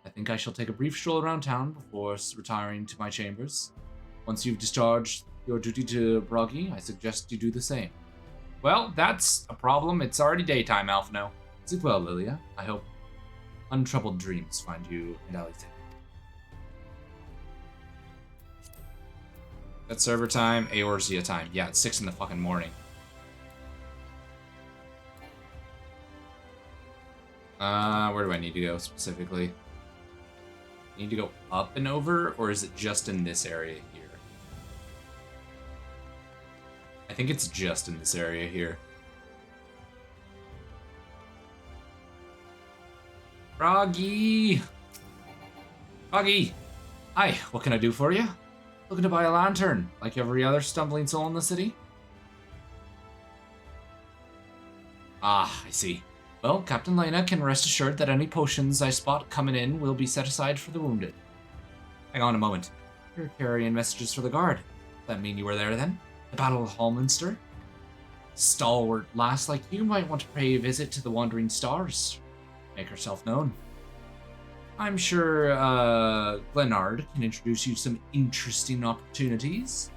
I think I shall take a brief stroll around town before retiring to my chambers. Once you've discharged your duty to Broggy, I suggest you do the same. Well, that's a problem. It's already daytime, Alphino. Sleep well, Lilia. I hope untroubled dreams find you and Alexander. That's server time, Eorzea time. Yeah, it's 6 in the fucking morning. Where do I need to go specifically? I need to go up and over, or is it just in this area here? I think it's just in this area here. Froggy! Froggy! Hi, what can I do for you? Looking to buy a lantern, like every other stumbling soul in the city? Ah, I see. Well, Captain Lena can rest assured that any potions I spot coming in will be set aside for the wounded. Hang on a moment. You're carrying messages for the guard. Does that mean you were there then? The Battle of Hallminster? Stalwart lass like you might want to pay a visit to the Wandering Stars. Make herself known. I'm sure Glenard can introduce you to some interesting opportunities.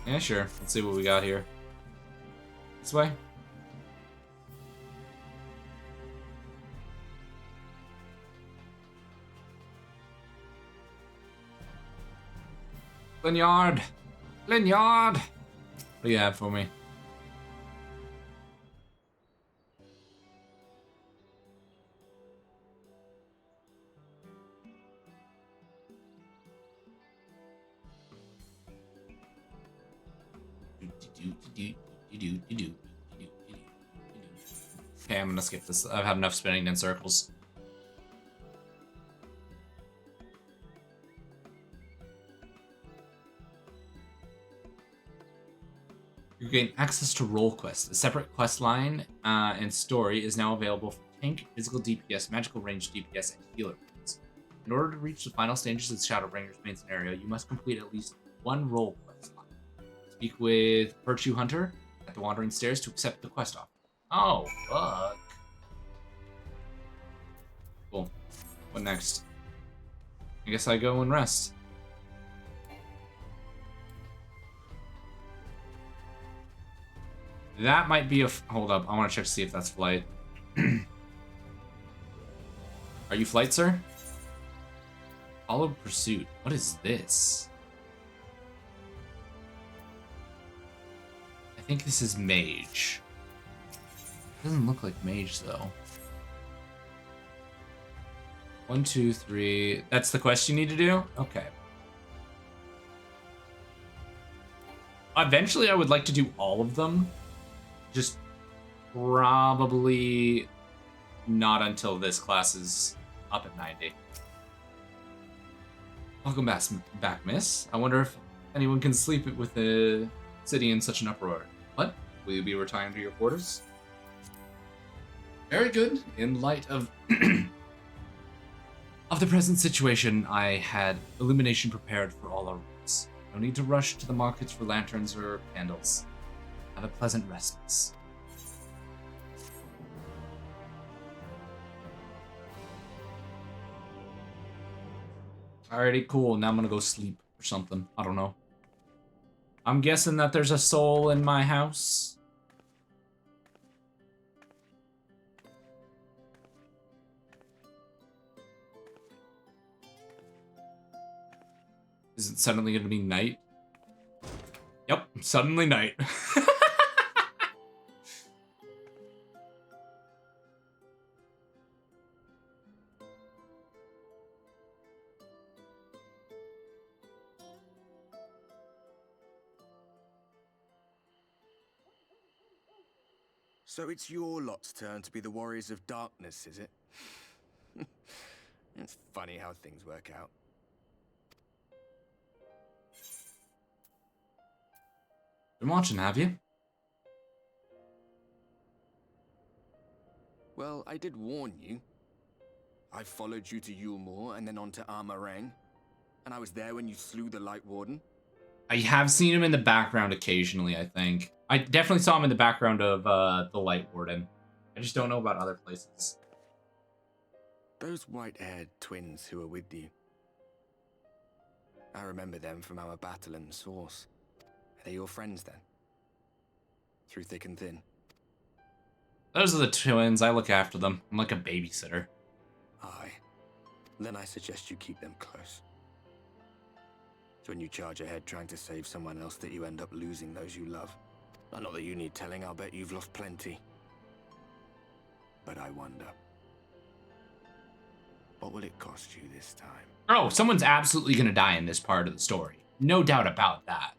Yeah, sure. Let's see what we got here. This way? Glenyard! Glenyard! What do you have for me? Okay, I'm gonna skip this. I've had enough spinning in circles. You gain access to Roll Quest. A separate quest line and story is now available for tank, physical DPS, magical range DPS, and healer points. In order to reach the final stages of Shadowbringer's main scenario, you must complete at least one Roll Quest line. Speak with Virtue Hunter at the Wandering Stairs to accept the quest offer. Oh, fuck. Cool. What next? I guess I go and rest. That might be a... Hold up. I want to check to see if that's flight. Are you flight, sir? Follow pursuit. What is this? I think this is mage. Doesn't look like mage, though. 1, 2, 3. That's the quest you need to do? Okay. Eventually, I would like to do all of them. Just probably not until this class is up at 90. Welcome back, miss. I wonder if anyone can sleep with the city in such an uproar. What? Will you be retiring to your quarters? Very good. In light of of the present situation, I had illumination prepared for all our rooms. No need to rush to the markets for lanterns or candles. Have a pleasant rest, miss. Alrighty, cool. Now I'm gonna go sleep or something. I don't know. I'm guessing that there's a soul in my house. Is it suddenly gonna be night? Yep, suddenly night. So it's your lot's turn to be the Warriors of Darkness, is it? It's funny how things work out. Been watching, have you? Well, I did warn you. I followed you to Yulmore and then on to Armarang. And I was there when you slew the Light Warden. I have seen him in the background occasionally, I think. I definitely saw him in the background of the Light Warden. I just don't know about other places. Those white-haired twins who were with you. I remember them from our battle in the Source. Are they your friends then? Through thick and thin? Those are the twins. I look after them. I'm like a babysitter. Aye. Then I suggest you keep them close. It's when you charge ahead trying to save someone else that you end up losing those you love. Not that you need telling, I'll bet you've lost plenty. But I wonder, what will it cost you this time? Oh, someone's absolutely gonna die in this part of the story. No doubt about that.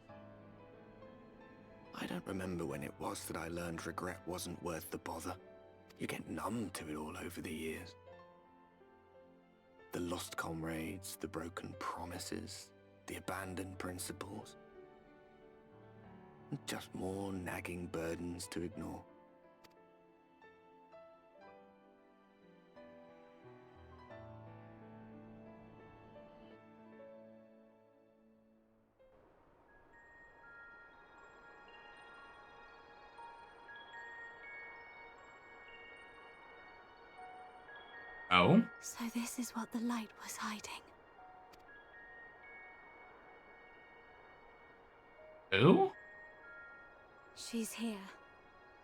I don't remember when it was that I learned regret wasn't worth the bother. You get numb to it all over the years. The lost comrades, the broken promises, the abandoned principles. Just more nagging burdens to ignore. Oh? So this is what the light was hiding. Who? She's here.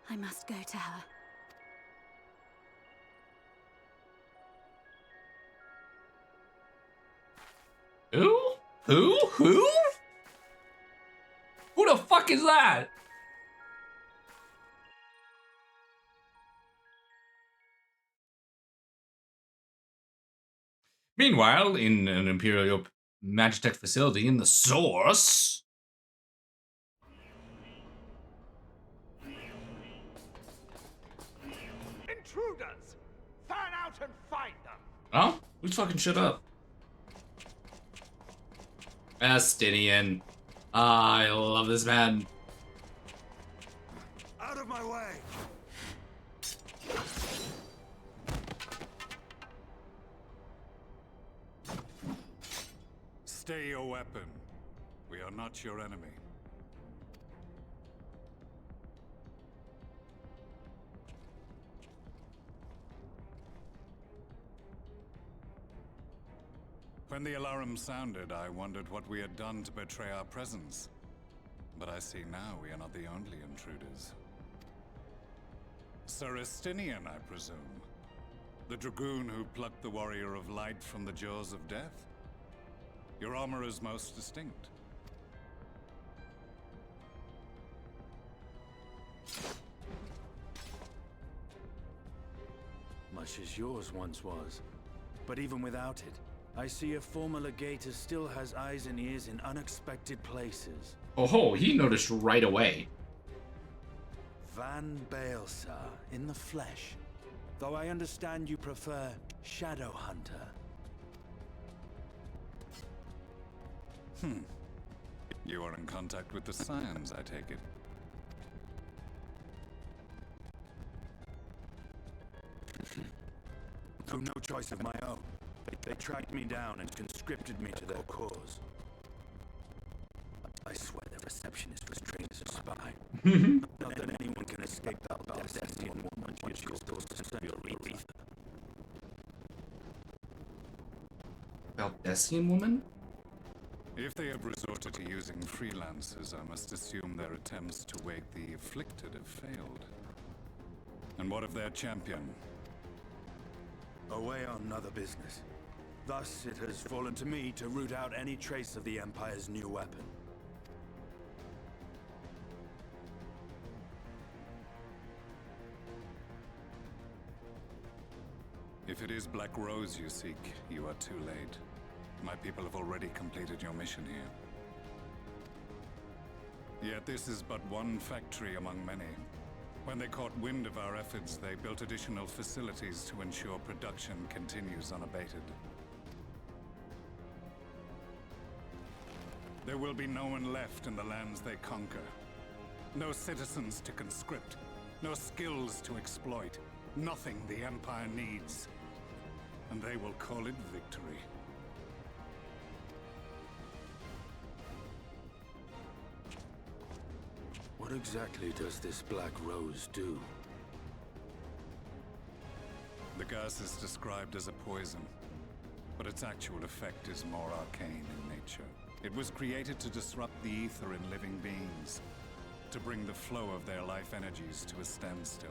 I must go to her. Who? Who? Who the fuck is that? Meanwhile, in an Imperial Magitech facility in the Source... Intruders! Fan out and find them! Oh? Who's fucking shit up? Estinian. I love this man. Out of my way! Stay your weapon. We are not your enemy. When the alarm sounded, I wondered what we had done to betray our presence. But I see now we are not the only intruders. Sir Estinian, I presume. The dragoon who plucked the Warrior of Light from the jaws of death? Your armor is most distinct. Much as yours once was. But even without it, I see a former legator still has eyes and ears in unexpected places. Oh, he noticed right away. Van Baelsar, in the flesh. Though I understand you prefer Shadow Hunter. You are in contact with the Scions, I take it. Through no choice of my own, they tracked me down and conscripted me to their cause. I swear their receptionist was trained as a spy. Not that anyone can escape that Baldessian woman once you're forced to send your wreath. Baldessian woman? If they have resorted to using freelancers, I must assume their attempts to wake the afflicted have failed. And what of their champion? Away on other business. Thus, it has fallen to me to root out any trace of the Empire's new weapon. If it is Black Rose you seek, you are too late. My people have already completed your mission here. Yet this is but one factory among many. When they caught wind of our efforts, they built additional facilities to ensure production continues unabated. There will be no one left in the lands they conquer. No citizens to conscript. No skills to exploit. Nothing the Empire needs. And they will call it victory. What exactly does this Black Rose do? The gas is described as a poison, but its actual effect is more arcane in nature. It was created to disrupt the ether in living beings, to bring the flow of their life energies to a standstill.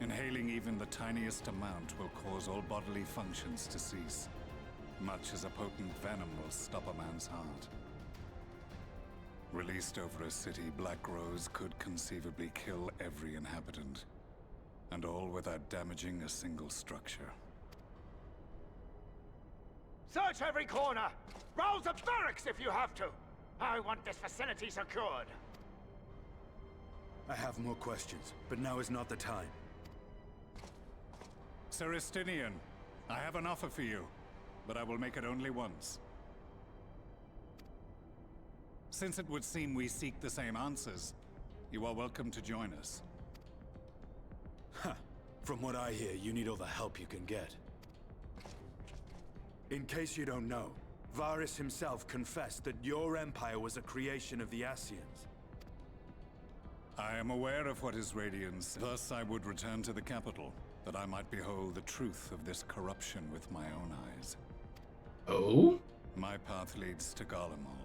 Inhaling even the tiniest amount will cause all bodily functions to cease, much as a potent venom will stop a man's heart. Released over a city, Black Rose could conceivably kill every inhabitant, and all without damaging a single structure. Search every corner! Rouse the barracks if you have to! I want this facility secured! I have more questions, but now is not the time. Sir Estinian, I have an offer for you, but I will make it only once. Since it would seem we seek the same answers, you are welcome to join us. Ha! From what I hear, you need all the help you can get. In case you don't know, Varys himself confessed that your empire was a creation of the Ascians. I am aware of what is Radiance. Thus I would return to the capital, that I might behold the truth of this corruption with my own eyes. Oh? My path leads to Garlemald.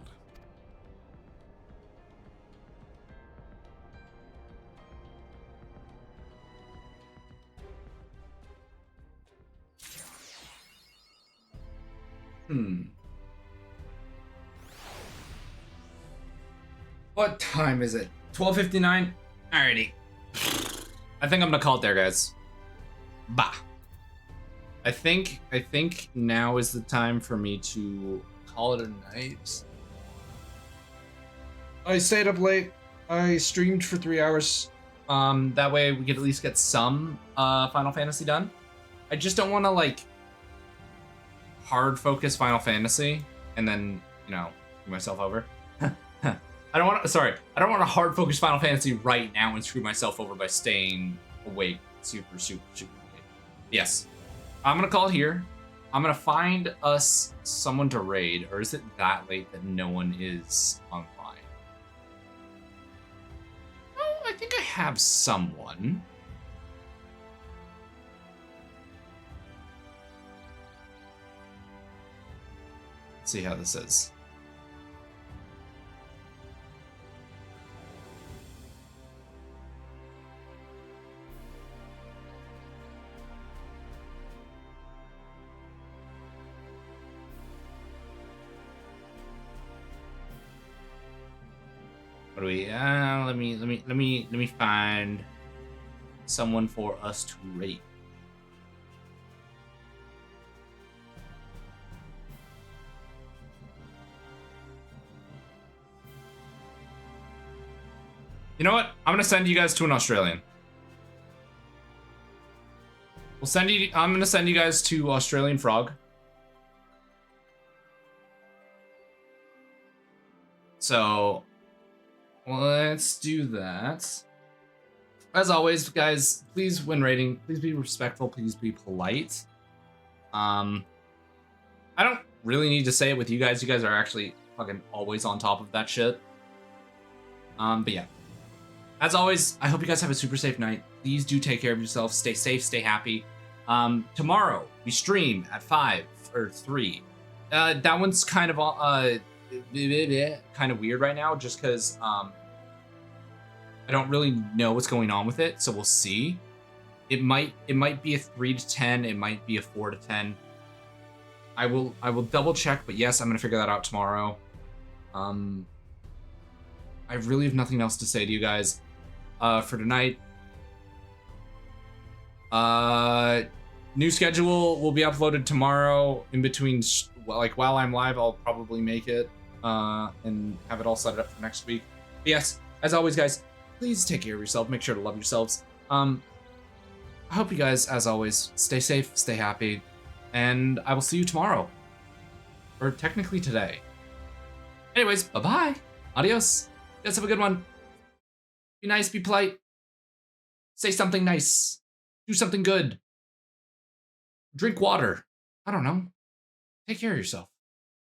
What time is it? 12:59? Alrighty. I think I'm gonna call it there, guys. Bah. I think now is the time for me to call it a night. I stayed up late. I streamed for 3 hours. That way we could at least get some Final Fantasy done. I just don't want to like hard focus Final Fantasy and then, you know, screw myself over. I don't want to hard focus Final Fantasy right now and screw myself over by staying awake super late. Yes. I'm going to call it here. I'm going to find us someone to raid, or is it that late that no one is online? Oh, I think I have someone. Let's see how this is. What do we? Let me find someone for us to rate. You know what? I'm gonna send you guys to an Australian. I'm gonna send you guys to Australian Frog. So let's do that. As always, guys, please, when rating, please be respectful, please be polite. I don't really need to say it with you guys. You guys are actually fucking always on top of that shit. But yeah. As always, I hope you guys have a super safe night. Please do take care of yourself. Stay safe, stay happy. Tomorrow, we stream at 5 or 3. That one's kind of kind of weird right now, just because I don't really know what's going on with it, so we'll see. It might be a 3 to 10, it might be a 4 to 10. I will double check, but yes, I'm gonna figure that out tomorrow. I really have nothing else to say to you guys for tonight. New schedule will be uploaded tomorrow. In between, while I'm live, I'll probably make it and have it all set up for next week. But yes, as always, guys, please take care of yourself. Make sure to love yourselves. I hope you guys, as always, stay safe, stay happy, and I will see you tomorrow. Or technically today. Anyways, bye-bye. Adios. guys have a good one. Be nice, be polite. Say something nice. Do something good. Drink water. I don't know. Take care of yourself.